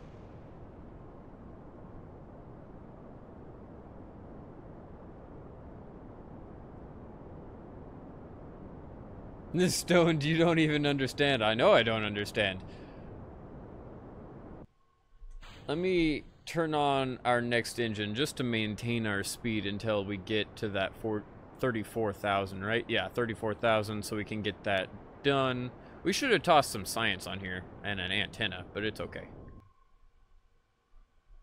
This stoned, you don't even understand. I know I don't understand. Let me turn on our next engine just to maintain our speed until we get to that 34,000, right? Yeah, 34,000, so we can get that done. We should have tossed some science on here and an antenna, but it's okay.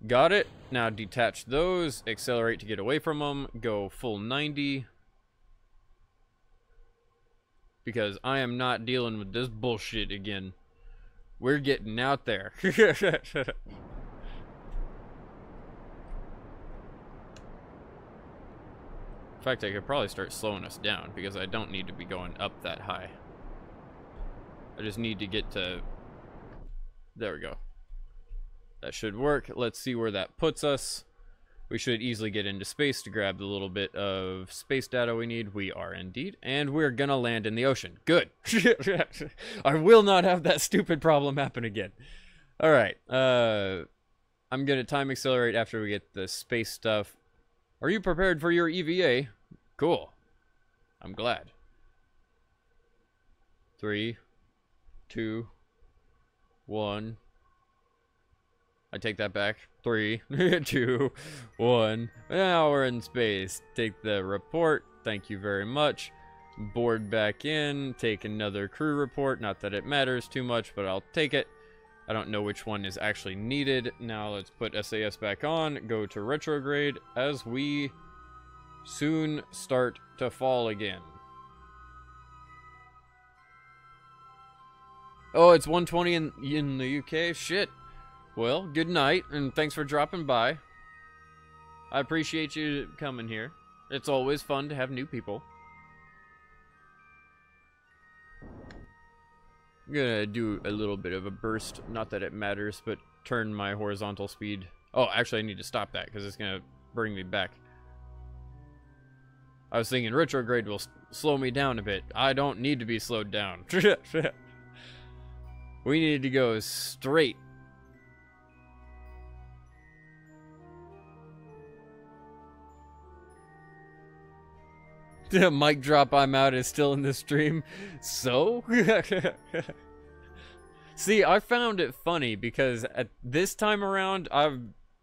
Got it. Now detach those, accelerate to get away from them, go full 90. Because I am not dealing with this bullshit again. We're getting out there. In fact, I could probably start slowing us down because I don't need to be going up that high. I just need to get to... There we go. That should work. Let's see where that puts us. We should easily get into space to grab the little bit of space data we need. We are indeed. And we're gonna land in the ocean. Good. I will not have that stupid problem happen again. Alright. I'm gonna time accelerate after we get the space stuff. Are you prepared for your EVA? Cool. I'm glad. 3, 2, 1. I take that back. 3, 2, 1. Now we're in space. Take the report. Thank you very much. Board back in. Take another crew report. Not that it matters too much, but I'll take it. I don't know which one is actually needed. Now let's put SAS back on. Go to retrograde as we soon start to fall again. Oh, it's 1:20 in the UK? Shit. Well, good night, and thanks for dropping by. I appreciate you coming here. It's always fun to have new people. I'm gonna do a little bit of a burst. Not that it matters, but turn my horizontal speed. Oh, actually, I need to stop that because it's gonna bring me back. I was thinking retrograde will slow me down a bit. I don't need to be slowed down. We need to go straight. The mic drop I'm out is still in the stream. So? See, I found it funny because at this time around, I've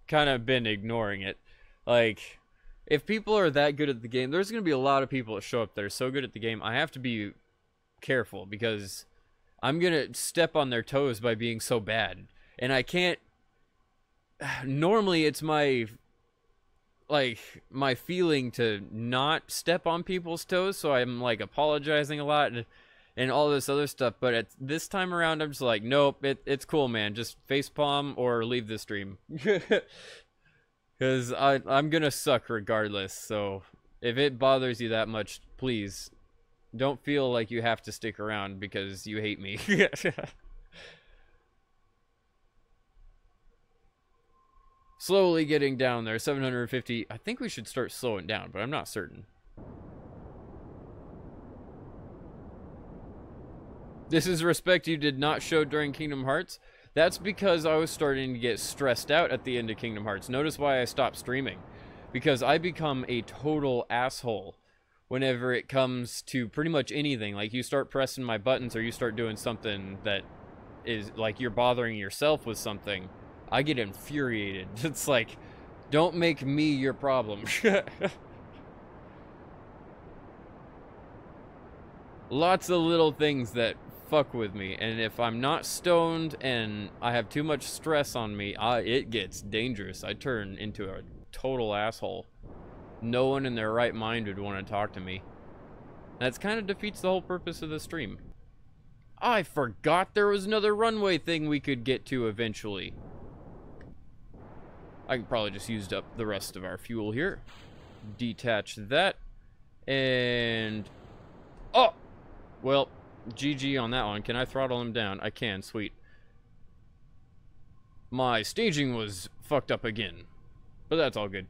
kind of been ignoring it. Like, if people are that good at the game, there's going to be a lot of people that show up that are so good at the game. I have to be careful because I'm going to step on their toes by being so bad. And I can't... Normally, it's my feeling to not step on people's toes, so I'm like apologizing a lot and all this other stuff, but at this time around I'm just like, nope, it's cool, man, just facepalm or leave the stream. Because I'm gonna suck regardless, so if it bothers you that much, please don't feel like you have to stick around because you hate me. Slowly getting down there, 750. I think we should start slowing down, but I'm not certain. This is respect you did not show during Kingdom Hearts. That's because I was starting to get stressed out at the end of Kingdom Hearts. Notice why I stopped streaming. Because I become a total asshole whenever it comes to pretty much anything. Like, you start pressing my buttons or you start doing something that is like you're bothering yourself with something. I get infuriated. It's like, don't make me your problem. Lots of little things that fuck with me, and if I'm not stoned and I have too much stress on me, it gets dangerous. I turn into a total asshole. No one in their right mind would want to talk to me. That's kind of defeats the whole purpose of the stream. I forgot there was another runway thing we could get to eventually. I could probably just used up the rest of our fuel here. Detach that. And... oh! Well, GG on that one. Can I throttle him down? I can. Sweet. My staging was fucked up again. But that's all good.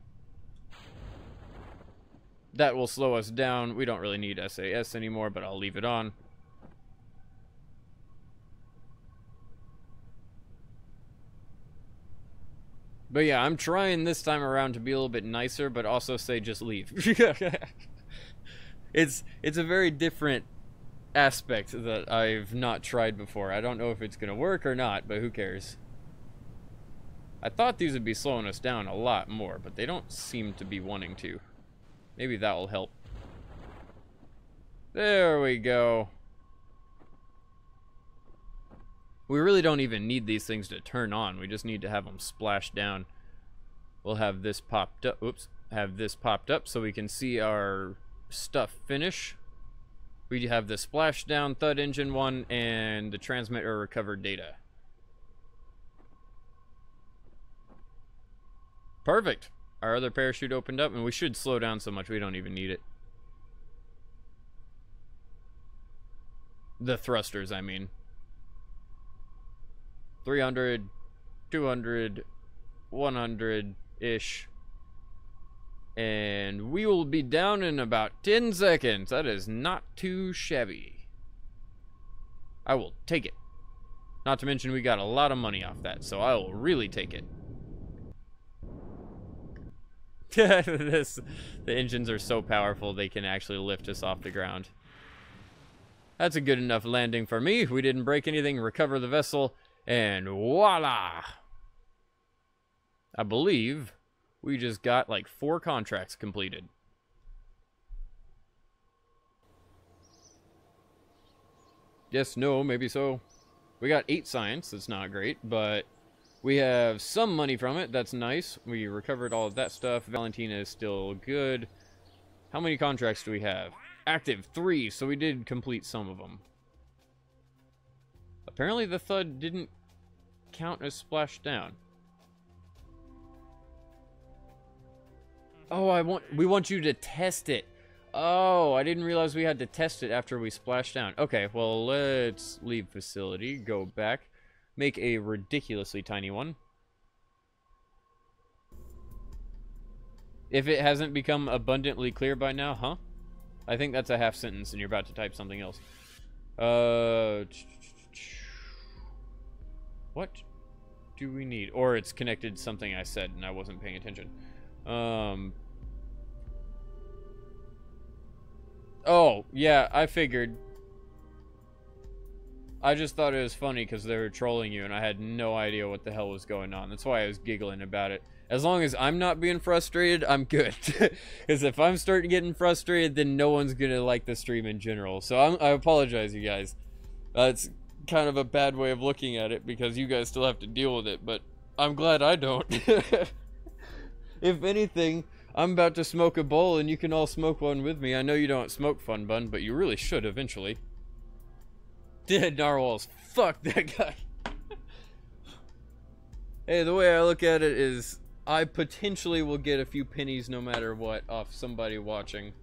That will slow us down. We don't really need SAS anymore, but I'll leave it on. But yeah, I'm trying this time around to be a little bit nicer, but also say just leave. It's a very different aspect that I've not tried before. I don't know if it's gonna work or not, but who cares? I thought these would be slowing us down a lot more, but they don't seem to be wanting to. Maybe that will help. There we go. We really don't even need these things to turn on. We just need to have them splash down. We'll have this popped up. Oops. Have this popped up so we can see our stuff finish. We have the splashdown thud engine one and the transmitter recovered data. Perfect. Our other parachute opened up, and we should slow down so much we don't even need it. The thrusters, I mean. 300, 200, 100-ish. And we will be down in about 10 seconds. That is not too shabby. I will take it. Not to mention we got a lot of money off that, so I will really take it. The engines are so powerful they can actually lift us off the ground. That's a good enough landing for me. We didn't break anything, recover the vessel, and voila! I believe we just got like 4 contracts completed. Yes, no, maybe so. We got 8 science, that's not great, but we have some money from it, that's nice. We recovered all of that stuff. Valentina is still good. How many contracts do we have? Active, 3, so we did complete some of them. Apparently the thud didn't count as splashed down. Oh, we want you to test it. Oh, I didn't realize we had to test it after we splashed down. Okay, well, let's leave facility, go back, make a ridiculously tiny one. If it hasn't become abundantly clear by now, huh? I think that's a half sentence and you're about to type something else. What do we need? Or it's connected to something I said and I wasn't paying attention. Oh, yeah, I figured. I just thought it was funny because they were trolling you and I had no idea what the hell was going on. That's why I was giggling about it. As long as I'm not being frustrated, I'm good. Because if I'm starting getting frustrated, then no one's going to like the stream in general. So I apologize, you guys. It's kind of a bad way of looking at it because you guys still have to deal with it. But I'm glad I don't. If anything, I'm about to smoke a bowl and you can all smoke one with me. I know you don't smoke Fun Bun, but you really should eventually. Dead narwhals. Fuck that guy. Hey, the way I look at it is I potentially will get a few pennies no matter what off somebody watching.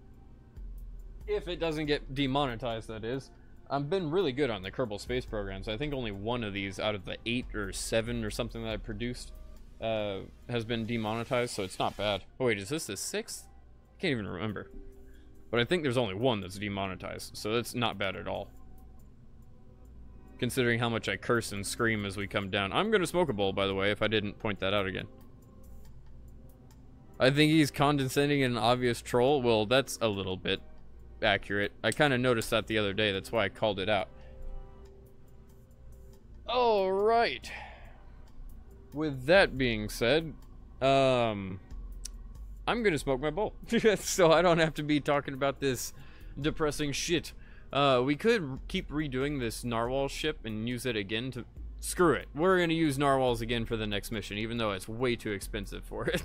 If it doesn't get demonetized, that is. I've been really good on the Kerbal space programs. I think only one of these out of the 8 or 7 or something that I produced has been demonetized, so it's not bad. Oh wait, is this the 6th? I can't even remember. But I think there's only one that's demonetized, so that's not bad at all. Considering how much I curse and scream as we come down. I'm gonna smoke a bowl, by the way, if I didn't point that out again. I think he's condescending and an obvious troll. Well, that's a little bit accurate. I kind of noticed that the other day, that's why I called it out. Alright. With that being said, I'm gonna smoke my bowl. So I don't have to be talking about this depressing shit. We could keep redoing this narwhal ship and use it again to... Screw it. We're gonna use narwhals again for the next mission, even though it's way too expensive for it.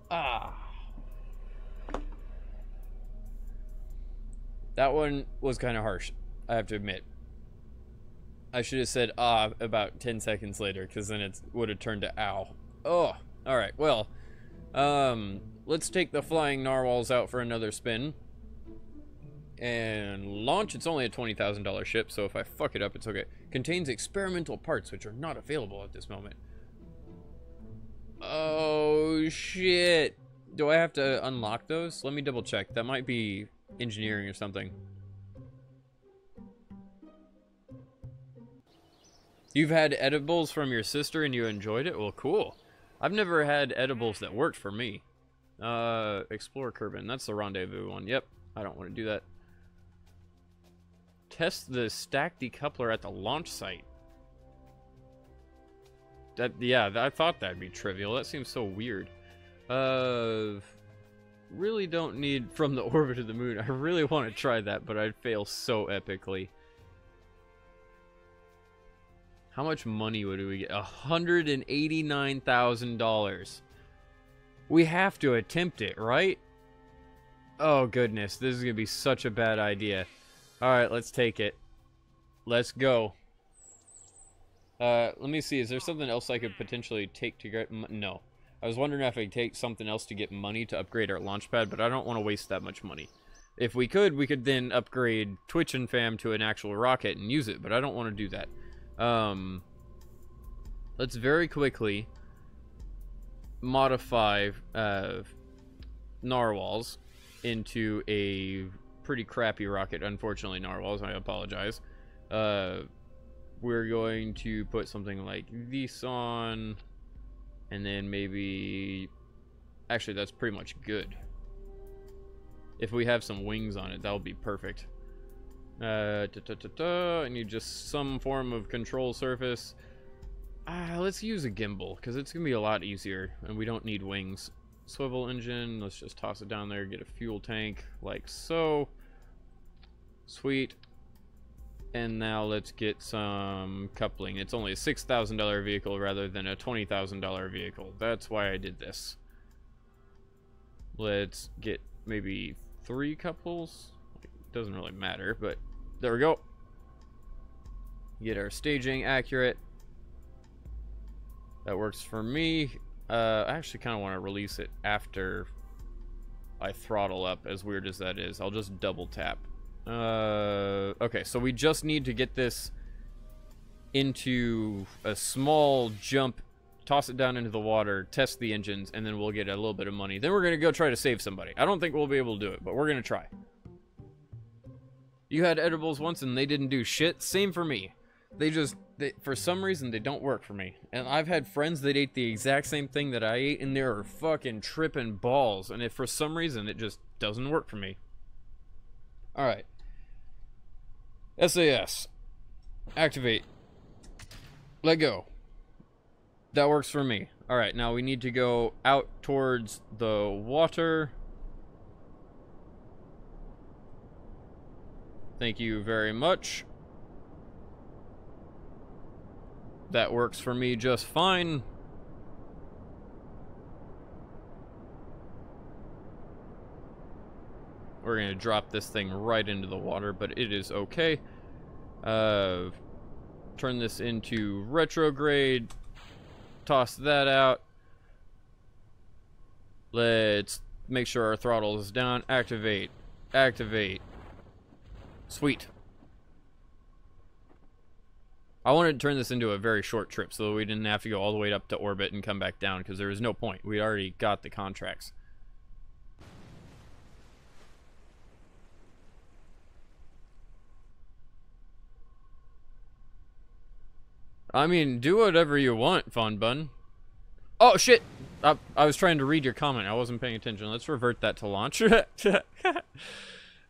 Ah. That one was kind of harsh, I have to admit. I should have said ah about 10 seconds later, because then it would have turned to ow. Oh, alright, well, let's take the flying narwhals out for another spin. And launch. It's only a $20,000 ship, so if I fuck it up, it's okay. Contains experimental parts, which are not available at this moment. Oh, shit. Do I have to unlock those? Let me double check. That might be engineering or something. You've had edibles from your sister and you enjoyed it? Well, cool. I've never had edibles that worked for me. Explore Kerbal. That's the rendezvous one. Yep. I don't want to do that. Test the stack decoupler at the launch site. Yeah, I thought that'd be trivial. That seems so weird. Really don't need from the orbit of the moon. I really want to try that, but I'd fail so epically. How much money would we get? $189,000. We have to attempt it, right? Oh, goodness. This is going to be such a bad idea. Alright, let's take it. Let's go. Let me see. Is there something else I could potentially take to get... No. I was wondering if I could take something else to get money to upgrade our launch pad, but I don't want to waste that much money. If we could then upgrade TwitchAndFam to an actual rocket and use it, but I don't want to do that. Let's very quickly modify narwhals into a pretty crappy rocket. Unfortunately, narwhals, I apologize. We're going to put something like this on, and then maybe... Actually, that's pretty much good. If we have some wings on it, that'll be perfect. I need just some form of control surface. Let's use a gimbal, because it's going to be a lot easier, and we don't need wings. Swivel engine, let's just toss it down there, get a fuel tank, like so. Sweet. And now let's get some coupling. It's only a $6,000 vehicle rather than a $20,000 vehicle. That's why I did this. Let's get maybe 3 couples. It doesn't really matter, but there we go. Get our staging accurate. That works for me. I actually kind of want to release it after I throttle up, as weird as that is. I'll just double tap. Okay, so we just need to get this into a small jump, toss it down into the water, test the engines, and then we'll get a little bit of money. Then we're going to go try to save somebody. I don't think we'll be able to do it, but we're going to try. You had edibles once and they didn't do shit? Same for me. For some reason, they don't work for me. And I've had friends that ate the exact same thing that I ate, and they were fucking tripping balls. And if for some reason, it just doesn't work for me. Alright. SAS. Activate. Let go. That works for me. Alright, now we need to go out towards the water. Thank you very much. That works for me just fine. We're going to drop this thing right into the water, but it is okay. Turn this into retrograde. Toss that out. Let's make sure our throttle is down. Activate. Activate. Sweet. I wanted to turn this into a very short trip so that we didn't have to go all the way up to orbit and come back down, because there was no point. We already got the contracts. I mean, do whatever you want, Fun Bun. Oh, shit! I was trying to read your comment. I wasn't paying attention. Let's revert that to launch.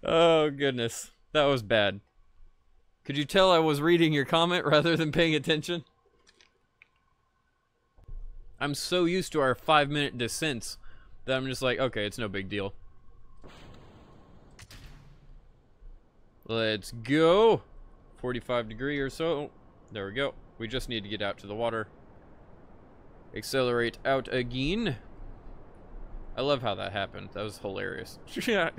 Oh, goodness. That was bad. Could you tell I was reading your comment rather than paying attention? I'm so used to our 5-minute descents that I'm just like, okay, it's no big deal. Let's go. 45 degree or so. There we go. We just need to get out to the water. Accelerate out again. I love how that happened. That was hilarious. Yeah.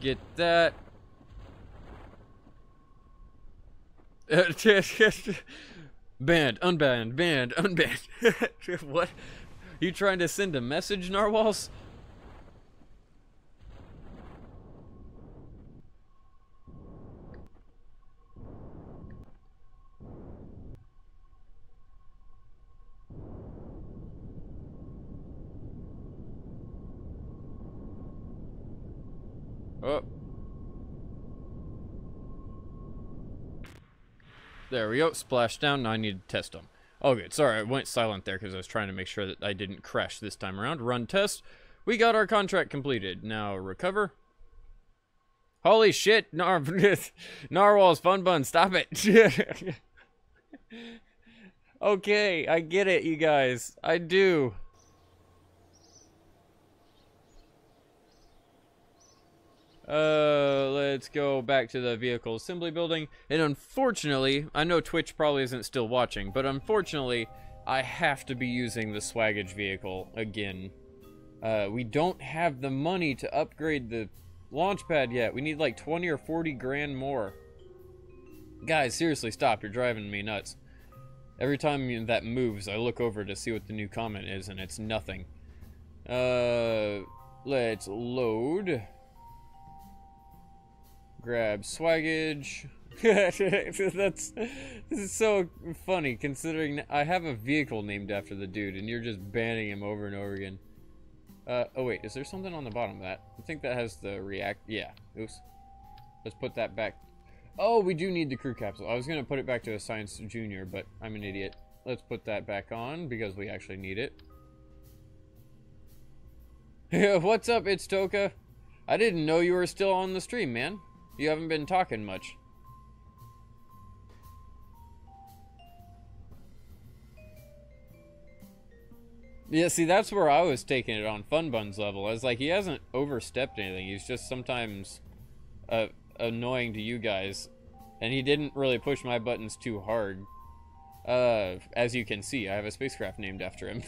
Get that. Banned, unbanned, banned, unbanned. What? You trying to send a message, narwhals? Oh. There we go. Splash down. Now I need to test them. Oh, good. Sorry, I went silent there because I was trying to make sure that I didn't crash this time around. Run test. We got our contract completed. Now recover. Holy shit. Narwhals, Fun Bun, stop it. Okay, I get it, you guys. I do. Let's go back to the vehicle assembly building. And unfortunately, I know Twitch probably isn't still watching, but unfortunately, I have to be using the swaggage vehicle again. We don't have the money to upgrade the launch pad yet. We need like 20 or 40 grand more. Guys, seriously, stop. You're driving me nuts. Every time that moves, I look over to see what the new comment is, and it's nothing. Let's load. Grab swaggage. This is so funny, considering I have a vehicle named after the dude, and you're just banning him over and over again. Oh wait, is there something on the bottom of that? I think that has the react. Yeah, oops. Let's put that back. Oh, we do need the crew capsule. I was gonna put it back to a Science Junior, but I'm an idiot. Let's put that back on, because we actually need it. What's up, it's Toka? I didn't know you were still on the stream, man. You haven't been talking much. Yeah, see, that's where I was taking it on Fun Bun's level. I was like, he hasn't overstepped anything. He's just sometimes annoying to you guys. And he didn't really push my buttons too hard. As you can see, I have a spacecraft named after him.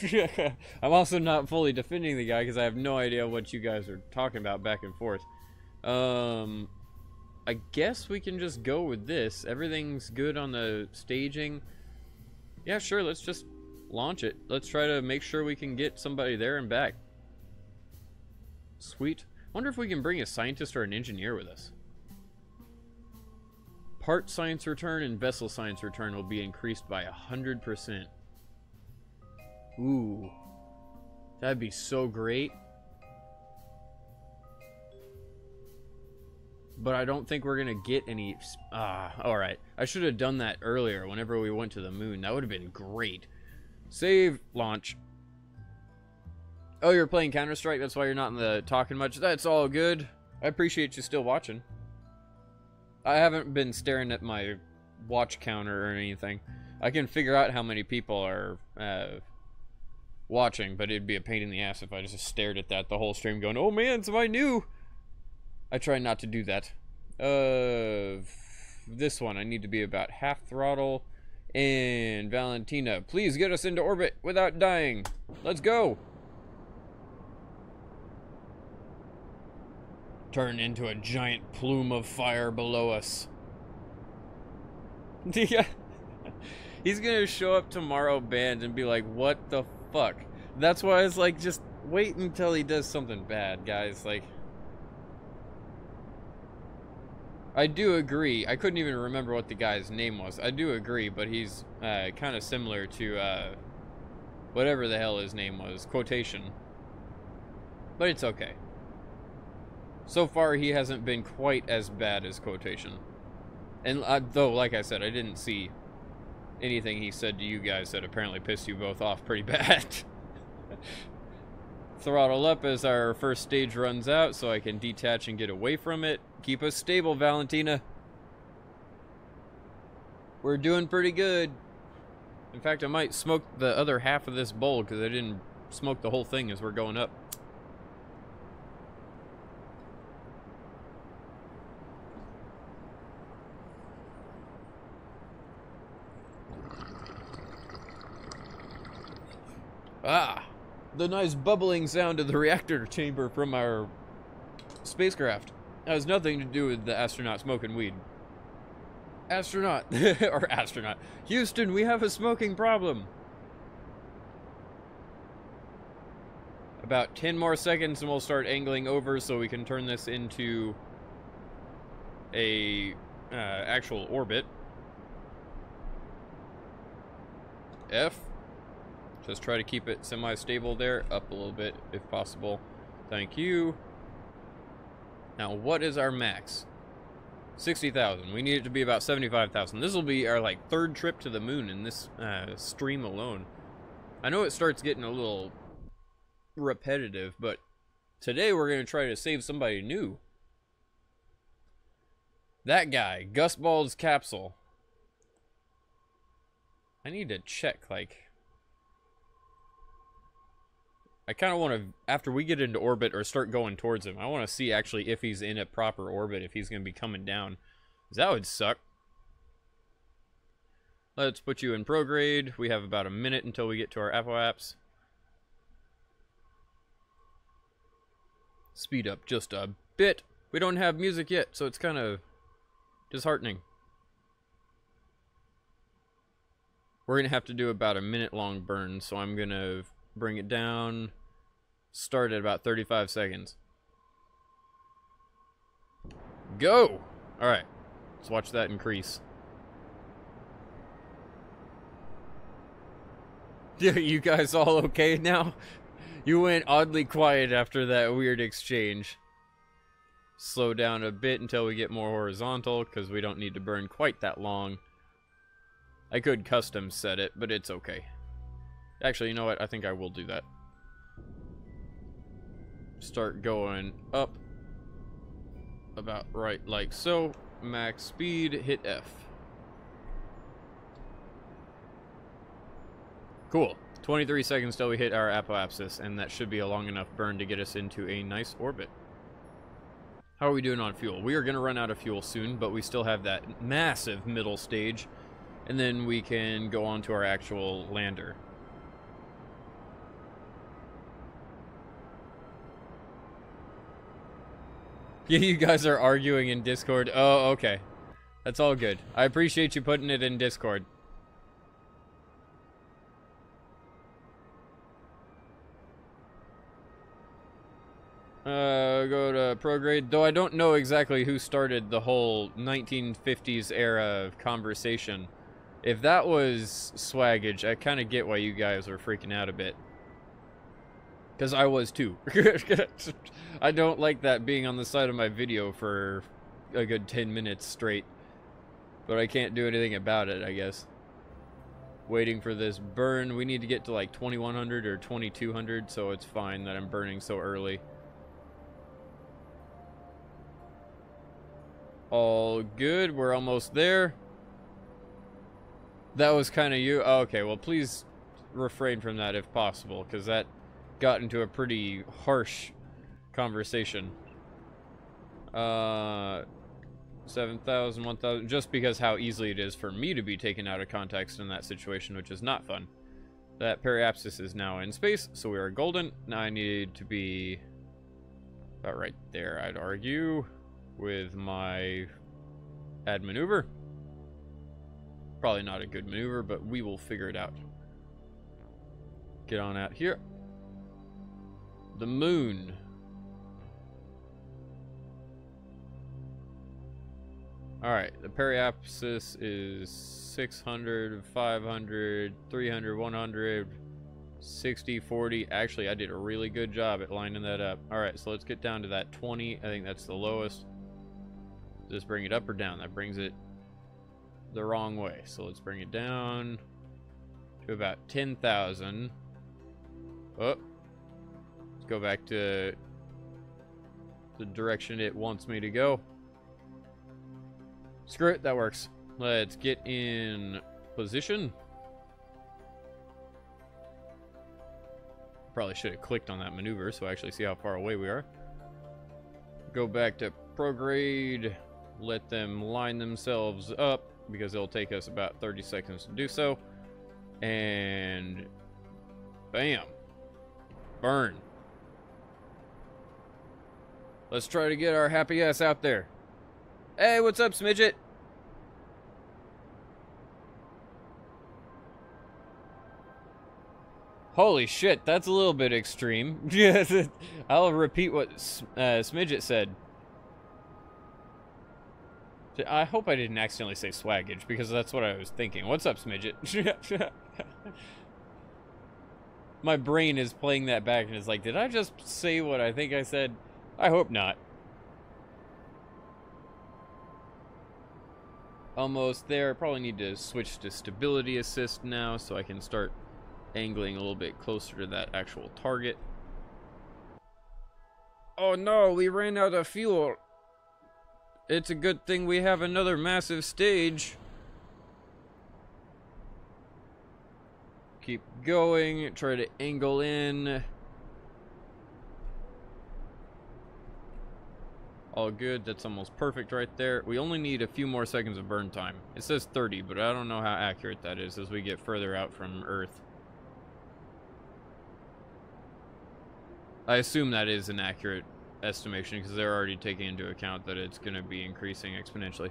I'm also not fully defending the guy because I have no idea what you guys are talking about back and forth. I guess we can just go with this. Everything's good on the staging. Yeah, sure, let's just launch it. Let's try to make sure we can get somebody there and back. Sweet. Wonder if we can bring a scientist or an engineer with us. Part science return and vessel science return will be increased by 100%. Ooh. That'd be so great. But I don't think we're gonna get any... alright. I should have done that earlier whenever we went to the moon. That would have been great. Save, launch. Oh, you're playing Counter-Strike? That's why you're not in the talking much? That's all good. I appreciate you still watching. I haven't been staring at my watch counter or anything. I can figure out how many people are watching, but it'd be a pain in the ass if I just stared at that the whole stream going, oh man, somebody new! I try not to do that. This one, I need to be about half throttle. And Valentina, please get us into orbit without dying. Let's go. Turn into a giant plume of fire below us. Yeah. He's gonna show up tomorrow banned and be like, what the fuck? That's why it's like, just wait until he does something bad, guys. Like, I do agree. I couldn't even remember what the guy's name was. I do agree, but he's kind of similar to whatever the hell his name was. Quotation. But it's okay. So far, he hasn't been quite as bad as Quotation. And though, like I said, I didn't see anything he said to you guys that apparently pissed you both off pretty bad. Throttle up as our first stage runs out so I can detach and get away from it. Keep us stable, Valentina. We're doing pretty good. In fact, I might smoke the other half of this bowl because I didn't smoke the whole thing as we're going up. Ah! The nice bubbling sound of the reactor chamber from our spacecraft. That has nothing to do with the astronaut smoking weed. Astronaut. Or astronaut. Houston, we have a smoking problem. About 10 more seconds and we'll start angling over so we can turn this into a actual orbit. F. Just try to keep it semi-stable there. Up a little bit, if possible. Thank you. Now, what is our max? 60,000. We need it to be about 75,000. This will be our, like, third trip to the moon in this stream alone. I know it starts getting a little repetitive, but today we're going to try to save somebody new. That guy, Gus Ball's capsule. I need to check, like... I kind of want to, after we get into orbit or start going towards him, I want to see actually if he's in a proper orbit, if he's going to be coming down. 'Cause that would suck. Let's put you in prograde. We have about a minute until we get to our apoapse. Speed up just a bit. We don't have music yet, so it's kind of disheartening. We're going to have to do about a minute-long burn, so I'm going to bring it down. Start at about 35 seconds. Go! Alright, let's watch that increase. You guys all okay now? You went oddly quiet after that weird exchange. Slow down a bit until we get more horizontal, because we don't need to burn quite that long. I could custom set it, but it's okay. Actually, you know what? I think I will do that. Start going up. About right like so. Max speed, hit F. Cool. 23 seconds till we hit our apoapsis, and that should be a long enough burn to get us into a nice orbit. How are we doing on fuel? We are going to run out of fuel soon, but we still have that massive middle stage, and then we can go on to our actual lander. Yeah, you guys are arguing in Discord. Oh, okay. That's all good. I appreciate you putting it in Discord. Go to prograde. Though I don't know exactly who started the whole 1950s era of conversation. If that was swaggage, I kind of get why you guys were freaking out a bit. Because I was too. I don't like that being on the side of my video for a good 10 minutes straight. But I can't do anything about it, I guess. Waiting for this burn. We need to get to like 2100 or 2200, so it's fine that I'm burning so early. All good. We're almost there. That was kind of you. Oh, okay, well, please refrain from that if possible, because that got into a pretty harsh conversation. 7,000, 1,000, just because how easily it is for me to be taken out of context in that situation, which is not fun. That periapsis is now in space, so we are golden. Now I need to be about right there, I'd argue, with my add maneuver. Probably not a good maneuver, but we will figure it out. Get on out here. The moon. Alright, the periapsis is 600, 500, 300, 100, 60, 40. Actually, I did a really good job at lining that up. Alright, so let's get down to that 20. I think that's the lowest. Just bring it up or down. That brings it the wrong way. So let's bring it down to about 10,000. Oh. Let's go back to the direction it wants me to go. Screw it, that works. Let's get in position. Probably should have clicked on that maneuver so I actually see how far away we are. Go back to prograde. Let them line themselves up because it'll take us about 30 seconds to do so. And bam. Burn. Let's try to get our happy ass out there. Hey, what's up, Smidget? Holy shit, that's a little bit extreme. I'll repeat what Smidget said. I hope I didn't accidentally say swaggage, because that's what I was thinking. What's up, Smidget? My brain is playing that back and is like, did I just say what I think I said? I hope not. Almost there. I probably need to switch to stability assist now so I can start angling a little bit closer to that actual target. Oh no, we ran out of fuel. It's a good thing we have another massive stage. Keep going, try to angle in. All good. That's almost perfect right there. We only need a few more seconds of burn time. It says 30, but I don't know how accurate that is as we get further out from Earth. I assume that is an accurate estimation because they're already taking into account that it's going to be increasing exponentially.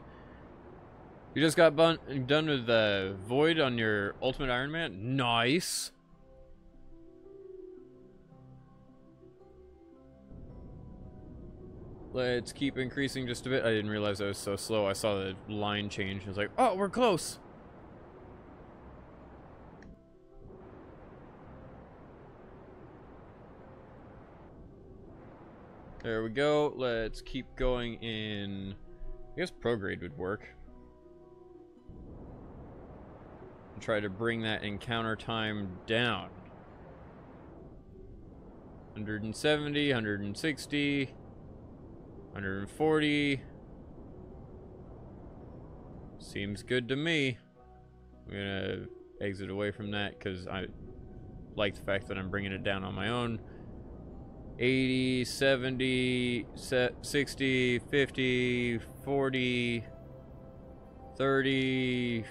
You just got done with the Void on your Ultimate Iron Man? Nice! Let's keep increasing just a bit. I didn't realize I was so slow. I saw the line change. I was like, oh, we're close. There we go. Let's keep going in... I guess prograde would work. And try to bring that encounter time down. 170, 160... 140. Seems good to me. I'm gonna exit away from that because I like the fact that I'm bringing it down on my own. 80, 70, 60, 50, 40, 30,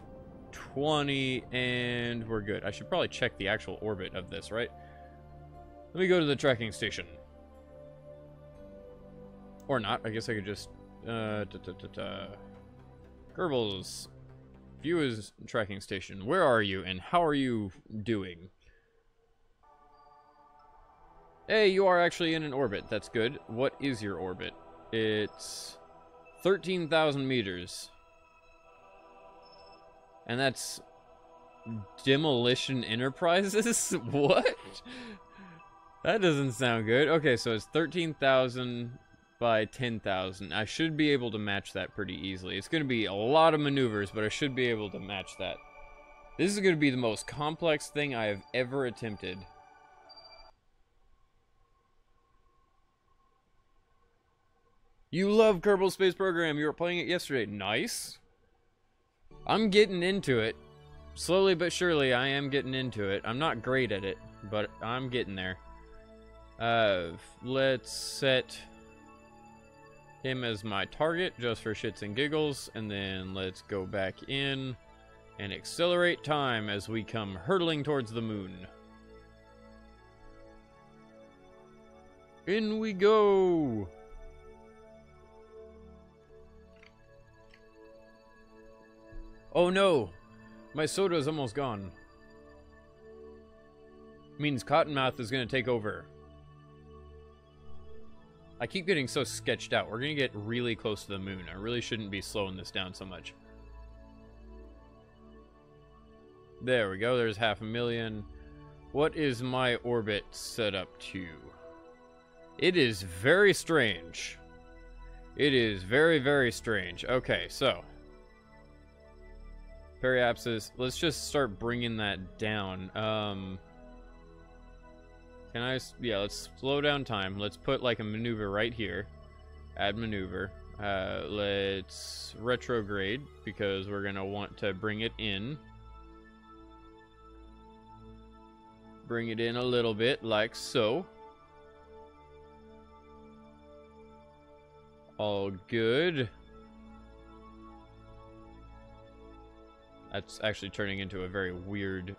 20, and we're good. I should probably check the actual orbit of this, right? Let me go to the tracking station. Or not. I guess I could just... Kerbal's view is tracking station. Where are you and how are you doing? Hey, you are actually in an orbit. That's good. What is your orbit? It's 13,000 meters. And that's Demolition Enterprises? What? That doesn't sound good. Okay, so it's 13,000 by 10,000. I should be able to match that pretty easily. It's going to be a lot of maneuvers, but I should be able to match that. This is going to be the most complex thing I have ever attempted. You love Kerbal Space Program. You were playing it yesterday. Nice. I'm getting into it. Slowly but surely, I am getting into it. I'm not great at it, but I'm getting there. Let's set him as my target just for shits and giggles, and then let's go back in and accelerate time as we come hurtling towards the moon. In we go. Oh no, my soda is almost gone. Means Cottonmouth is gonna take over. I keep getting so sketched out. We're going to get really close to the moon. I really shouldn't be slowing this down so much. There we go. There's 500,000. What is my orbit set up to? It is very strange. It is very, very strange. Okay, so. Periapsis. Let's just start bringing that down. Can I... Yeah, let's slow down time. Let's put, like, a maneuver right here. Add maneuver. Let's retrograde, because we're going to want to bring it in. Bring it in a little bit, like so. All good. That's actually turning into a very weird...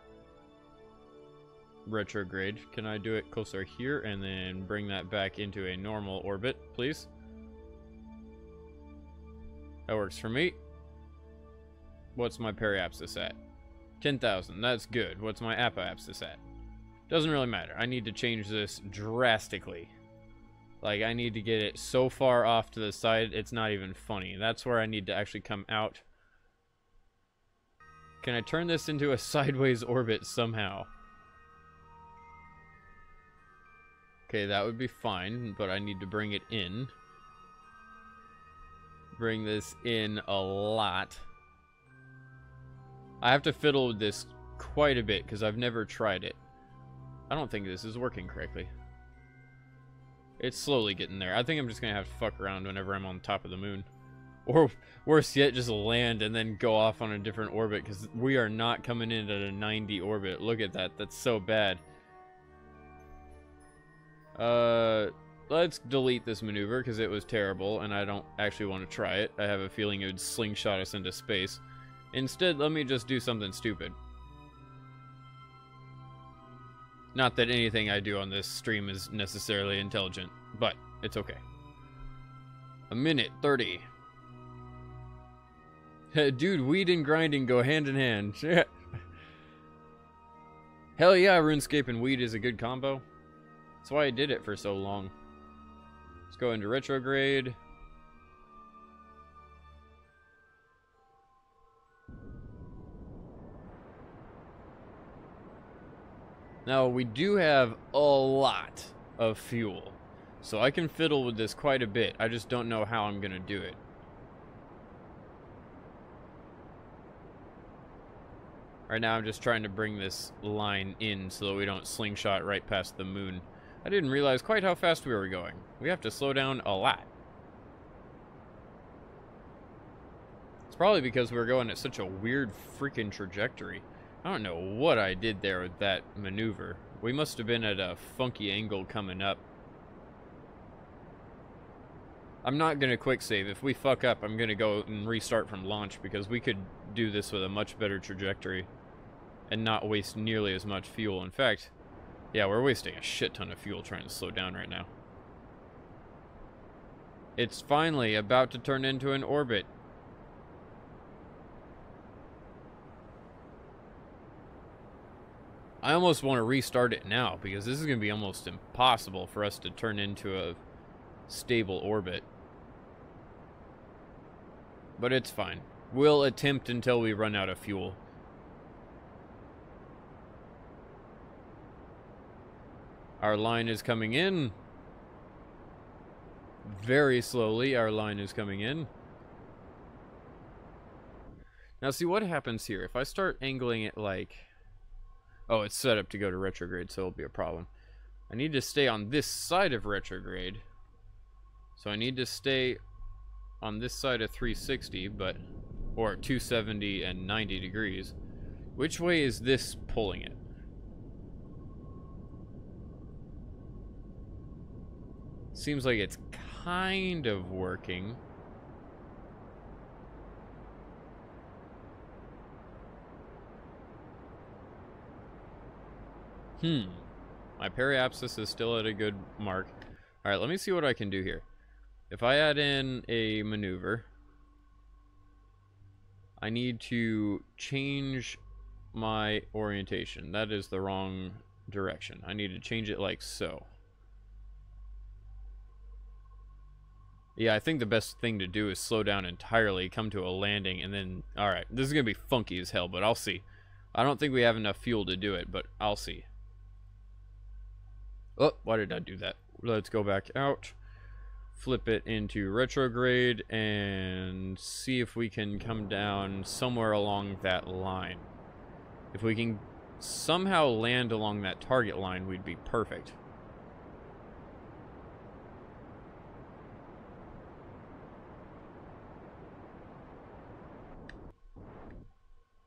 retrograde. Can I do it closer here and then bring that back into a normal orbit, please? That works for me. What's my periapsis at? 10,000. That's good. What's my apoapsis at? Doesn't really matter. I need to change this drastically. Like, I need to get it so far off to the side, it's not even funny. That's where I need to actually come out. Can I turn this into a sideways orbit somehow? Okay, that would be fine, but I need to bring it in. Bring this in a lot. I have to fiddle with this quite a bit because I've never tried it. I don't think this is working correctly. It's slowly getting there. I think I'm just going to have to fuck around whenever I'm on top of the moon. Or worse yet, just land and then go off on a different orbit because we are not coming in at a 90 orbit. Look at that. That's so bad. let's delete this maneuver because it was terrible and I don't actually want to try it. I have a feeling it would slingshot us into space. Instead, let me just do something stupid. Not that anything I do on this stream is necessarily intelligent, but it's okay. 1:30. Dude, weed and grinding go hand in hand. Hell yeah, RuneScape and weed is a good combo. That's why I did it for so long. Let's go into retrograde. Now, we do have a lot of fuel, so I can fiddle with this quite a bit. I just don't know how I'm going to do it. Right now, I'm just trying to bring this line in so that we don't slingshot right past the moon. I didn't realize quite how fast we were going. We have to slow down a lot. It's probably because we were going at such a weird freaking trajectory. I don't know what I did there with that maneuver. We must have been at a funky angle coming up. I'm not going to quick save. If we fuck up, I'm going to go and restart from launch because we could do this with a much better trajectory and not waste nearly as much fuel. In fact, yeah, we're wasting a shit ton of fuel trying to slow down right now. It's finally about to turn into an orbit. I almost want to restart it now because this is going to be almost impossible for us to turn into a stable orbit. But it's fine. We'll attempt until we run out of fuel. Our line is coming in. Very slowly, our line is coming in. Now, see what happens here. If I start angling it like... Oh, it's set up to go to retrograde, so it'll be a problem. I need to stay on this side of retrograde. So I need to stay on this side of 360, but... Or 270 and 90 degrees. Which way is this pulling it? Seems like it's kind of working. My periapsis is still at a good mark. Alright, let me see what I can do here. If I add in a maneuver, I need to change my orientation. That is the wrong direction. I need to change it like so. Yeah, I think the best thing to do is slow down entirely, come to a landing, and then... Alright, this is going to be funky as hell, but I'll see. I don't think we have enough fuel to do it, but I'll see. Oh, why did I do that? Let's go back out. Flip it into retrograde, and see if we can come down somewhere along that line. If we can somehow land along that target line, we'd be perfect.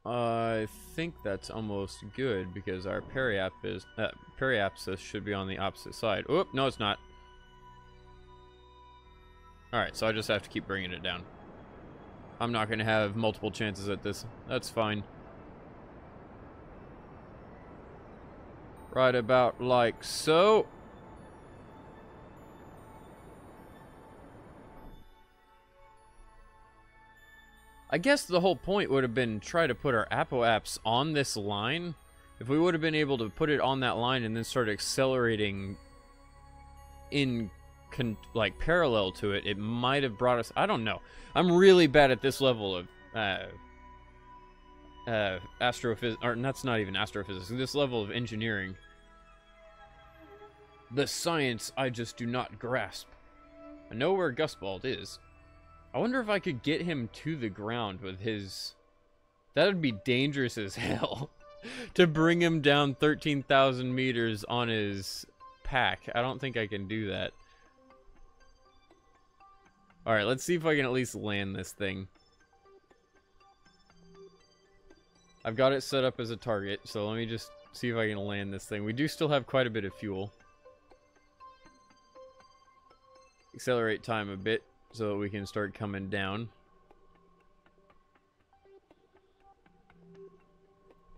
I think that's almost good because our periapsis should be on the opposite side. Oop, no it's not. Alright, so I just have to keep bringing it down. I'm not going to have multiple chances at this. That's fine. Right about like so. I guess the whole point would have been try to put our apoapse on this line. If we would have been able to put it on that line and then start accelerating in like parallel to it, it might have brought us... I don't know. I'm really bad at this level of astrophysics, or that's not even astrophysics, this level of engineering. The science I just do not grasp. I know where Gusbald is. I wonder if I could get him to the ground with his... That would be dangerous as hell. To bring him down 13,000 meters on his pack. I don't think I can do that. Alright, let's see if I can at least land this thing. I've got it set up as a target, so let me just see if I can land this thing. We do still have quite a bit of fuel. accelerate time a bit so that we can start coming down.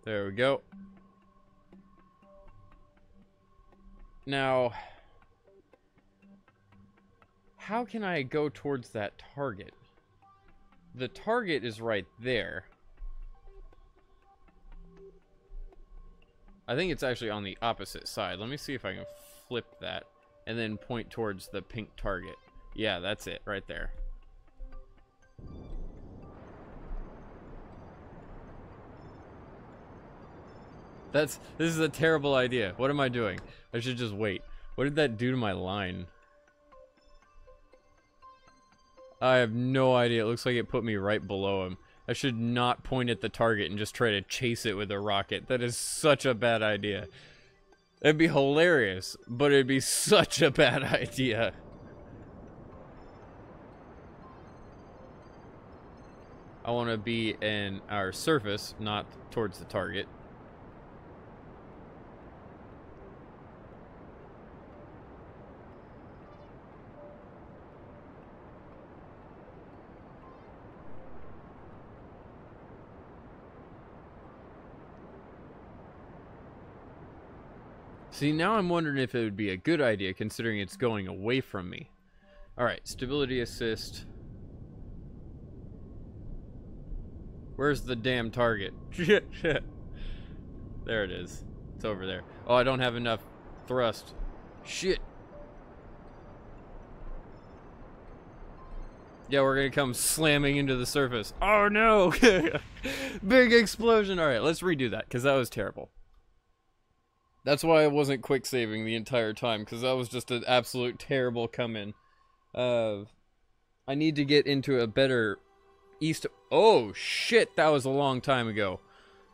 There we go. Now, how can I go towards that target? The target is right there. I think it's actually on the opposite side. Let me see if I can flip that and then point towards the pink target. Yeah, that's it right there. This is a terrible idea. What am I doing? I should just wait. What did that do to my line? I have no idea. It looks like it put me right below him. I should not point at the target and just try to chase it with a rocket. That is such a bad idea. It'd be hilarious, but it'd be such a bad idea. I want to be in our surface, not towards the target. See, now I'm wondering if it would be a good idea, considering it's going away from me. Alright, stability assist. Where's the damn target? There it is. It's over there. Oh, I don't have enough thrust. Shit. Yeah, we're gonna come slamming into the surface. Oh no! Big explosion! Alright, let's redo that, because that was terrible. That's why I wasn't quick saving the entire time, because that was just an absolute terrible come-in. I need to get into a better east... Oh, shit, that was a long time ago.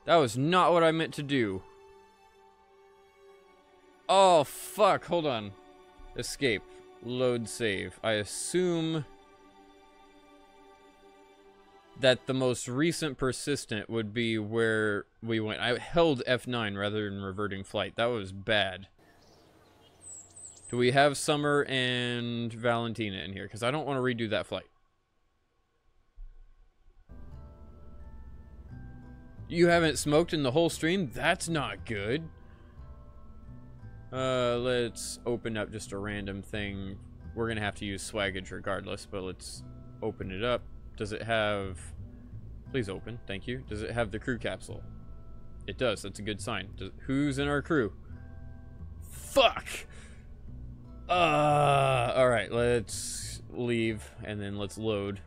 That was not what I meant to do. Oh, fuck, hold on. Escape. Load save. I assume that the most recent persistent would be where we went. I held F9 rather than reverting flight. That was bad. Do we have Summer and Valentina in here? Because I don't want to redo that flight. You haven't smoked in the whole stream? That's not good. Let's open up just a random thing. We're going to have to use swaggage regardless, but let's open it up. Does it have... Please open, thank you. Does it have the crew capsule? It does, that's a good sign. Who's in our crew? Fuck! Alright, let's leave, and then let's load.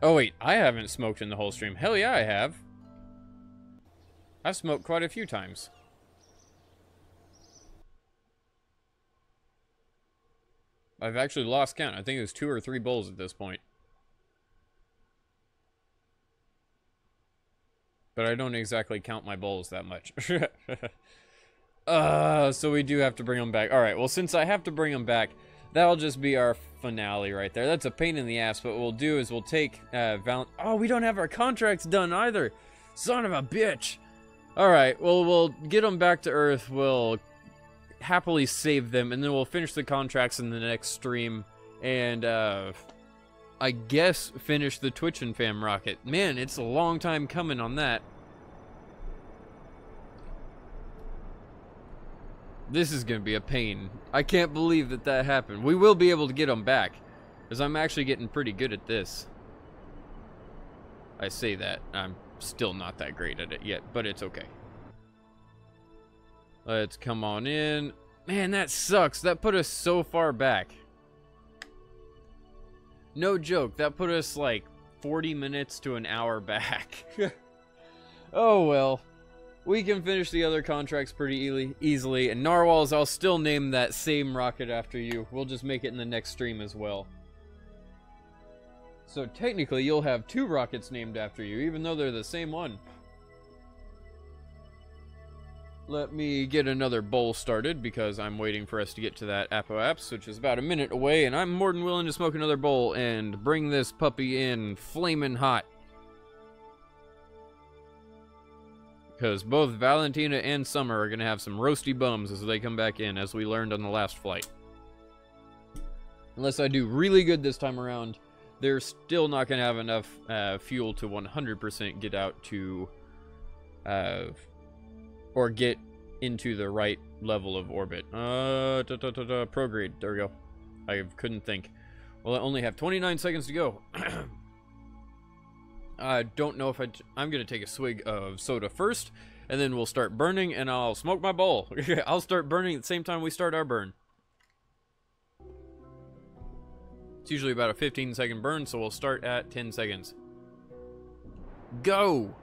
Oh wait, I haven't smoked in the whole stream. Hell yeah, I have. I've smoked quite a few times. I've actually lost count. I think it was 2 or 3 bowls at this point. But I don't exactly count my bowls that much. So we do have to bring them back. Alright, well, since I have to bring them back, that'll just be our finale right there. That's a pain in the ass, but what we'll do is we'll take Oh, we don't have our contracts done either! Son of a bitch! Alright, well, we'll get them back to Earth. We'll happily save them, and then we'll finish the contracts in the next stream, and I guess finish the TwitchAndFam rocket. Man, it's a long time coming on that. This is gonna be a pain. I can't believe that that happened. We will be able to get them back, because I'm actually getting pretty good at this. I say that. I'm still not that great at it yet, but it's okay. Let's come on in. Man, that sucks. That put us so far back. No joke. That put us like 40 minutes to an hour back. Oh well. We can finish the other contracts pretty easily. And Narwhals, I'll still name that same rocket after you. We'll just make it in the next stream as well. So technically, you'll have 2 rockets named after you, even though they're the same one. Let me get another bowl started, because I'm waiting for us to get to that Apoaps, which is about a minute away, and I'm more than willing to smoke another bowl and bring this puppy in flaming hot. Because both Valentina and Summer are going to have some roasty bums as they come back in, as we learned on the last flight. Unless I do really good this time around, they're still not going to have enough fuel to 100% get out to... or get into the right level of orbit. Prograde. There we go. I couldn't think. Well, I only have 29 seconds to go. I don't know if I'm going to take a swig of soda first, and then we'll start burning, and I'll smoke my bowl. I'll start burning at the same time we start our burn. It's usually about a 15-second burn, so we'll start at 10 seconds. Go!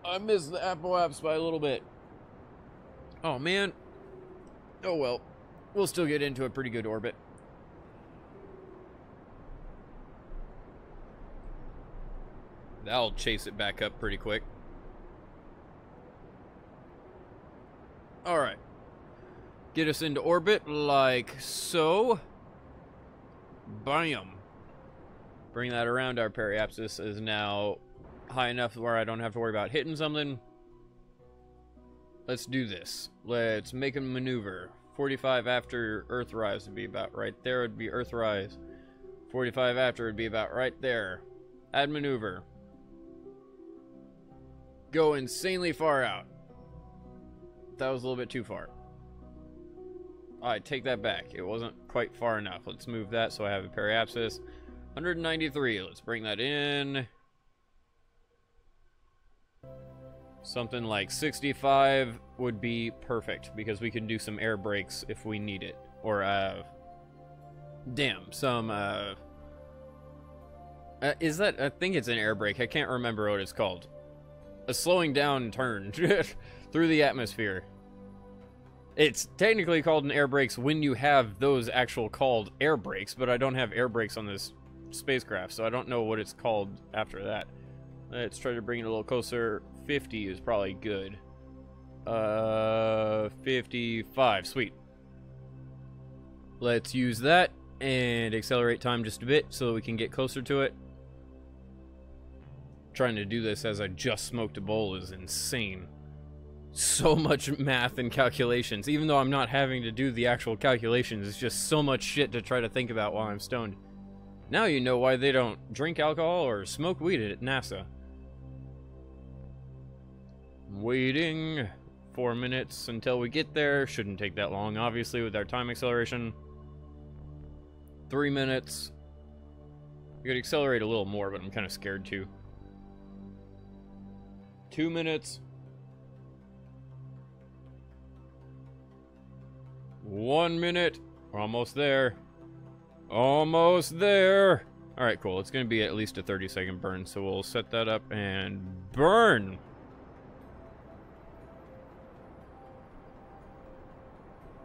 I missed the Apple apps by a little bit. Oh, man. Oh, well. We'll still get into a pretty good orbit. That'll chase it back up pretty quick. Alright. Get us into orbit like so. Bam. Bring that around. Our periapsis is now high enough where I don't have to worry about hitting something. Let's do this. Let's make a maneuver. 45 after Earthrise would be about right there. Would be Earthrise. 45 after would be about right there. Add maneuver. Go insanely far out. That was a little bit too far. Alright, take that back. It wasn't quite far enough. Let's move that so I have a periapsis. 193. Let's bring that in. Something like 65 would be perfect, because we can do some air brakes if we need it. Or, some, is that, I think it's an air brake. I can't remember what it's called. A slowing down turn through the atmosphere. It's technically called an air brakes when you have those actual called air brakes, but I don't have air brakes on this spacecraft, so I don't know what it's called after that. Let's try to bring it a little closer. 50 is probably good. 55. Sweet. Let's use that and accelerate time just a bit so we can get closer to it. Trying to do this as I just smoked a bowl is insane. So much math and calculations. Even though I'm not having to do the actual calculations, it's just so much shit to try to think about while I'm stoned. Now you know why they don't drink alcohol or smoke weed at NASA. Waiting 4 minutes until we get there. Shouldn't take that long, obviously, with our time acceleration. 3 minutes. We could accelerate a little more, but I'm kind of scared to. 2 minutes. 1 minute. We're almost there. Almost there. Alright, cool. It's going to be at least a 30-second burn, so we'll set that up and burn.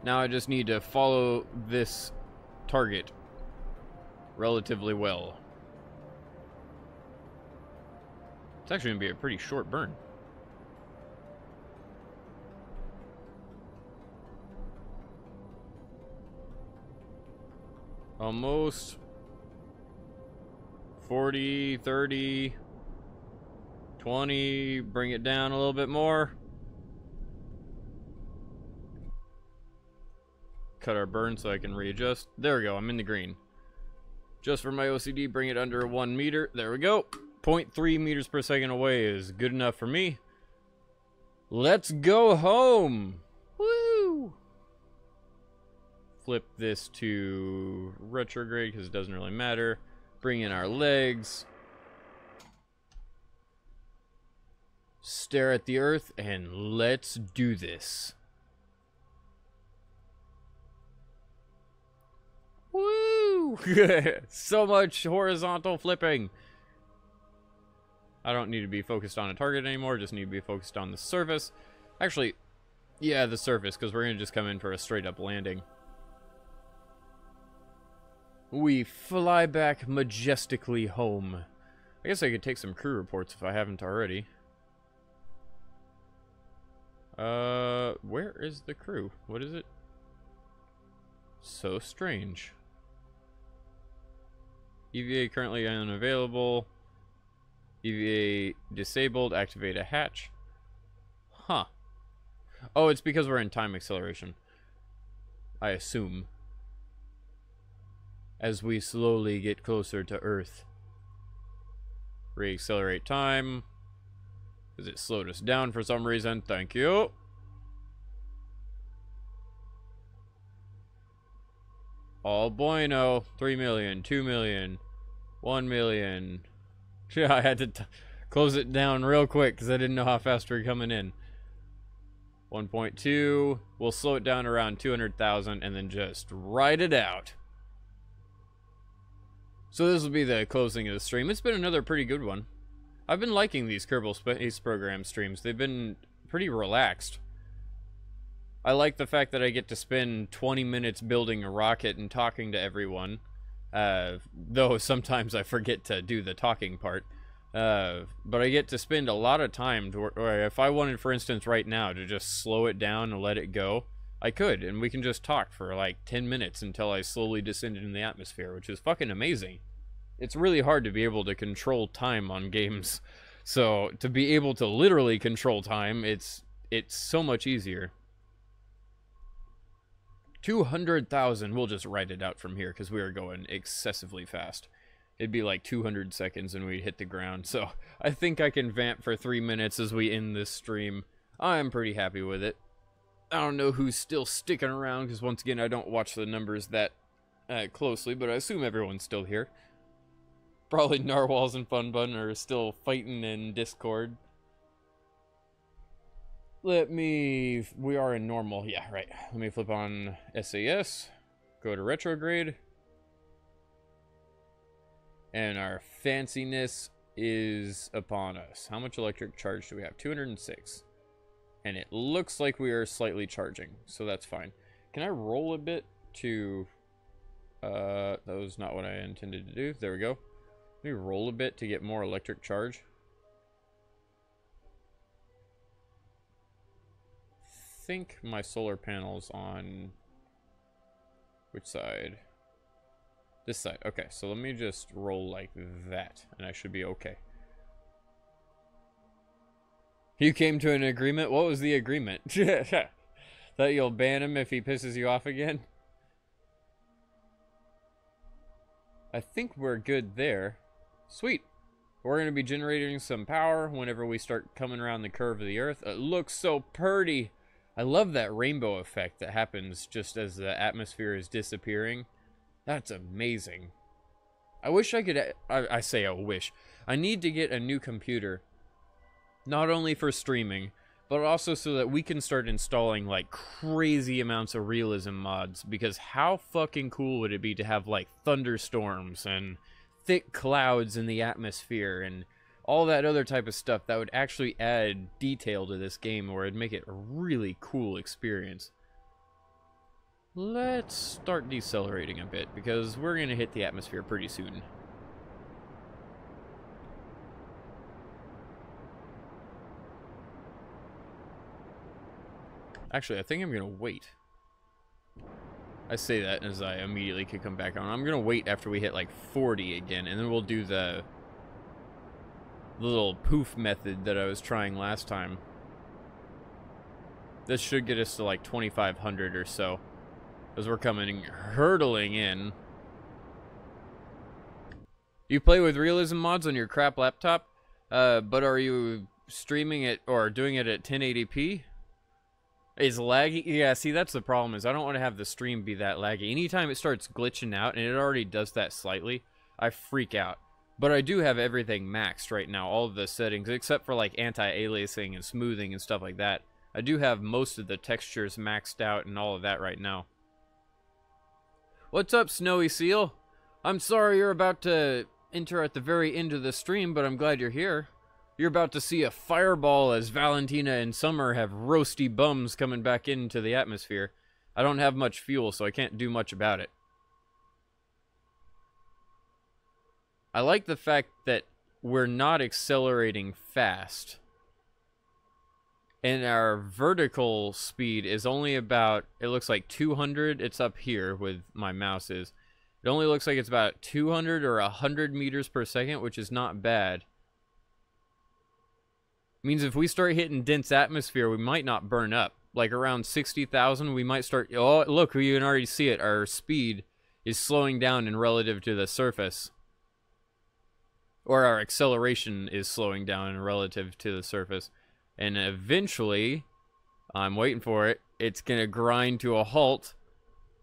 Now I just need to follow this target relatively well. It's actually going to be a pretty short burn. Almost. 40, 30, 20, bring it down a little bit more. Cut our burn so I can readjust. There we go, I'm in the green. Just for my OCD, bring it under 1 meter. There we go. 0.3 meters per second away is good enough for me. Let's go home. Woo! Flip this to retrograde because it doesn't really matter. Bring in our legs. Stare at the Earth and let's do this. Woo! So much horizontal flipping. I don't need to be focused on a target anymore, just need to be focused on the surface. Actually, yeah, the surface, because we're going to just come in for a straight up landing. We fly back majestically home. I guess I could take some crew reports if I haven't already. Where is the crew? What is it? So strange. EVA currently unavailable. EVA disabled. Activate a hatch. Huh. Oh, it's because we're in time acceleration. I assume. As we slowly get closer to Earth. Reaccelerate time. Because it slowed us down for some reason. Thank you. All bueno. 3 million, 2 million, 1 million. Yeah, I had to close it down real quick because I didn't know how fast we were coming in. 1.2. We'll slow it down around 200,000 and then just ride it out. So this will be the closing of the stream. It's been another pretty good one. I've been liking these Kerbal Space Program streams. They've been pretty relaxed. I like the fact that I get to spend 20 minutes building a rocket and talking to everyone. Though sometimes I forget to do the talking part. But I get to spend a lot of time to, or if I wanted, for instance, right now to just slow it down and let it go, I could, and we can just talk for like 10 minutes until I slowly descend into the atmosphere, which is fucking amazing. It's really hard to be able to control time on games. So to be able to literally control time, it's so much easier. 200,000, we'll just write it out from here because we are going excessively fast. It'd be like 200 seconds and we'd hit the ground. So I think I can vamp for 3 minutes as we end this stream. I'm pretty happy with it. I don't know who's still sticking around because once again I don't watch the numbers that closely, but I assume everyone's still here. Probably Narwhals and Funbun are still fighting in Discord. We are in normal, yeah, right. Let me flip on SAS, go to retrograde. And our fanciness is upon us. How much electric charge do we have? 206. And it looks like we are slightly charging, so that's fine. Can I roll a bit to... that was not what I intended to do. There we go. Let me roll a bit to get more electric charge. I think my solar panel's on... which side? This side. Okay, so let me just roll like that, and I should be okay. You came to an agreement? What was the agreement? That you'll ban him if he pisses you off again? I think we're good there. Sweet. We're going to be generating some power whenever we start coming around the curve of the Earth. It looks so pretty. I love that rainbow effect that happens just as the atmosphere is disappearing. That's amazing. I wish I could... I say I wish. I need to get a new computer. Not only for streaming, but also so that we can start installing, like, crazy amounts of realism mods. Because how fucking cool would it be to have, like, thunderstorms and thick clouds in the atmosphere and all that other type of stuff that would actually add detail to this game, or it'd make it a really cool experience. Let's start decelerating a bit, because we're going to hit the atmosphere pretty soon. Actually, I think I'm going to wait. I say that as I immediately could come back on. I'm going to wait after we hit like 40 again, and then we'll do the little poof method that I was trying last time. This should get us to like 2,500 or so, as we're coming hurtling in. You play with realism mods on your crap laptop, but are you streaming it or doing it at 1080p? Is laggy? Yeah, see, that's the problem, is I don't want to have the stream be that laggy. Anytime it starts glitching out, and it already does that slightly, I freak out. But I do have everything maxed right now, all of the settings, except for like anti-aliasing and smoothing and stuff like that. I do have most of the textures maxed out and all of that right now. What's up, Snowy Seal? I'm sorry you're about to enter at the very end of the stream, but I'm glad you're here. You're about to see a fireball as Valentina and Summer have roasty bums coming back into the atmosphere. I don't have much fuel, so I can't do much about it. I like the fact that we're not accelerating fast. And our vertical speed is only about, it looks like 200. It's up here with my mouse is. It only looks like it's about 200 or 100 meters per second, which is not bad. Means if we start hitting dense atmosphere, we might not burn up. Like around 60,000, we might start... Oh, look, we can already see it. Our speed is slowing down in relative to the surface. Or our acceleration is slowing down in relative to the surface. And eventually, I'm waiting for it, it's going to grind to a halt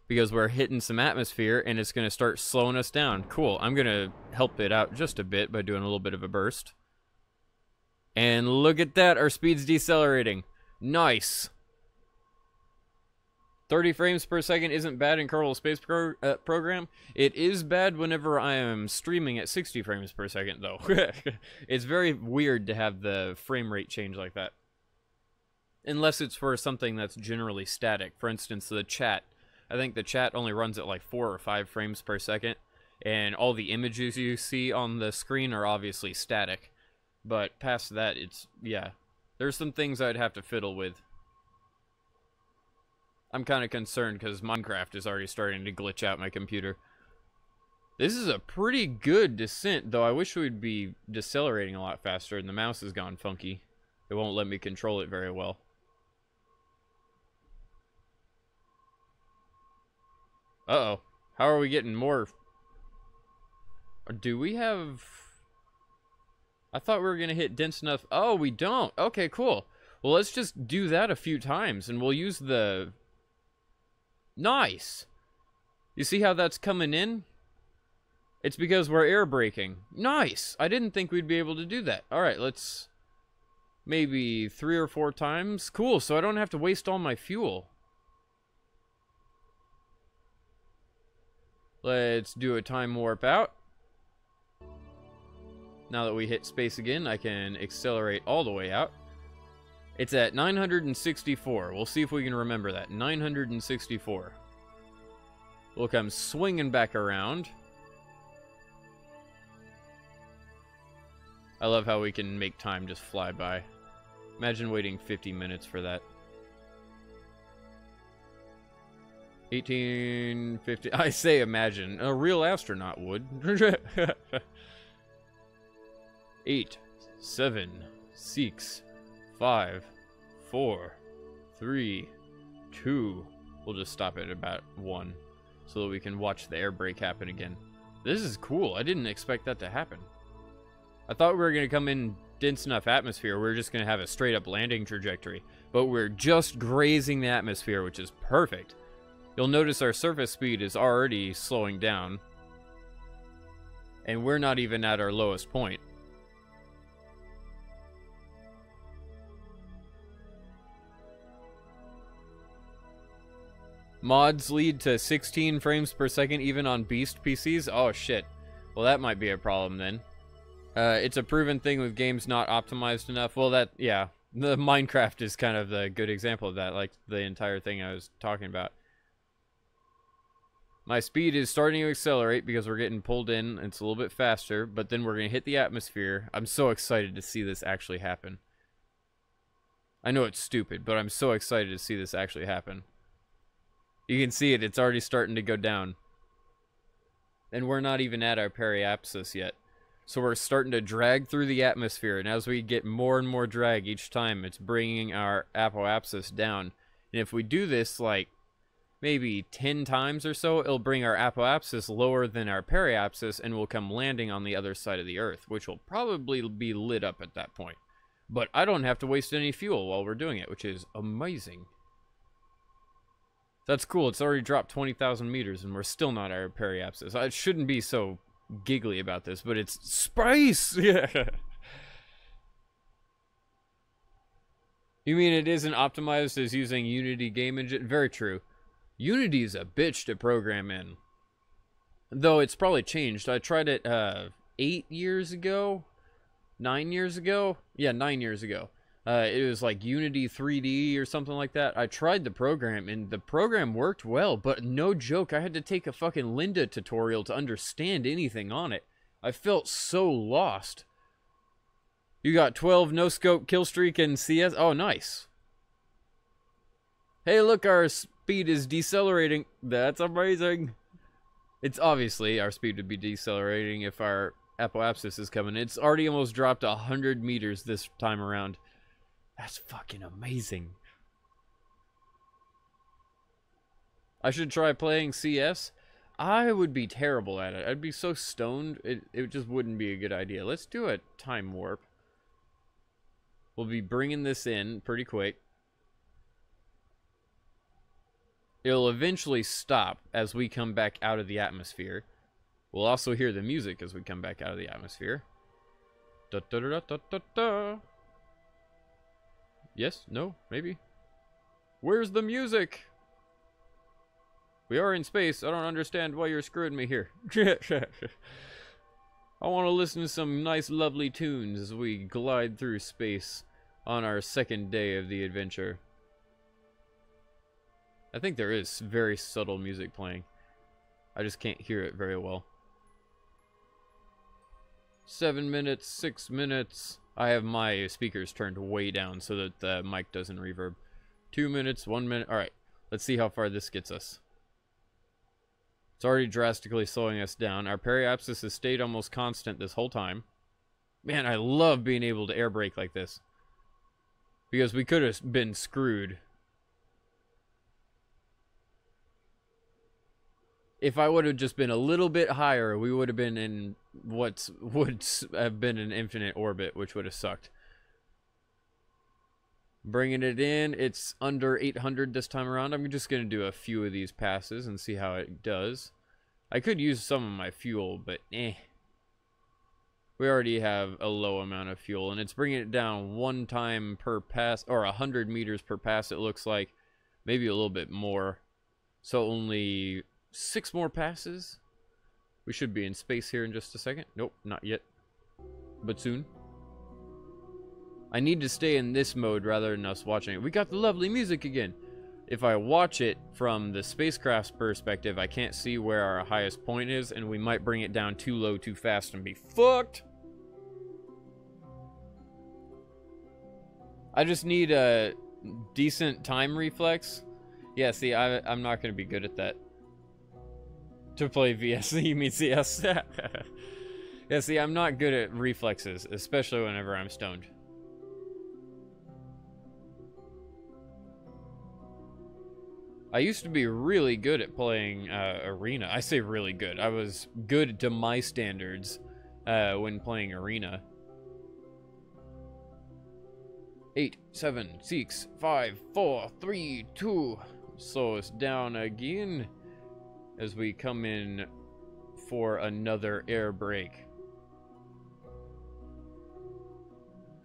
because we're hitting some atmosphere and it's going to start slowing us down. Cool. I'm going to help it out just a bit by doing a little bit of a burst. And look at that, our speed's decelerating. Nice. 30 frames per second isn't bad in Kerbal Space Program. It is bad whenever I am streaming at 60 frames per second, though. It's very weird to have the frame rate change like that. Unless it's for something that's generally static. For instance, the chat. I think the chat only runs at like 4 or 5 frames per second. And all the images you see on the screen are obviously static. But past that, it's, yeah. There's some things I'd have to fiddle with. I'm kind of concerned because Minecraft is already starting to glitch out my computer. This is a pretty good descent, though I wish we'd be decelerating a lot faster, and the mouse has gone funky. It won't let me control it very well. Uh-oh. How are we getting more? Or do we have... I thought we were going to hit dense enough. Oh, we don't. Okay, cool. Well, let's just do that a few times, and we'll use the... Nice! You see how that's coming in? It's because we're air braking. Nice! I didn't think we'd be able to do that. Alright, let's... Maybe 3 or 4 times. Cool, so I don't have to waste all my fuel. Let's do a time warp out. Now that we hit space again, I can accelerate all the way out. It's at 964. We'll see if we can remember that. 964. We'll come swinging back around. I love how we can make time just fly by. Imagine waiting 50 minutes for that. 1850. I say imagine. A real astronaut would. 8, 7, 6, 5, 4, 3, 2. We'll just stop at about 1 so that we can watch the air brake happen again. This is cool. I didn't expect that to happen. I thought we were going to come in dense enough atmosphere. We were just going to have a straight up landing trajectory. But we're just grazing the atmosphere, which is perfect. You'll notice our surface speed is already slowing down. And we're not even at our lowest point. Mods lead to 16 frames per second even on Beast PCs? Oh shit. Well, that might be a problem then. It's a proven thing with games not optimized enough. Well, that, yeah. The Minecraft is kind of the good example of that, like the entire thing I was talking about. My speed is starting to accelerate because we're getting pulled in. It's a little bit faster, but then we're going to hit the atmosphere. I'm so excited to see this actually happen. I know it's stupid, but I'm so excited to see this actually happen. You can see it, it's already starting to go down. And we're not even at our periapsis yet. So we're starting to drag through the atmosphere, and as we get more and more drag each time, it's bringing our apoapsis down. And if we do this, like, maybe 10 times or so, it'll bring our apoapsis lower than our periapsis, and we'll come landing on the other side of the Earth, which will probably be lit up at that point. But I don't have to waste any fuel while we're doing it, which is amazing. That's cool. It's already dropped 20,000 meters, and we're still not at our periapsis. I shouldn't be so giggly about this, but it's space! Yeah. You mean it isn't optimized as using Unity game engine? Very true. Unity is a bitch to program in. Though it's probably changed. I tried it 8 years ago? 9 years ago? Yeah, 9 years ago. It was like Unity 3D or something like that. I tried the program, and the program worked well, but no joke, I had to take a fucking Linda tutorial to understand anything on it. I felt so lost. You got 12 no-scope kill streak in CS? Oh, nice. Hey, look, our speed is decelerating. That's amazing. It's obviously our speed would be decelerating if our apoapsis is coming. It's already almost dropped 100 meters this time around. That's fucking amazing. I should try playing CS. I would be terrible at it. I'd be so stoned, it just wouldn't be a good idea. Let's do a time warp. We'll be bringing this in pretty quick. It'll eventually stop as we come back out of the atmosphere. We'll also hear the music as we come back out of the atmosphere. Da, da, da, da, da, da. Yes? No? Maybe? Where's the music? We are in space. I don't understand why you're screwing me here. I want to listen to some nice, lovely tunes as we glide through space on our second day of the adventure. I think there is very subtle music playing. I just can't hear it very well. 7 minutes, 6 minutes. I have my speakers turned way down so that the mic doesn't reverb. 2 minutes, 1 minute. Alright, let's see how far this gets us. It's already drastically slowing us down. Our periapsis has stayed almost constant this whole time. Man, I love being able to air brake like this. Because we could have been screwed. If I would have just been a little bit higher, we would have been in what would have been an infinite orbit, which would have sucked. Bringing it in, it's under 800 this time around. I'm just going to do a few of these passes and see how it does. I could use some of my fuel, but eh. We already have a low amount of fuel, and it's bringing it down 1 time per pass, or 100 meters per pass, it looks like. Maybe a little bit more. So only 6 more passes. We should be in space here in just a second. Nope, not yet. But soon. I need to stay in this mode rather than us watching it. We got the lovely music again. If I watch it from the spacecraft's perspective, I can't see where our highest point is, and we might bring it down too low too fast and be fucked. I just need a decent time reflex. Yeah, see, I'm not going to be good at that. To play VS, you mean CS? Yeah, see, I'm not good at reflexes, especially whenever I'm stoned. I used to be really good at playing Arena. I say really good. I was good to my standards when playing Arena. 8, 7, 6, 5, 4, 3, 2. Slow us down again as we come in for another air brake.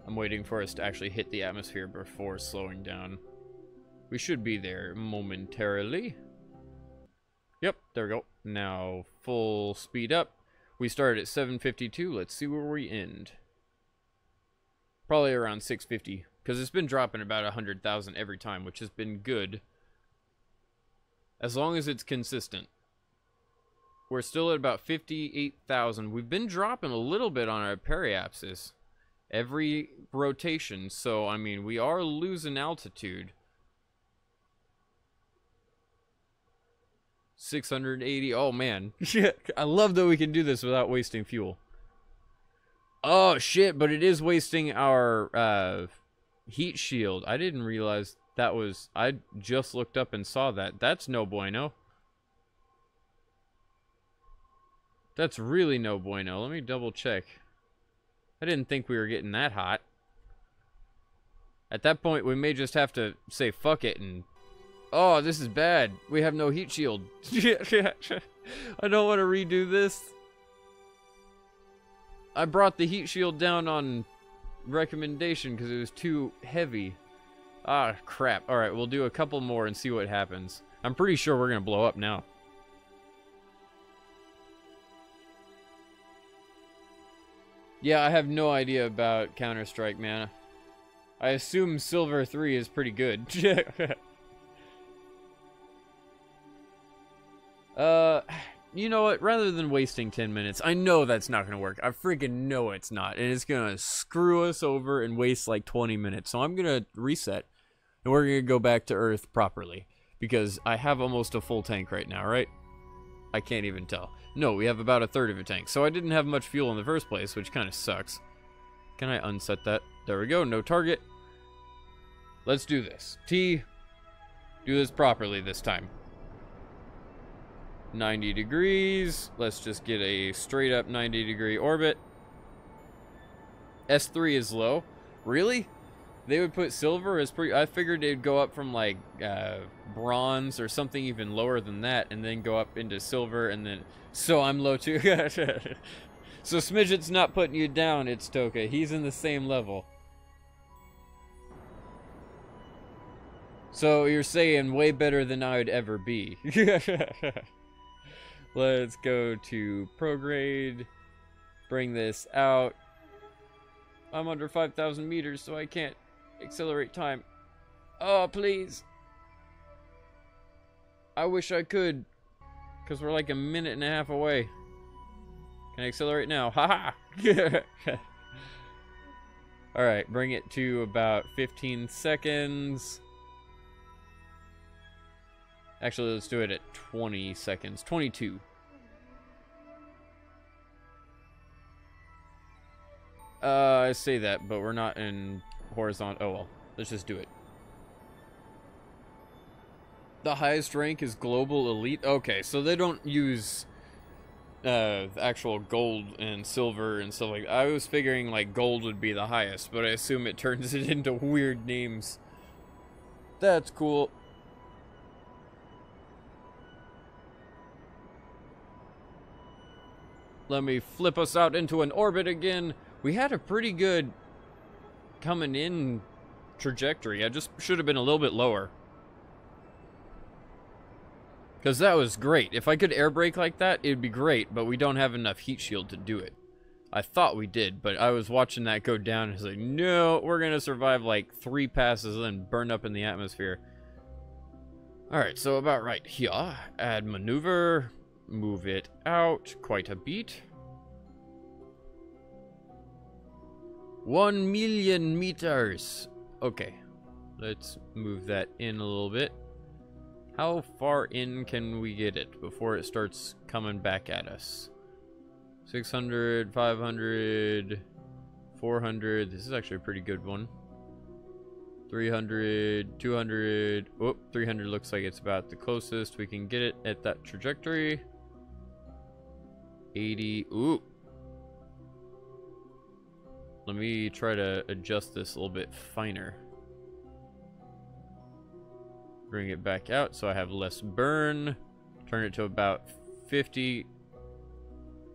I'm waiting for us to actually hit the atmosphere before slowing down. We should be there momentarily. Yep, there we go. Now, full speed up. We started at 752. Let's see where we end. Probably around 650. Because it's been dropping about 100,000 every time, which has been good. As long as it's consistent. We're still at about 58,000. We've been dropping a little bit on our periapsis every rotation. So, I mean, we are losing altitude. 680. Oh, man. I love that we can do this without wasting fuel. Oh, shit. But it is wasting our heat shield. I didn't realize that was... I just looked up and saw that. That's no bueno. That's really no bueno. Let me double check. I didn't think we were getting that hot. At that point, we may just have to say fuck it and... Oh, this is bad. We have no heat shield. I don't want to redo this. I brought the heat shield down on recommendation because it was too heavy. Ah, crap. Alright, we'll do a couple more and see what happens. I'm pretty sure we're going to blow up now. Yeah, I have no idea about Counter-Strike, man. I assume Silver 3 is pretty good. you know what? Rather than wasting 10 minutes, I know that's not going to work. I freaking know it's not. And it's going to screw us over and waste like 20 minutes. So I'm going to reset. And we're going to go back to Earth properly. Because I have almost a full tank right now, right? I can't even tell. No, we have about a third of a tank. So I didn't have much fuel in the first place, which kind of sucks. Can I unset that? There we go. No target. Let's do this. T, do this properly this time. 90 degrees. Let's just get a straight up 90-degree orbit. S3 is low. Really? They would put silver as pretty... I figured it'd go up from like bronze or something even lower than that, and then go up into silver, and then... So I'm low too. So Smidget's not putting you down, it's Toka. He's in the same level. So you're saying way better than I'd ever be. Let's go to prograde. Bring this out. I'm under 5,000 meters, so I can't accelerate time. Oh, please. I wish I could. Because we're like a minute and a half away. Can I accelerate now? Haha! Alright, bring it to about 15 seconds. Actually, let's do it at 20 seconds. 22. I say that, but we're not in horizontal. Oh well, let's just do it. The highest rank is global elite. Okay, so they don't use the actual gold and silver and stuff like that. I was figuring like gold would be the highest, but I assume it turns it into weird names. That's cool. Let me flip us out into an orbit again. We had a pretty good coming in trajectory. I just should have been a little bit lower. Because that was great. If I could air brake like that, it'd be great, but we don't have enough heat shield to do it. I thought we did, but I was watching that go down and I was like, no, we're going to survive like 3 passes and then burn up in the atmosphere. Alright, so about right here. Add maneuver. Move it out quite a bit. 1 million meters. Okay, let's move that in a little bit. How far in can we get it before it starts coming back at us? 600, 500, 400. This is actually a pretty good one. 300, 200. Oh, 300 looks like it's about the closest we can get it at that trajectory. 80. Ooh. Let me try to adjust this a little bit finer. Bring it back out so I have less burn. Turn it to about 50.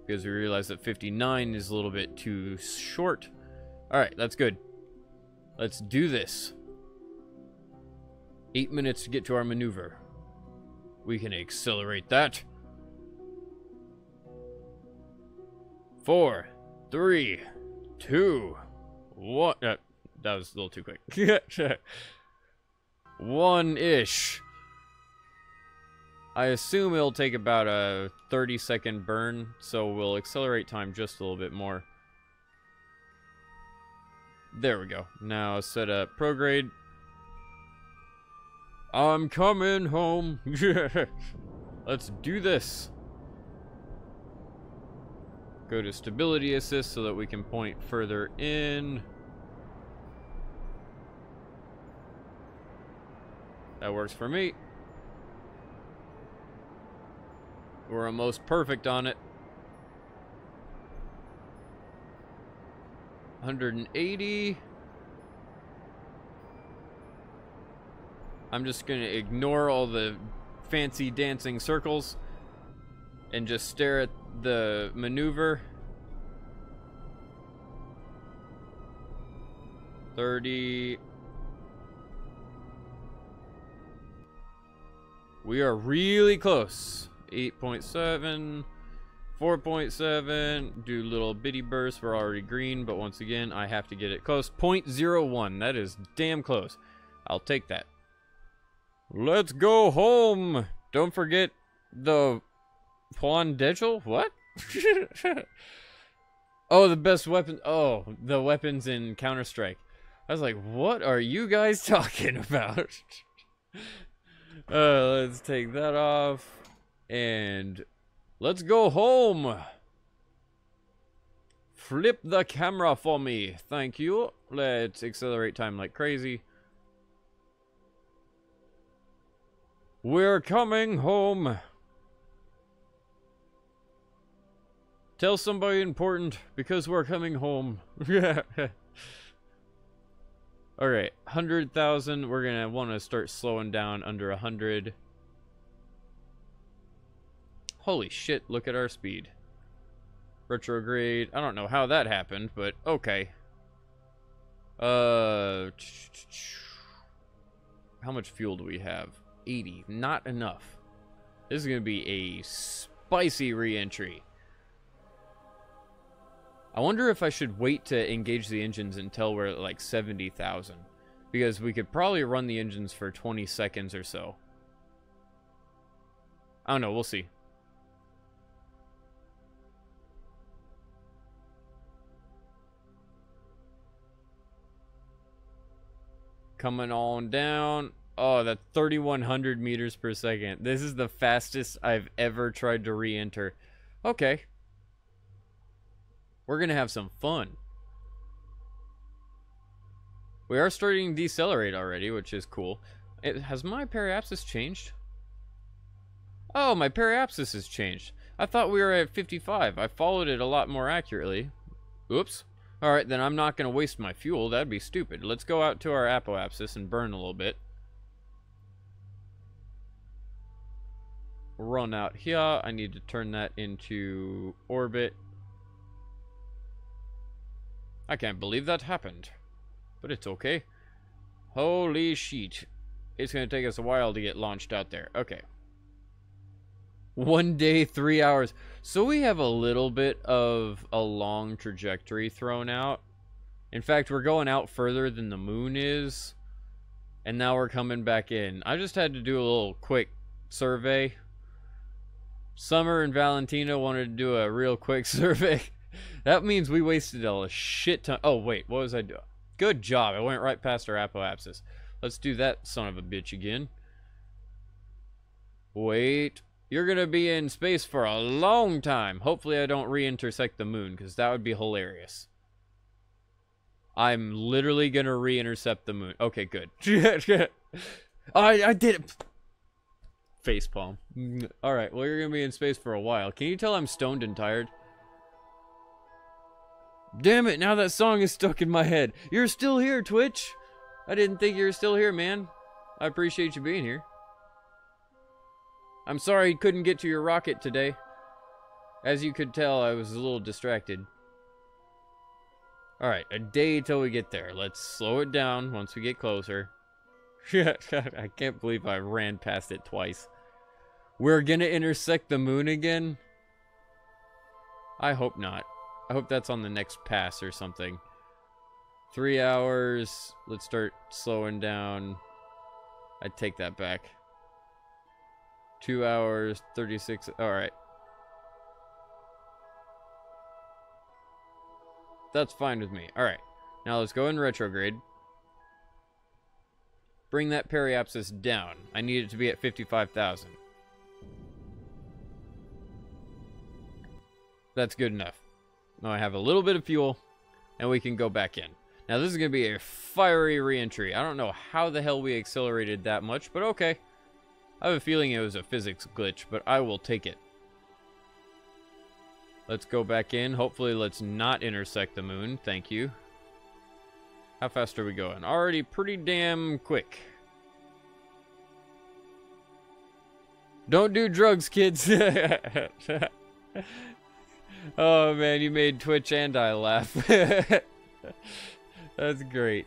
Because we realize that 59 is a little bit too short. Alright, that's good. Let's do this. 8 minutes to get to our maneuver. We can accelerate that. 4, 3, 2, 1. That was a little too quick. 1-ish. I assume it'll take about a 30-second burn, so we'll accelerate time just a little bit more. There we go. Now set up prograde. I'm coming home. Let's do this. Go to stability assist so that we can point further in. That works for me. We're almost perfect on it. 180. I'm just going to ignore all the fancy dancing circles and just stare at the maneuver. 30. We are really close. 8.7, 4.7. Do little bitty bursts. We're already green, but once again, I have to get it close. 0.01. That is damn close. I'll take that. Let's go home. Don't forget the Pawn Digital? What? Oh, the best weapon. Oh, the weapons in Counter-Strike. I was like, what are you guys talking about? Let's take that off. And let's go home. Flip the camera for me. Thank you. Let's accelerate time like crazy. We're coming home. Tell somebody important because we're coming home. Alright, 100,000. We're gonna want to start slowing down under 100. Holy shit, look at our speed. Retrograde. I don't know how that happened, but okay. How much fuel do we have? 80. Not enough. This is gonna be a spicy re-entry. I wonder if I should wait to engage the engines until we're at like 70,000. Because we could probably run the engines for 20 seconds or so. I don't know, we'll see. Coming on down. Oh, that's 3,100 meters per second. This is the fastest I've ever tried to re-enter. Okay. We're going to have some fun. We are starting to decelerate already, which is cool. Has my periapsis changed? Oh, my periapsis has changed. I thought we were at 55. I followed it a lot more accurately. Oops. Alright, then I'm not going to waste my fuel. That'd be stupid. Let's go out to our apoapsis and burn a little bit. Run out here. I need to turn that into orbit. I can't believe that happened. But it's okay. Holy shit. It's going to take us a while to get launched out there. Okay. 1 day, 3 hours. So we have a little bit of a long trajectory thrown out. In fact, we're going out further than the moon is. And now we're coming back in. I just had to do a little quick survey. Summer and Valentina wanted to do a real quick survey. That means we wasted a shit ton. Oh, wait. What was I doing? Good job. I went right past our apoapsis. Let's do that son of a bitch again. Wait. You're going to be in space for a long time. Hopefully I don't re-intersect the moon, because that would be hilarious. I'm literally going to re-intercept the moon. Okay, good. I did it. Facepalm. Alright, well, you're going to be in space for a while. Can you tell I'm stoned and tired? Damn it, now that song is stuck in my head. You're still here, Twitch. I didn't think you were still here, man. I appreciate you being here. I'm sorry you couldn't get to your rocket today. As you could tell, I was a little distracted. Alright, a day till we get there. Let's slow it down once we get closer. I can't believe I ran past it twice. We're gonna intersect the moon again? I hope not. I hope that's on the next pass or something. 3 hours. Let's start slowing down. I take that back. 2 hours, 36. Alright. That's fine with me. Alright. Now let's go in retrograde. Bring that periapsis down. I need it to be at 55,000. That's good enough. Now I have a little bit of fuel, and we can go back in. Now this is going to be a fiery re-entry. I don't know how the hell we accelerated that much, but okay. I have a feeling it was a physics glitch, but I will take it. Let's go back in. Hopefully let's not intersect the moon. Thank you. How fast are we going? Already pretty damn quick. Don't do drugs, kids. Oh man, you made Twitch and I laugh. That's great.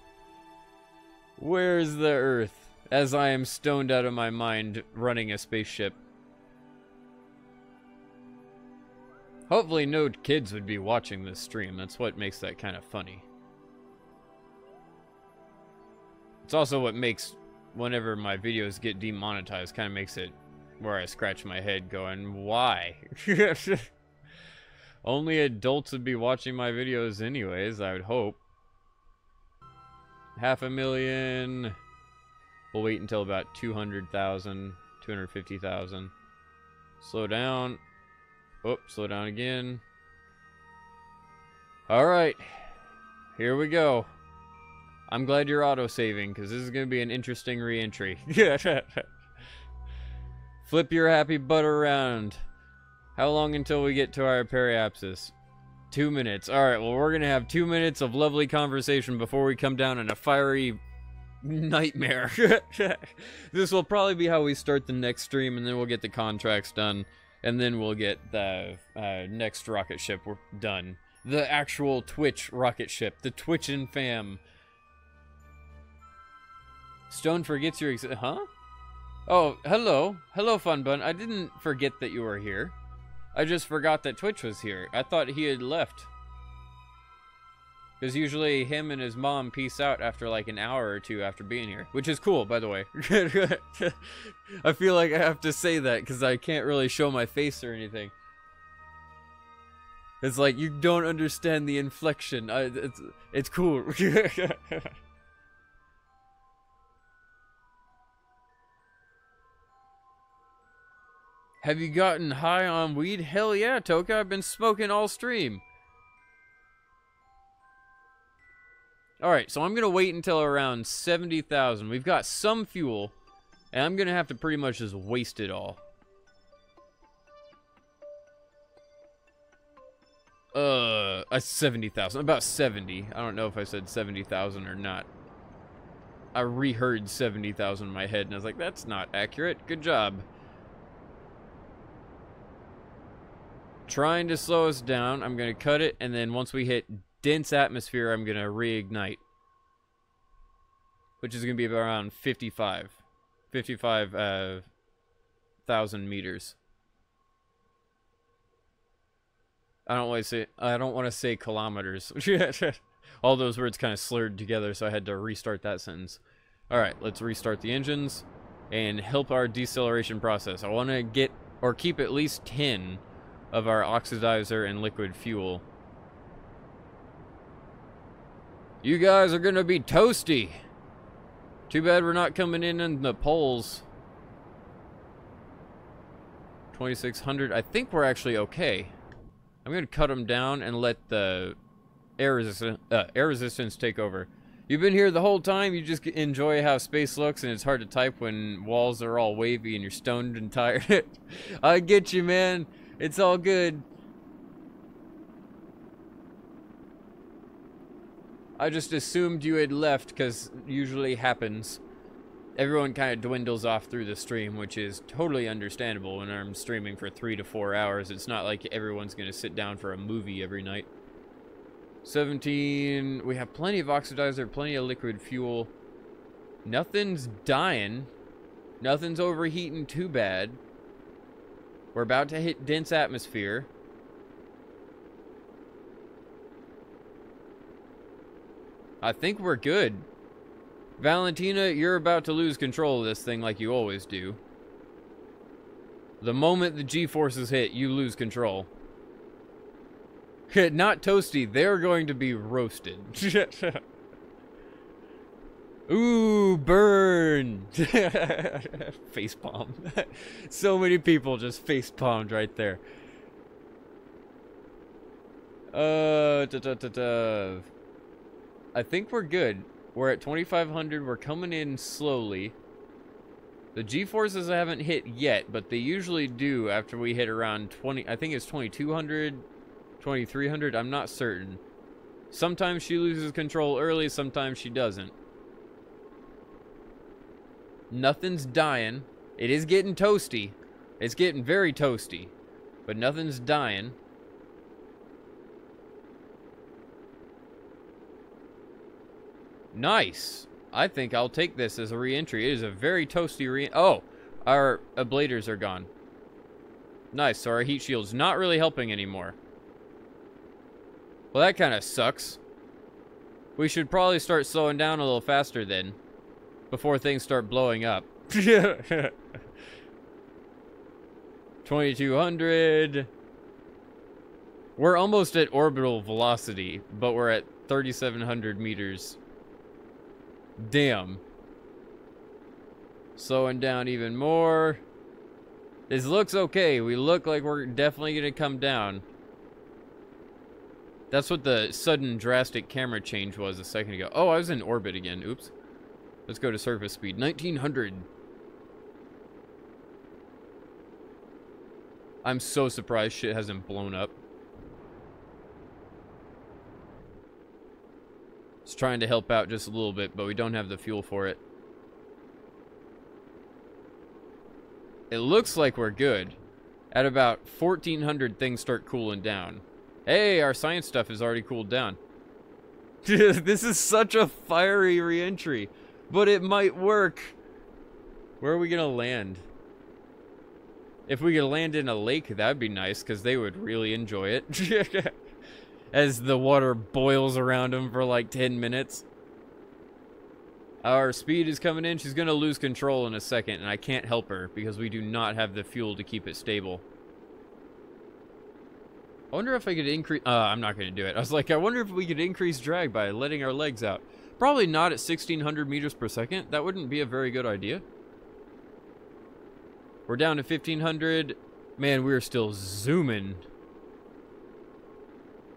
Where's the Earth? As I am stoned out of my mind running a spaceship. Hopefully no kids would be watching this stream. That's what makes that kind of funny. It's also what makes whenever my videos get demonetized, kind of makes it Where I scratch my head going, why? Only adults would be watching my videos anyways, I would hope. 500,000. We'll wait until about 200,000, 250,000. Slow down. Oh, slow down again. Alright. Here we go. I'm glad you're auto-saving, because this is going to be an interesting re-entry. Flip your happy butt around. How long until we get to our periapsis? 2 minutes. Alright, well, we're going to have 2 minutes of lovely conversation before we come down in a fiery nightmare. This will probably be how we start the next stream, and then we'll get the contracts done, and then we'll get the next rocket ship done. The actual Twitch rocket ship. The TwitchAndFam. Stone forgets your huh? Oh, hello. Hello, Fun Bun. I didn't forget that you were here. I just forgot that Twitch was here. I thought he had left. Because usually him and his mom peace out after like an hour or two after being here. Which is cool, by the way. I feel like I have to say that because I can't really show my face or anything. It's like, you don't understand the inflection. It's cool. Have you gotten high on weed? Hell yeah, Toka. I've been smoking all stream. Alright, so I'm going to wait until around 70,000. We've got some fuel, and I'm going to have to pretty much just waste it all. 70,000. About 70. I don't know if I said 70,000 or not. I reheard 70,000 in my head, and I was like, that's not accurate. Good job. Trying to slow us down. I'm going to cut it, and then once we hit dense atmosphere, I'm going to reignite. Which is going to be around 55,000 meters. I don't want to say kilometers. All those words kind of slurred together, so I had to restart that sentence. Alright, let's restart the engines and help our deceleration process. I want to get or keep at least 10 of our oxidizer and liquid fuel. You guys are gonna be toasty. Too bad we're not coming in the poles. 2,600. I think we're actually okay. I'm gonna cut them down and let the air resistance take over. You've been here the whole time. You just enjoy how space looks, and it's hard to type when walls are all wavy and you're stoned and tired. I get you, man. It's all good. I just assumed you had left, because usually happens. Everyone kind of dwindles off through the stream, which is totally understandable when I'm streaming for 3 to 4 hours. It's not like everyone's going to sit down for a movie every night. 17. We have plenty of oxidizer, plenty of liquid fuel. Nothing's dying. Nothing's overheating too bad. We're about to hit dense atmosphere. I think we're good. Valentina, you're about to lose control of this thing like you always do. The moment the G-forces hit, you lose control. Not toasty, they're going to be roasted. Ooh, burn! Facepalm. So many people just facepalmed right there. I think we're good. We're at 2,500. We're coming in slowly. The G-forces haven't hit yet, but they usually do after we hit around 20. I think it's 2,200, 2,300. I'm not certain. Sometimes she loses control early, sometimes she doesn't. Nothing's dying. It is getting toasty. It's getting very toasty. But nothing's dying. Nice. I think I'll take this as a re-entry. It is a very toasty oh, our ablators are gone. Nice, so our heat shield's not really helping anymore. Well, that kind of sucks. We should probably start slowing down a little faster then, before things start blowing up. 2200. We're almost at orbital velocity, but we're at 3,700 meters. Damn. Slowing down even more. This looks okay. We look like we're definitely gonna come down. That's what the sudden drastic camera change was a second ago. Oh, I was in orbit again. Oops. Let's go to surface speed. 1900. I'm so surprised shit hasn't blown up. Just trying to help out just a little bit, but we don't have the fuel for it. It looks like we're good. At about 1400, things start cooling down. Hey, our science stuff has already cooled down. This is such a fiery re-entry, but it might work. Where are we gonna land? If we could land in a lake, that'd be nice, because they would really enjoy it. As the water boils around them for like 10 minutes. Our speed is coming in. She's going to lose control in a second, and I can't help her because we do not have the fuel to keep it stable. I wonder if I could increase... I'm not going to do it. I was like, I wonder if we could increase drag by letting our legs out. Probably not at 1,600 meters per second. That wouldn't be a very good idea. We're down to 1,500. Man, we're still zooming.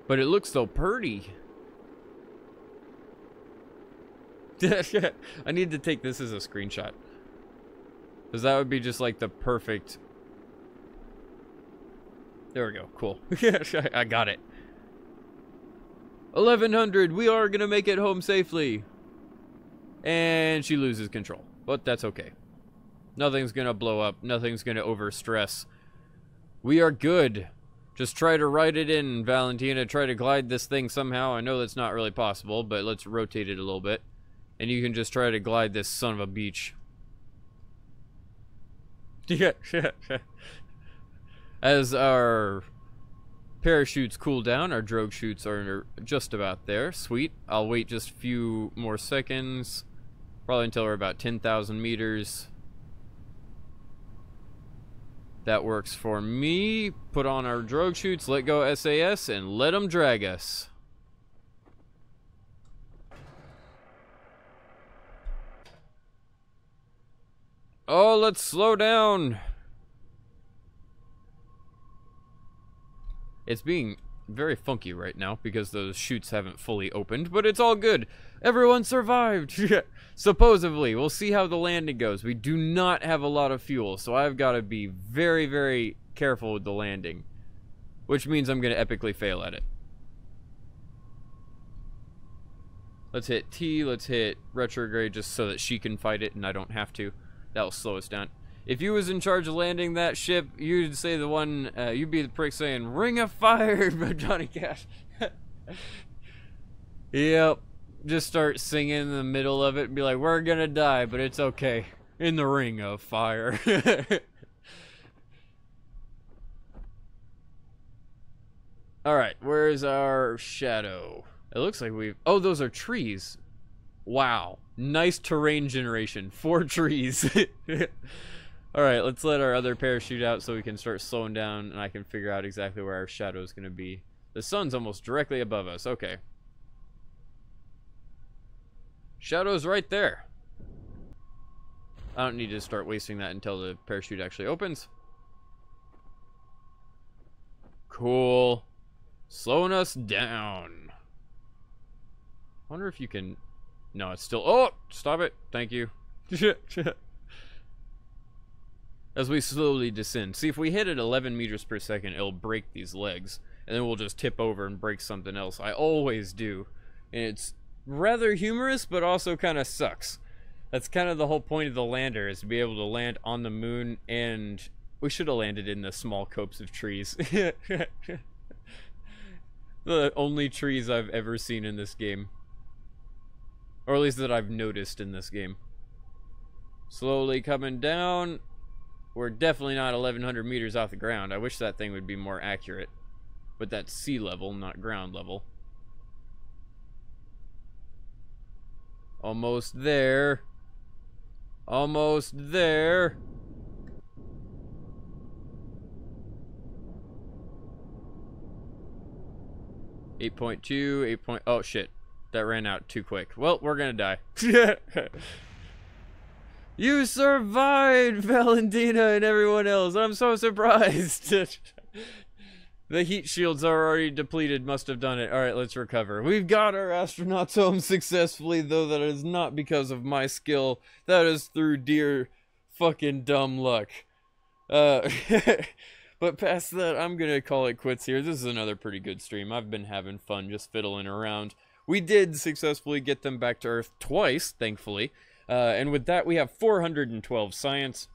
But it looks so pretty. I need to take this as a screenshot. Because that would be just like the perfect... There we go. Cool. I got it. 1,100. We are going to make it home safely. And she loses control. But that's okay. Nothing's going to blow up. Nothing's going to overstress. We are good. Just try to ride it in, Valentina. Try to glide this thing somehow. I know that's not really possible, but let's rotate it a little bit. And you can just try to glide this son of a beach. As our parachutes cool down, our drogue chutes are just about there. Sweet. I'll wait just a few more seconds. Probably until we're about 10,000 meters. That works for me. Put on our drogue chutes, let go SAS, and let them drag us. Oh, let's slow down. It's being very funky right now because those chutes haven't fully opened, but it's all good. Everyone survived. Supposedly. We'll see how the landing goes. We do not have a lot of fuel, so I've got to be very, very careful with the landing, which means I'm going to epically fail at it. Let's hit T. Let's hit retrograde just so that she can fight it and I don't have to. That'll slow us down. If you was in charge of landing that ship, you'd say the one, you'd be the prick saying, "Ring of Fire" by Johnny Cash. Yep. Just start singing in the middle of it and be like, "We're gonna die, but it's okay. In the ring of fire." Alright, where's our shadow? It looks like we've... Oh, those are trees. Wow. Nice terrain generation. 4 trees. Alright, let's let our other parachute out so we can start slowing down and I can figure out exactly where our shadow is going to be. The sun's almost directly above us. Okay. Shadow's right there. I don't need to start wasting that until the parachute actually opens. Cool. Slowing us down. I wonder if you can... No, it's still... Oh! Stop it. Thank you. As we slowly descend. See, if we hit at 11 meters per second, it'll break these legs. And then we'll just tip over and break something else. I always do. And it's rather humorous, but also kind of sucks. That's kind of the whole point of the lander, is to be able to land on the moon, and we should have landed in the small copse of trees. The only trees I've ever seen in this game. Or at least that I've noticed in this game. Slowly coming down. We're definitely not 1,100 meters off the ground. I wish that thing would be more accurate. But that's sea level, not ground level. Almost there. Almost there. 8.2, 8 point... Oh, shit. That ran out too quick. Well, we're gonna die. You survived, Valentina and everyone else. I'm so surprised. The heat shields are already depleted. Must have done it. Alright, let's recover. We've got our astronauts home successfully, though that is not because of my skill. That is through dear fucking dumb luck. But past that, I'm gonna call it quits here. This is another pretty good stream. I've been having fun just fiddling around. We did successfully get them back to Earth twice, thankfully. And with that, we have 412 science.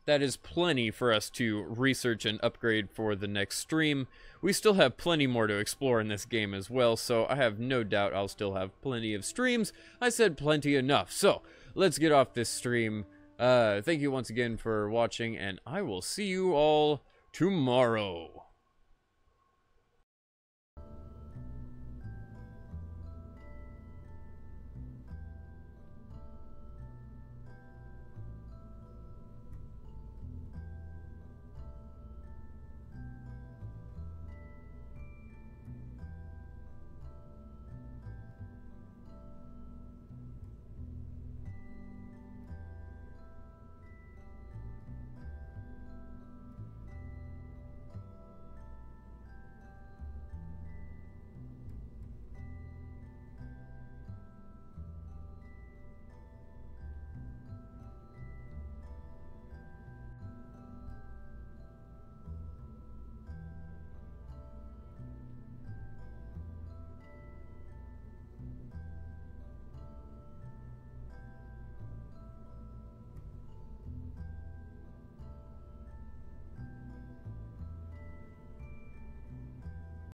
That is plenty for us to research and upgrade for the next stream. We still have plenty more to explore in this game as well, so I have no doubt I'll still have plenty of streams. I said plenty enough, so let's get off this stream. Thank you once again for watching, and I will see you all tomorrow.